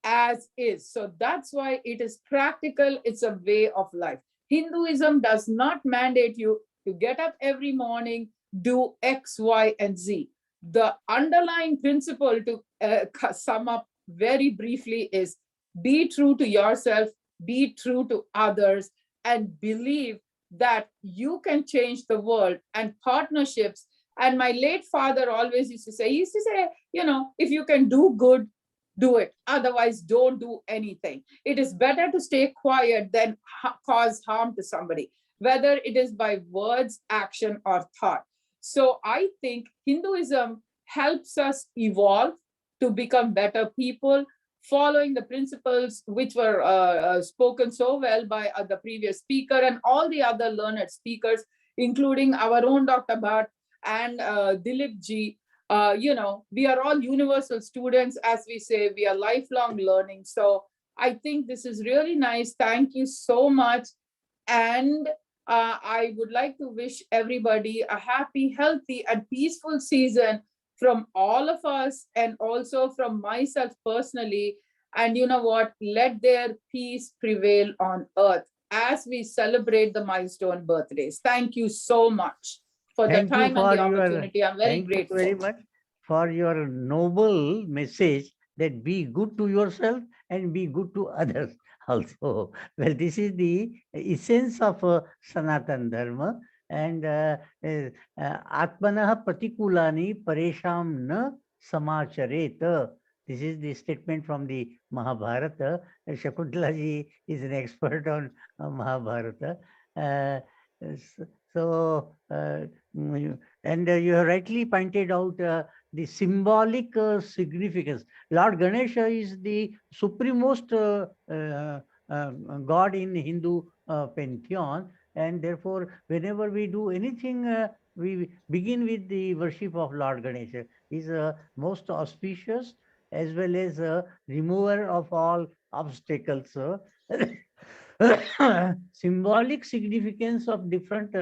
as is. So that's why it is practical. It's a way of life. Hinduism does not mandate you to get up every morning, do X, Y, and Z. The underlying principle, to sum up very briefly, is be true to yourself, be true to others, and believe that you can change the world. And partnerships. And my late father always used to say, if you can do good, do it. Otherwise, don't do anything. It is better to stay quiet than cause harm to somebody, whether it is by words, action, or thought. So I think Hinduism helps us evolve to become better people, following the principles which were spoken so well by the previous speaker and all the other learned speakers, including our own Dr. Bhatt and Dileepji. We are all universal students, as we say, we are lifelong learning. So I think this is really nice. Thank you so much. And I would like to wish everybody a happy, healthy, and peaceful season from all of us, and also from myself personally. And you know what? Let their peace prevail on earth as we celebrate the milestone birthdays. Thank you so much for the time and the opportunity. I'm very grateful. Thank you very much for your noble message that be good to yourself and be good to others also. Well, this is the essence of Sanatan Dharma. And Atmanah Pratikulani Paresham na Samacharet. This is the statement from the Mahabharata. Shakuntala ji is an expert on Mahabharata. And you have rightly pointed out the symbolic significance. Lord Ganesha is the supremest god in Hindu pantheon, and therefore whenever we do anything, we begin with the worship of Lord Ganesha. He is most auspicious as well as a remover of all obstacles. Symbolic significance of different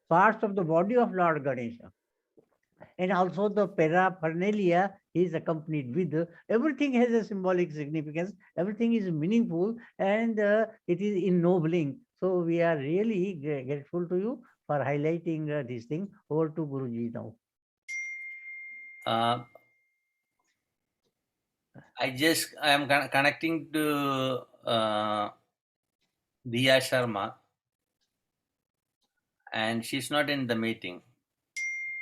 parts of the body of Lord Ganesha, and also the paraphernalia is accompanied with. Everything has a symbolic significance, everything is meaningful, and it is ennobling. So we are really grateful to you for highlighting this thing. Over to Guruji now. I am connecting to Diya Sharma, and she's not in the meeting,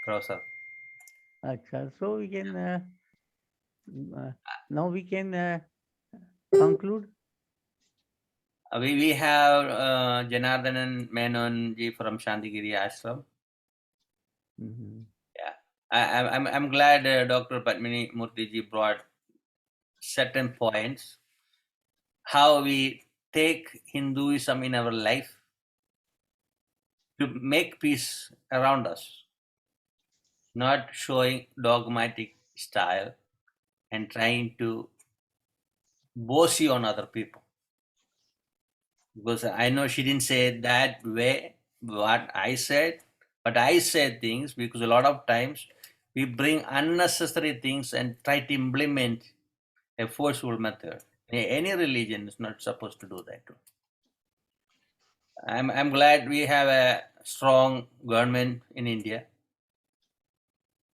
Professor. Achha, so we can now we can conclude. We have Janardhanan Menon ji from Shantigiri Ashram. Yeah, I'm glad Dr. Padmini Murthy ji brought certain points, how we take Hinduism in our life to make peace around us, not showing dogmatic style and trying to bossy on other people. because I know she didn't say it that way what I said, but I said things because a lot of times we bring unnecessary things and try to implement a forceful method. Any religion is not supposed to do that. I'm glad we have a strong government in India,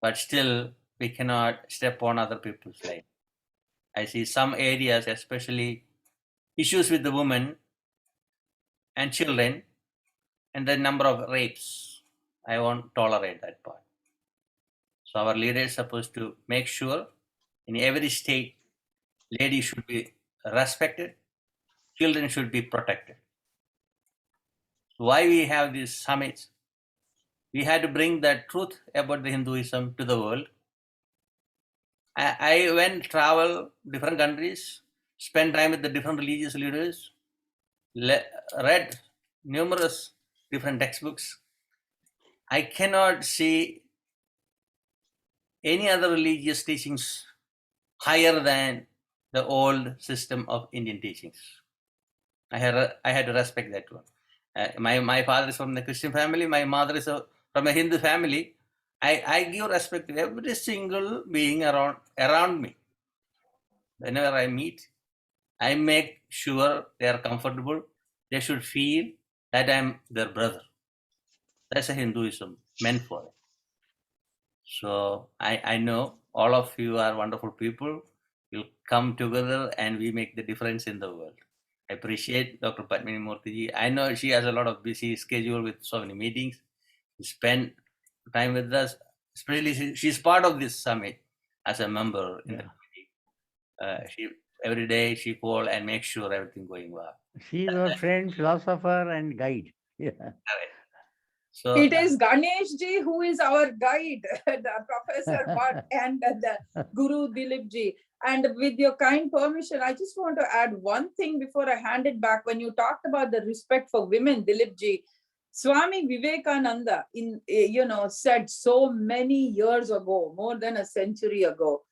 but still we cannot step on other people's life. I see some areas, especially issues with the women and children, and the number of rapes. I won't tolerate that part. So our leaders supposed to make sure in every state, ladies should be respected, children should be protected. So why we have these summits? We had to bring the truth about the Hinduism to the world. I went travel different countries, spend time with the different religious leaders, read numerous different textbooks. I cannot see any other religious teachings higher than the old system of Indian teachings. I had to respect that one. My father is from the Christian family. My mother is from a Hindu family. I give respect to every single being around me. Whenever I meet, I make sure they are comfortable. They should feel that I'm their brother. That's a Hinduism meant for it. So I know all of you are wonderful people. We'll come together and we make the difference in the world. I appreciate Dr. Padmini Murthy. I know she has a lot of busy schedule with so many meetings. She spent time with us. Especially she's part of this summit as a member in the committee. She every day she call and make sure everything going well. She is our friend, philosopher, and guide. Yeah. So it is Ganesh ji who is our guide, the Professor Bhatt and the Guru Dileepji. And with your kind permission, I just want to add one thing before I hand it back. When you talked about the respect for women, Dileepji, Swami Vivekananda said so many years ago, more than a century ago,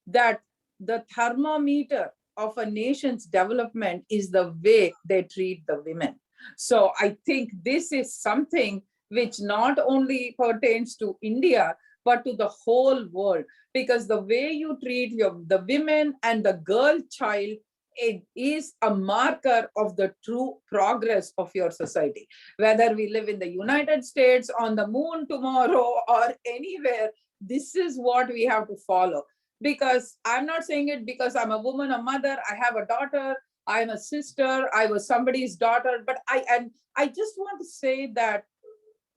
that the thermometer of a nation's development is the way they treat the women. So I think this is something which not only pertains to India, but to the whole world, because the way you treat the women and the girl child, it is a marker of the true progress of your society. Whether we live in the United States, on the moon tomorrow, or anywhere, this is what we have to follow. Because I'm not saying it because I'm a woman, a mother, I have a daughter, I'm a sister, I was somebody's daughter, but I just want to say that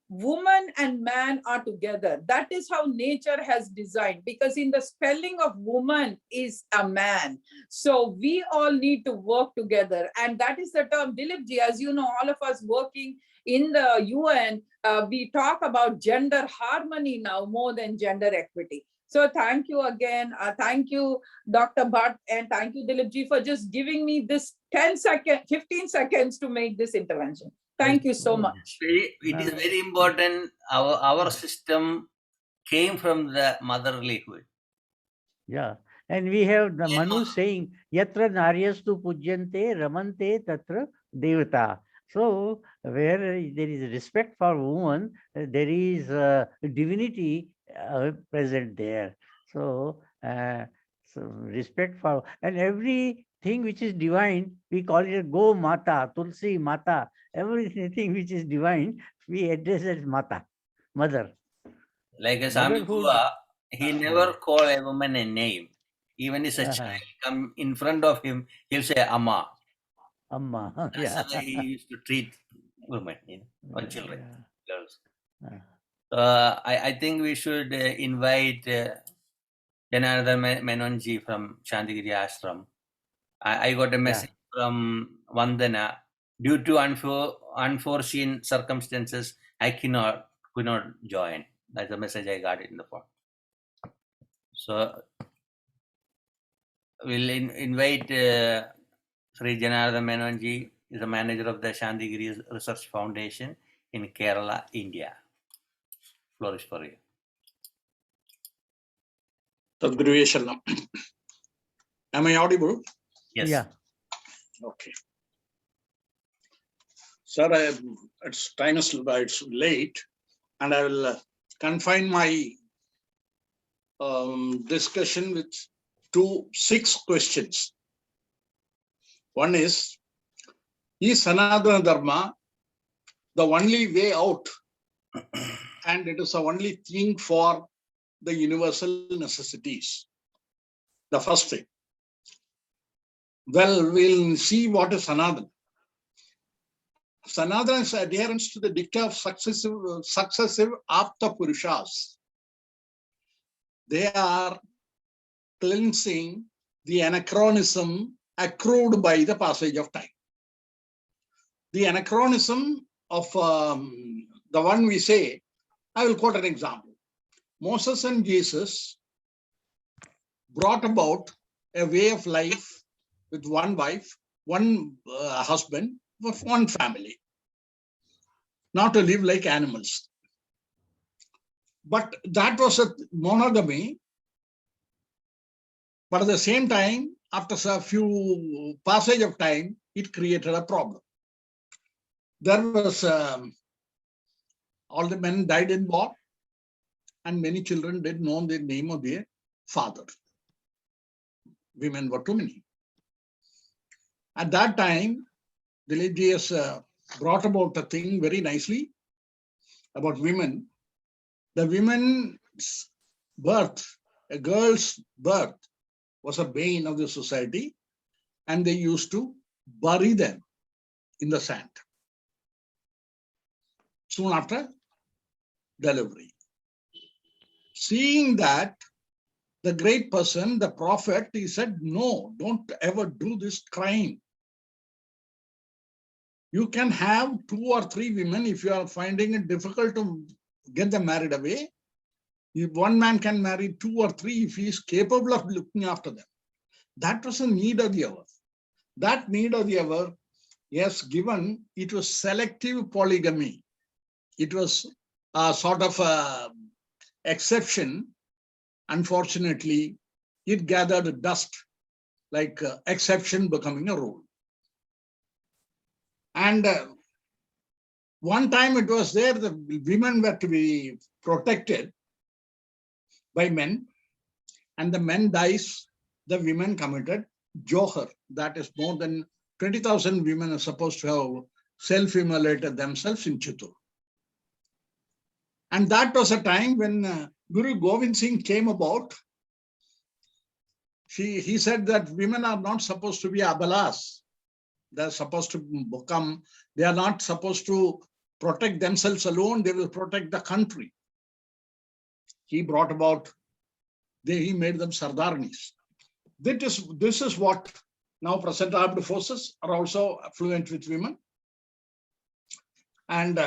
woman and man are together. That is how nature has designed, because in the spelling of woman is a man. So we all need to work together. And that is the term, Dileepji, as you know, all of us working in the UN, we talk about gender harmony now more than gender equity. So thank you again. Thank you, Dr. Bhatt, and thank you, Dileepji, for just giving me this 15 seconds to make this intervention. Thank you so much. It is very important. Our system came from the motherlyhood. Yeah. And we have the Manu saying, Yatra Naryastu Pujyante Ramante Tatra Devata. So where there is respect for woman, there is divinity present there. So, so respect for, and everything which is divine, we call it Go Mata, Tulsi Mata. Everything which is divine, we address as Mata, mother. Like a Swami Bhura, he never called a woman a name. Even if a child come in front of him, he'll say Amma. Amma, That's the way he used to treat women, or children, girls. I think we should invite Janardhan Menonji from Shantigiri Ashram. I got a message from Vandana. Due to unforeseen circumstances, I could not join. That's the message I got in the phone. So we'll invite Sri Janardhan Menonji, is the manager of the Shantigiri Research Foundation in Kerala, India. Flourish for you. Sadguru Shalom. Am I audible? Yes. Yeah. Okay. Sir, time is it's late, and I will confine my discussion with 6 questions. One is Sanatana Dharma the only way out, and it is the only thing for the universal necessities? The first thing. Well, we'll see what is Sanatana. Sanatana is adherence to the dicta of successive Apta Purushas. They are cleansing the anachronism accrued by the passage of time. The anachronism of the one we say, I will quote an example. Moses and Jesus brought about a way of life with one wife, one husband, with one family, not to live like animals. But that was a monogamy. But at the same time, after a few passage of time, it created a problem. There was all the men died in war, and many children didn't know the name of their father. Women were too many. At that time, Dileepji has brought about a thing very nicely about women. The women's birth, a girl's birth, was a bane of the society, and they used to bury them in the sand soon after delivery. Seeing that, the great person, the prophet, he said, no, don't ever do this crime. You can have 2 or 3 women if you are finding it difficult to get them married away. If one man can marry 2 or 3 if he is capable of looking after them. That was a need of the hour. That need of the hour, yes, given, it was selective polygamy. It was a sort of a exception. Unfortunately, it gathered dust, like exception becoming a rule. And one time it was there, the women were to be protected by men, and the men dies, the women committed Johar. That is more than 20,000 women are supposed to have self-immolated themselves in Chittur. And that was a time when Guru Govind Singh came about. He said that women are not supposed to be abalas. They're supposed to become, they are not supposed to protect themselves alone, they will protect the country. He brought about, he made them Sardarnis. This is what now present armed forces are also fluent with women. And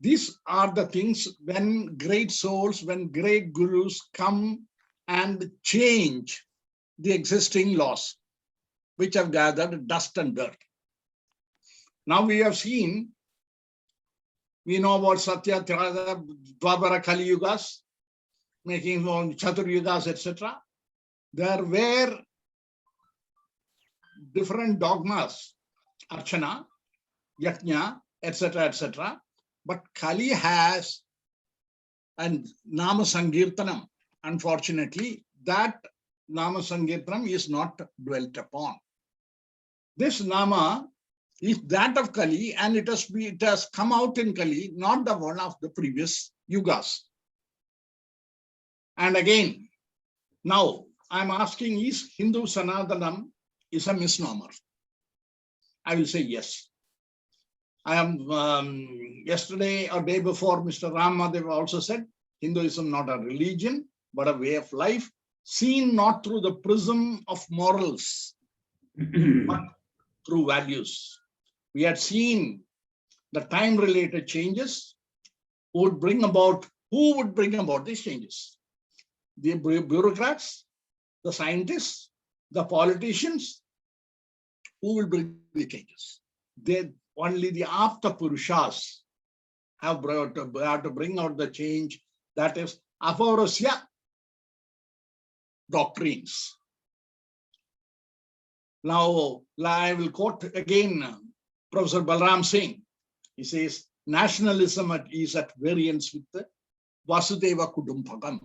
these are the things when great souls, when great gurus come and change the existing laws, which have gathered dust and dirt. Now we have seen, we know about Satya, Tirada, Dwapara, Kali Yugas, making Chatur Yugas, etc. There were different dogmas, Archana, Yajna, etc., etc. But Kali has and Nama Sankirtanam. Unfortunately, that Nama Sankirtanam is not dwelt upon. This Nama is that of Kali, and it has come out in Kali, not the one of the previous yugas. And again, now I'm asking, is Hindu Sanatanam is a misnomer? I will say yes. I am yesterday or day before, Mr. Ram Mahadev also said, Hinduism not a religion, but a way of life, seen not through the prism of morals, but through values. We had seen the time-related changes who would bring about these changes. The bureaucrats, the scientists, the politicians, who will bring the changes? Only the Apta Purushas have to bring out the change, that is Apaurasya doctrines. Now, I will quote again Professor Balram Singh. He says, nationalism is at variance with the Vasudeva Kudumbakam.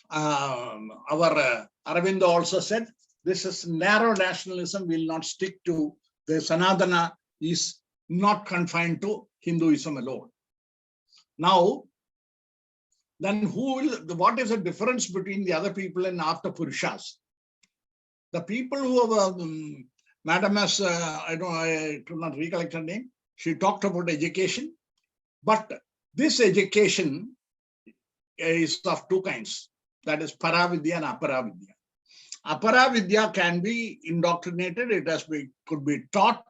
Our Aravinda also said, this is narrow nationalism, will not stick to the Sanatana, is not confined to Hinduism alone. Now, then what is the difference between the other people and after Purushas? The people who have, Madam has, I could not recollect her name, she talked about education, but this education is of two kinds, that is Paravidya and Aparavidya. Aparavidya can be indoctrinated, could be taught,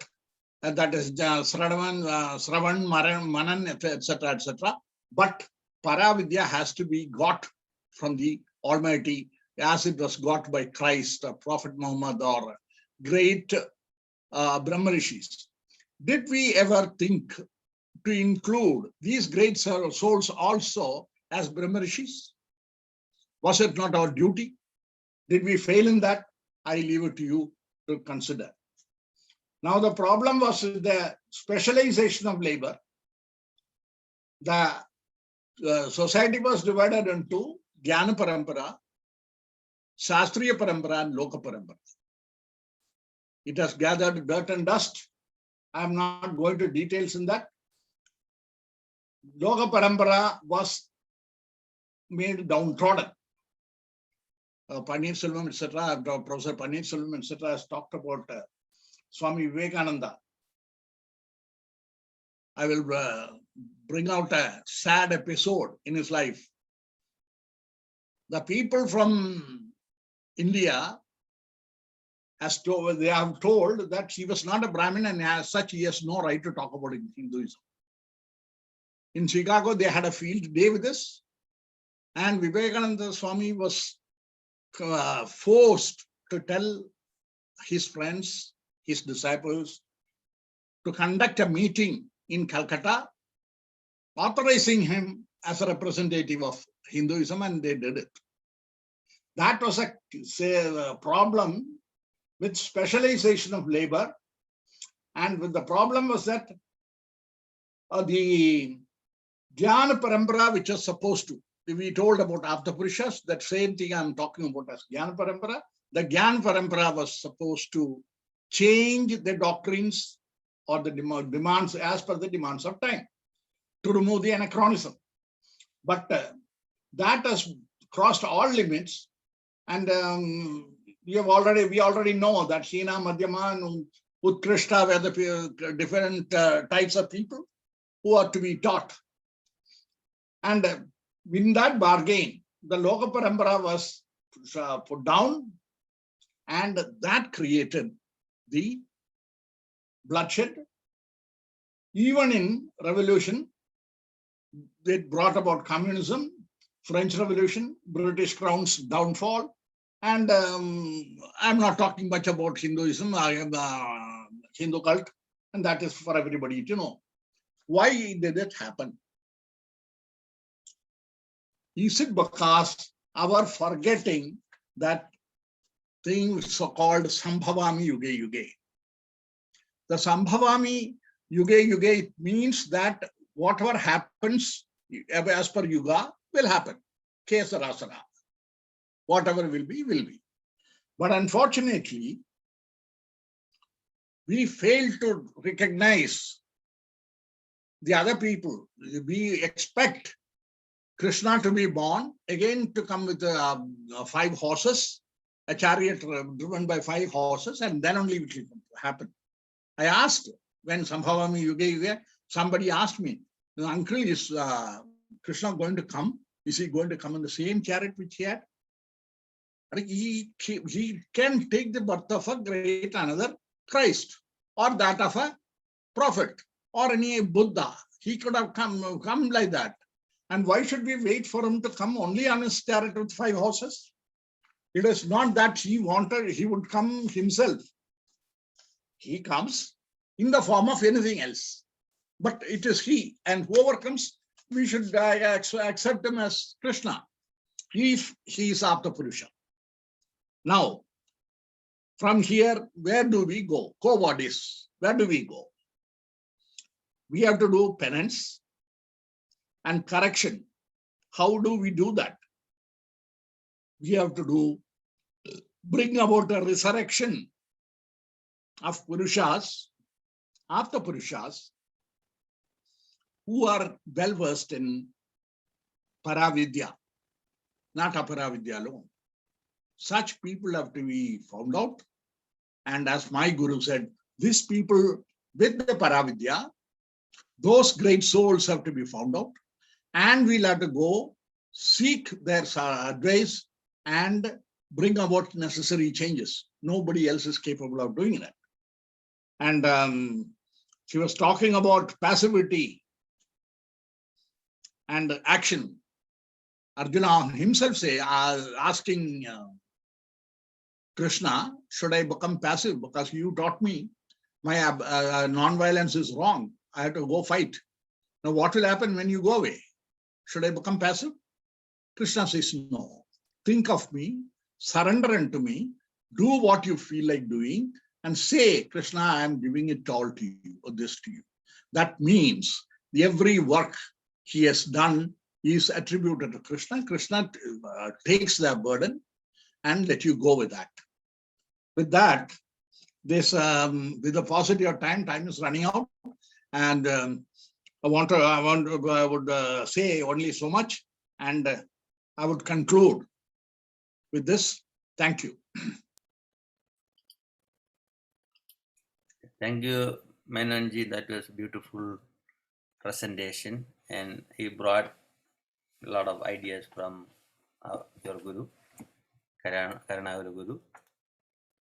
and that is Sravan, Manan, etc., etc. But Paravidya has to be got from the Almighty, as it was got by Christ, or Prophet Muhammad, or great Brahmarishis. Did we ever think to include these great souls also as Brahmarishis? Was it not our duty? Did we fail in that? I leave it to you to consider. Now, the problem was the specialization of labor. The society was divided into Jnana Parampara, Shastriya Parampara, and Loka Parampara. It has gathered dirt and dust. I am not going to details in that. Loka Parampara was made downtrodden. Panir Selvam, etc., Professor Panir Selvam, etc., has talked about Swami Vivekananda. I will bring out a sad episode in his life. The people from India they have told that he was not a Brahmin, and as such he has no right to talk about Hinduism. In Chicago, they had a field day with this, and Vivekananda Swami was forced to tell his friends, his disciples, to conduct a meeting in Calcutta, authorizing him as a representative of Hinduism, and they did it. That was a problem with specialization of labor, and the problem was that the Jnana Parampara, which was supposed to, we told about after Purushas, that same thing I'm talking about as Jnana Parampara. The Jnana Parampara was supposed to change the doctrines or the demands as per the demands of time, to remove the anachronism. But that has crossed all limits, and we already know that Hina, Madhyama, and Utkrishta were the different types of people who are to be taught. And in that bargain, the Loka Parampara was put down, and that created the bloodshed. Even in revolution, it brought about communism, French Revolution, British Crown's downfall, and I'm not talking much about Hinduism. I am the Hindu cult, and that is for everybody to know. Why did it happen? Is it because our forgetting that thing so-called Sambhavami Yuge Yuge? The Sambhavami Yuge Yuge means that whatever happens as per Yuga will happen. Kesarasana. Whatever will be, will be. But unfortunately, we fail to recognize the other people. We expect Krishna to be born, again to come with 5 horses, a chariot driven by 5 horses, and then only it will happen. I asked, when Sambhavami Yuga Yuga, somebody asked me, Uncle, is Krishna going to come? Is he going to come in the same chariot which he had? He can take the birth of a great another Christ, or that of a prophet, or any Buddha. He could have come like that. And why should we wait for him to come only on his chariot with 5 horses? It is not that he wanted, he would come himself. He comes in the form of anything else. But it is he, and whoever comes, we should accept him as Krishna, if he is Apta Purusha. Now, From here, where do we go? Co-bodies, where do we go? We have to do penance and correction. How do we do that? We have to bring about a resurrection of Purushas, of the Purushas, who are well versed in Paravidya, not Aparavidya alone. Such people have to be found out. And as my Guru said, these people with the Paravidya, those great souls have to be found out. And we'll have to go seek their advice and bring about necessary changes. Nobody else is capable of doing that. And she was talking about passivity and action. Arjuna himself asking Krishna, should I become passive? Because you taught me my non-violence is wrong. I have to go fight. Now what will happen when you go away? Should I become passive? Krishna says, no. Think of me, surrender unto me, do what you feel like doing, and say, Krishna, I am giving it all to you, or this to you. That means every work he has done is attributed to Krishna. Krishna takes the burden and let you go with that. With that, this with the paucity of time is running out, and I would say only so much, and I would conclude with this. Thank you. Thank you, Menonji. That was a beautiful presentation, and he brought a lot of ideas from your Guru, Karanaguru Guru.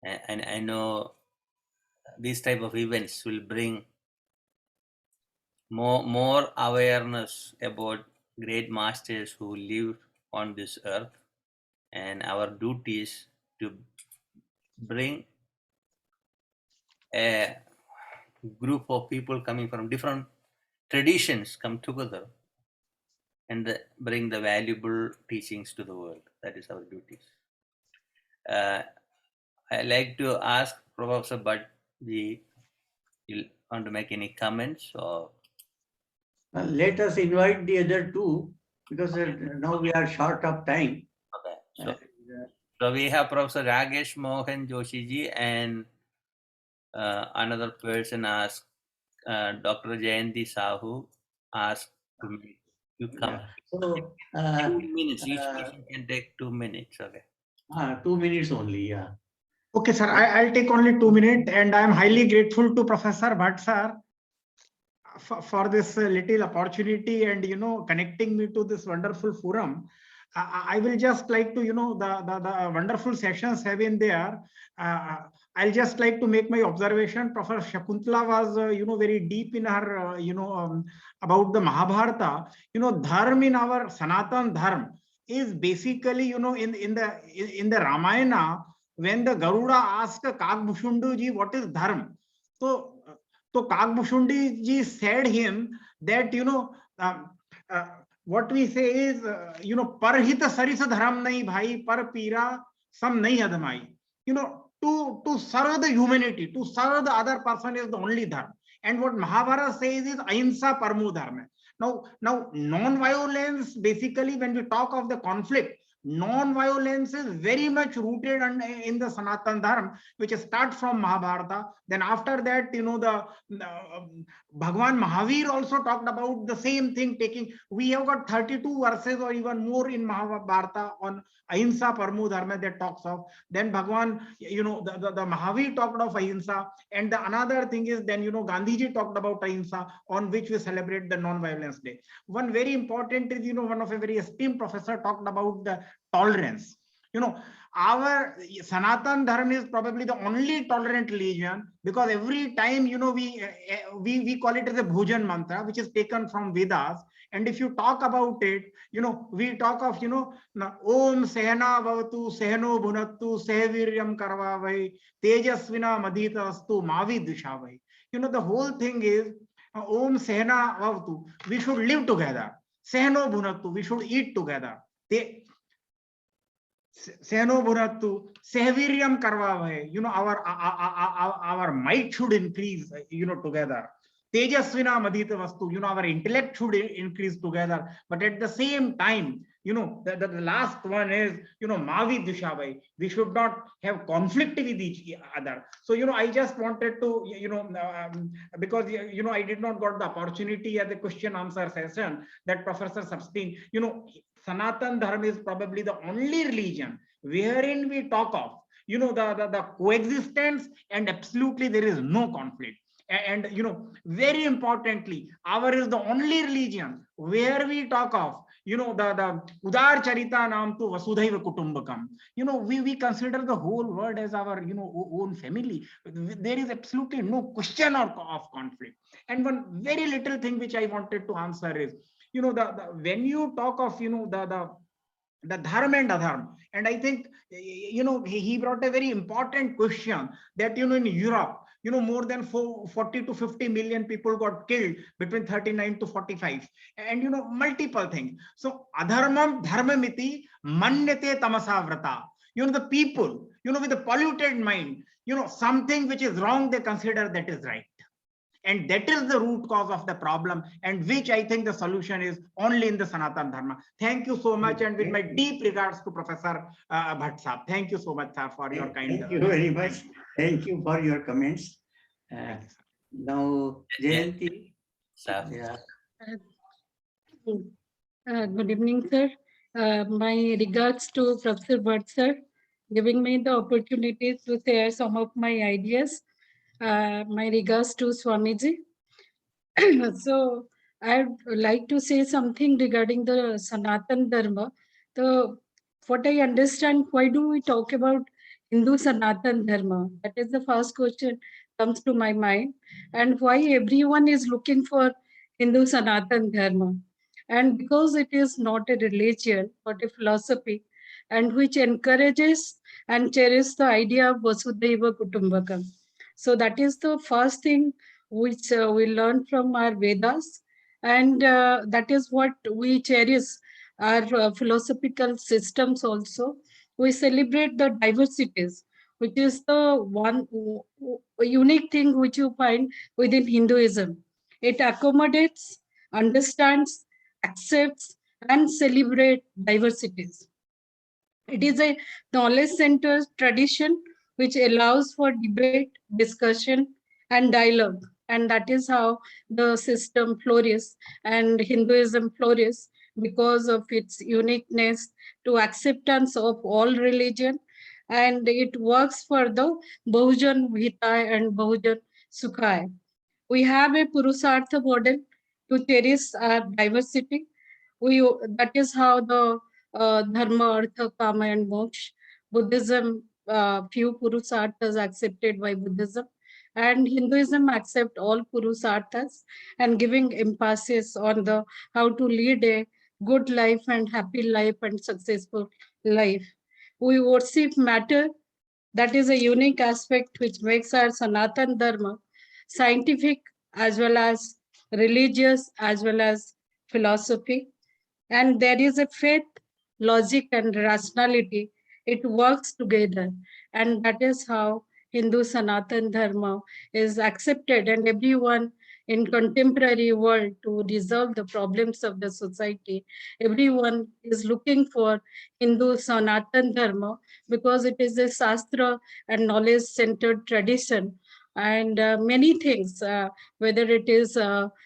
And I know these type of events will bring more awareness about great masters who lived on this earth, and our duties to bring a group of people coming from different traditions come together and bring the valuable teachings to the world. That is our duties. I like to ask Professor Bhatt, you want to make any comments? Or let us invite the other two, because now we are short of time. Okay. So we have Professor Ragesh Mohan Joshiji, and another person asked, Dr. Jayanti Sahu asked to come. Yeah. So 2 minutes. Each person can take 2 minutes. Okay. 2 minutes only. Yeah. Okay, sir. I'll take only 2 minutes, and I am highly grateful to Professor Bhatt, sir, for this little opportunity and connecting me to this wonderful forum. I will just like to the wonderful sessions have been there. I'll just like to make my observation. Professor Shakuntala was very deep in her about the Mahabharata. Dharma in our Sanatan Dharma is basically in the Ramayana, when the Garuda asked Kakbhushundu ji what is Dharma. So Kakbhushundi ji said him that what we say is parhita sarisa dharam nahi bhai, par pira sam nahi admai. To serve the humanity, to serve the other person is the only dharma. And what Mahabharata says is ahimsa parmo dharma. Now non-violence, basically when we talk of the conflict, non-violence is very much rooted in the Sanatan Dharma, which starts from Mahabharata. Then after that, the Bhagwan Mahavir also talked about the same thing. We have got 32 verses or even more in Mahabharata on ahimsa parmo dharma that talks of. Then Bhagwan, the Mahavir talked of ahimsa, and the another thing is then Gandhiji talked about ahimsa, on which we celebrate the non-violence day. One very important is one of a very esteemed professor talked about the tolerance. Our Sanatan Dharma is probably the only tolerant religion, because every time we call it as a Bhujan mantra, which is taken from Vedas. And if you talk about it, we talk of Om Sehna Bhavatu Sehno Bhunattu Sehaviryam Karvavai Tejasvina Madhita Astu Mavi Dushavai. The whole thing is Om Sehna Bhavatu. We should live together. Sehno Bhunattu. We should eat together. Seno Bhuratu, Sehaviriam Karvavahe, our might should increase, together. Tejasvina Madhita Vastu, our intellect should increase together. But at the same time, the last one is, Mavi Dishavai. We should not have conflict with each other. So, I just wanted to, because, I did not got the opportunity at the question answer session that Professor Substein, Sanatan Dharma is probably the only religion wherein we talk of, the coexistence and absolutely there is no conflict. And very importantly, our is the only religion where we talk of, the Udar Charita Nam to Vasudhaiva Kutumbakam. We consider the whole world as our own family. There is absolutely no question of conflict. And one very little thing which I wanted to answer is, when you talk of the dharma and adharma, and I think he brought a very important question that in Europe, more than 40 to 50 million people got killed between 39 to 45, and multiple things. So adharmam dharmamiti manyate tamasavrata. The people, with a polluted mind, something which is wrong, they consider that is right. And that is the root cause of the problem, and which I think the solution is only in the Sanatan Dharma. Thank you so much, and with my deep regards to Professor Bhatt Sahab. Thank you so much, sir, for your kind. Thank you very much. Thank you for your comments. Now, Jayanti. Yeah. Good evening, sir. My regards to Professor Bhatt, sir, giving me the opportunity to share some of my ideas. My regards to Swamiji. So I'd like to say something regarding the Sanatan Dharma. What I understand, why do we talk about Hindu Sanatan Dharma? That is the first question comes to my mind. And why everyone is looking for Hindu Sanatan Dharma. And because it is not a religion, but a philosophy, and which encourages and cherishes the idea of Vasudhaiva Kutumbakam. So that is the first thing which we learn from our Vedas, and that is what we cherish our philosophical systems also. We celebrate the diversities, which is the one unique thing which you find within Hinduism. It accommodates, understands, accepts, and celebrates diversities. It is a knowledge-centered tradition which allows for debate, discussion, and dialogue. And that is how the system flourishes and Hinduism flourishes because of its uniqueness to acceptance of all religion. And it works for the Bahujan Hitaya and Bahujan Sukhaya. We have a Purusartha model to cherish our diversity. That is how the Dharma, Artha, Kama, and Moksha. Buddhism, few Purusarthas accepted by Buddhism, and Hinduism accept all Purusarthas and giving emphasis on the how to lead a good life and happy life and successful life. We worship matter. That is a unique aspect which makes our Sanatan Dharma scientific as well as religious as well as philosophy. And there is a faith, logic, and rationality. It works together. And that is how Hindu Sanatan Dharma is accepted, and everyone in contemporary world to resolve the problems of the society. Everyone is looking for Hindu Sanatan Dharma because it is a Shastra and knowledge-centered tradition. And many things, whether it is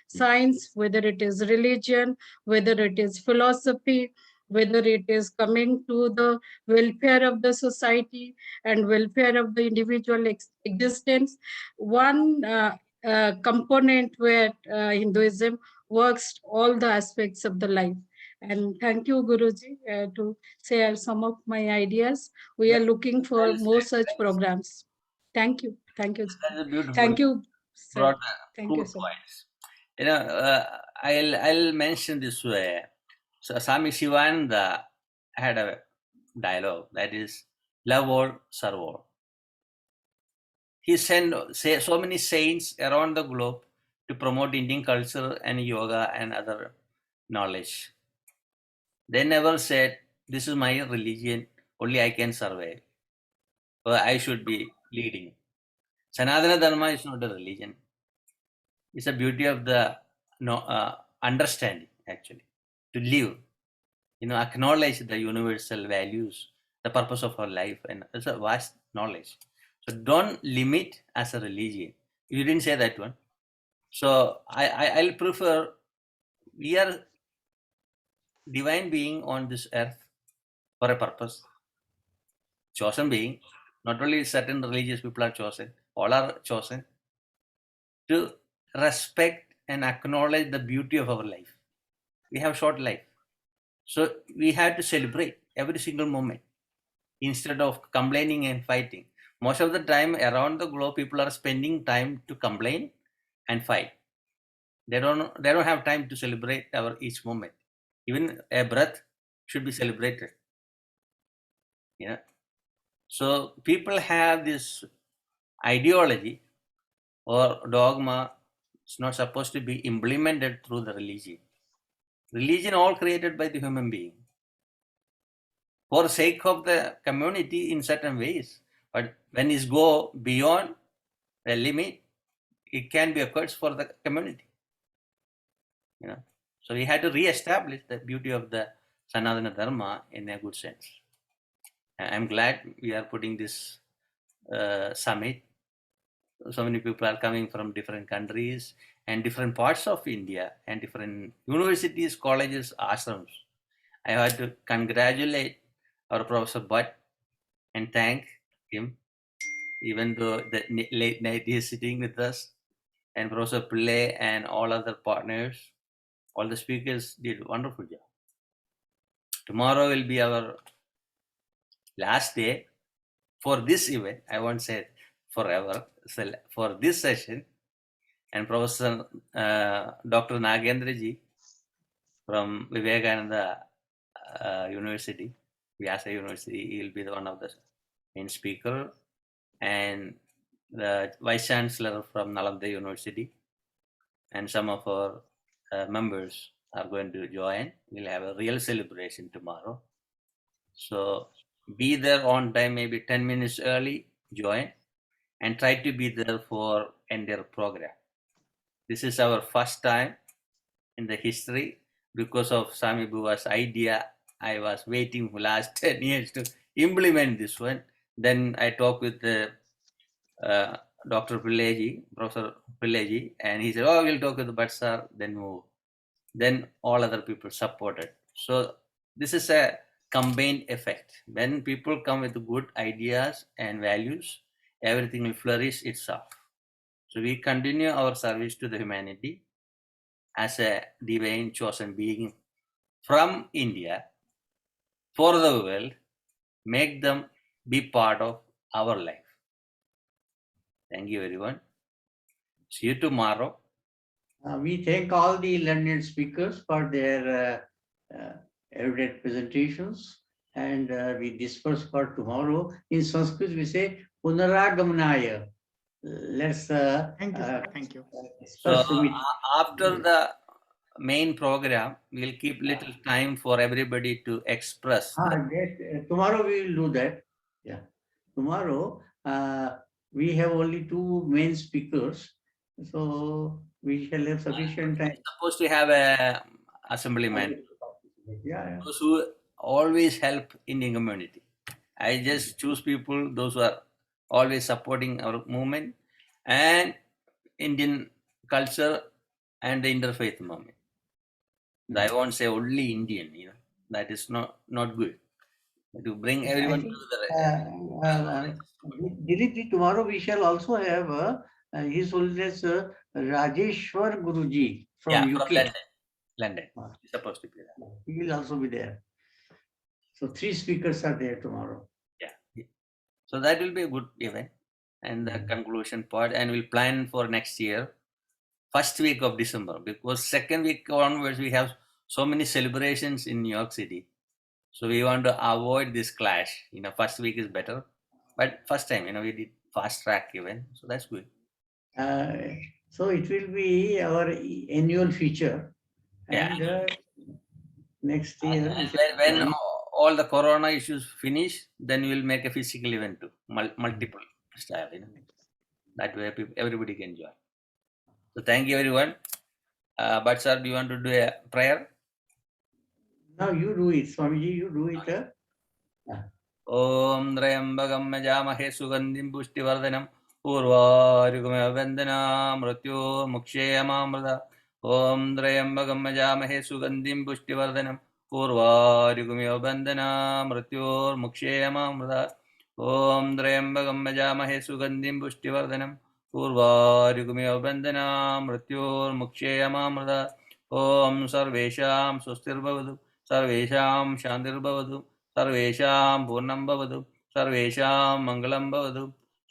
science, whether it is religion, whether it is philosophy, whether it is coming to the welfare of the society and welfare of the individual existence, one component where Hinduism works all the aspects of the life. And thank you, Guruji, to share some of my ideas. We are looking for more such programs. Thank you. Thank you. That's a beautiful. Thank you, sir. Brought Thank you, good sir. points. I'll mention this way. So Swami Shivananda had a dialogue that is love or serve all. He sent so many saints around the globe to promote Indian culture and yoga and other knowledge. They never said, this is my religion only I can survive. So I should be leading. Sanatana Dharma is not a religion. It's a beauty of the understanding, actually, to live, acknowledge the universal values, the purpose of our life, and it's a vast knowledge. So don't limit as a religion. You didn't say that one. So I'll prefer, we are divine being on this earth for a purpose. Chosen being, not only certain religious people are chosen, all are chosen to respect and acknowledge the beauty of our life. We have short life. So we have to celebrate every single moment instead of complaining and fighting. Most of the time around the globe, people are spending time to complain and fight. They don't have time to celebrate our each moment. Even a breath should be celebrated. Yeah. So people have this ideology or dogma. It's not supposed to be implemented through the religion. Religion all created by the human being for sake of the community in certain ways. But when it go beyond the limit, it can be a curse for the community. So we had to re-establish the beauty of the Sanatana Dharma in a good sense. I'm glad we are putting this summit. So many people are coming from different countries and different parts of India and different universities, colleges, ashrams. I have to congratulate our Professor Bhatt and thank him, even though the late night he is sitting with us, and Professor Pillai and all other partners. All the speakers did a wonderful job. Tomorrow will be our last day for this event. I won't say forever. So for this session, and Professor Dr. Nagendraji from Vivekananda University, Vyasa University, he will be one of the main speaker, and the Vice Chancellor from Nalanda University, and some of our members are going to join. We'll have a real celebration tomorrow. So be there on time, maybe 10 minutes early, join, and try to be there for entire program. This is our first time in the history. Because of Swami Bhuva's idea, I was waiting for last 10 years to implement this one. Then I talked with the Dr. Pillai, Professor Pillai, and he said, we'll talk with the Bhatt sir, then move. Then all other people supported. So this is a combined effect. When people come with good ideas and values, everything will flourish itself. So we continue our service to the humanity as a divine chosen being from India for the world, make them be part of our life. Thank you, everyone. See you tomorrow. We thank all the learned speakers for their erudite presentations, and we disperse for tomorrow. In Sanskrit, we say Punaragamanaya. Let's thank you, sir. Thank you. So after the main program, we'll keep little time for everybody to express. Tomorrow we will do that. Yeah. Tomorrow we have only two main speakers, so we shall have sufficient time. We're supposed to have a assemblyman. Yeah. Those who always help Indian community. I just choose people, those who are always supporting our movement and Indian culture and the interfaith movement. I won't say only Indian, that is not good. To bring everyone to the Dileepji, tomorrow we shall also have His Holiness Rajeshwar Guruji from UK. London. He's supposed to be there. He will also be there. So 3 speakers are there tomorrow. Yeah. So that will be a good event and the conclusion part, and we'll plan for next year, first week of December, because second week onwards we have so many celebrations in New York City. So we want to avoid this clash. First week is better, but first time, we did fast track event, so that's good. So it will be our annual feature, and next year. When all the corona issues finish, then we will make a physical event too, multiple style. That way everybody can join. So thank you everyone. But sir, do you want to do a prayer? Now you do it, Swamiji, you do it. Om Trayambagam Yajamahe Sugandhim Pushtivardanam Urvarugame Vandana Mrityo Mukshayamamrita. Om Trayambagam Yajamahe Sugandhim Pushtivardanam Urvarugame Vandana Mrityo Mukshayamamrita. Om Trayambagam Yajamahe Sugandhim Pushtivardanam Urvarugame Vandana Mrityo Mukshayamamrita. Om Sarvesham Sustirvavadu Sarvesham Shantirbhavadu सर्वेषां पूर्णं भवतु सर्वेषां मङ्गलं भवतु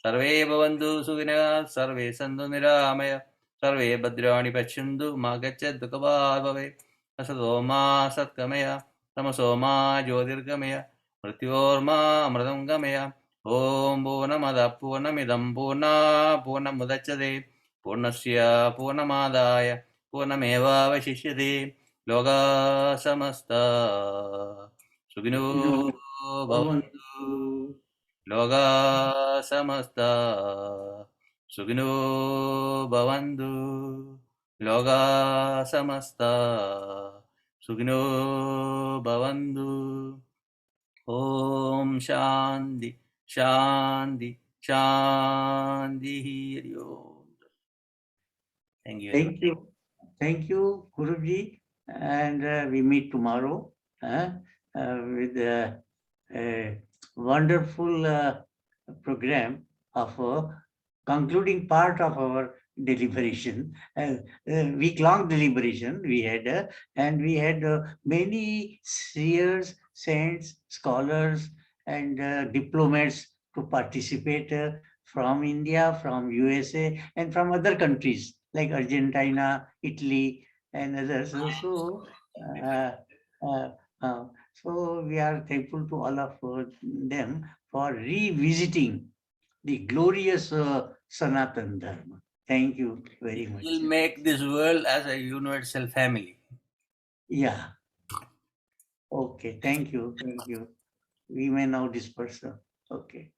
सर्वे भवन्तु सुखिनः सर्वे सन्तु निरामय सर्वे भद्राणि पश्यन्तु मा गच्छेत् दुःखभाग् भवेत् असतो मा सत्गमय तमसो मा ज्योतिर्गमय मृत्योर्मा अमृतं गमय ॐ पूर्णमदः पूर्णमिदं पूर्णमुदच्यते पूर्णस्य पूर्णमादाय पूर्णमेवावशिष्यते लोकाः समस्ता सुखिनो भवन्तु लोकाः समस्ता सुखिनो भवन्तु लोकाः समस्ता सुखिनो भवन्तु ॐ शान्ति शान्ति शान्तिः हरि ओम् Thank you, Guruji, and we meet tomorrow with a wonderful program of concluding part of our deliberation, week-long deliberation we had, and we had many seers, saints, scholars, and diplomats to participate from India, from USA, and from other countries like Argentina, Italy, and others. So we are thankful to all of them for revisiting the glorious Sanatan Dharma. Thank you very much. We'll make this world as a universal family. Yeah. Okay. Thank you. We may now disperse. Okay.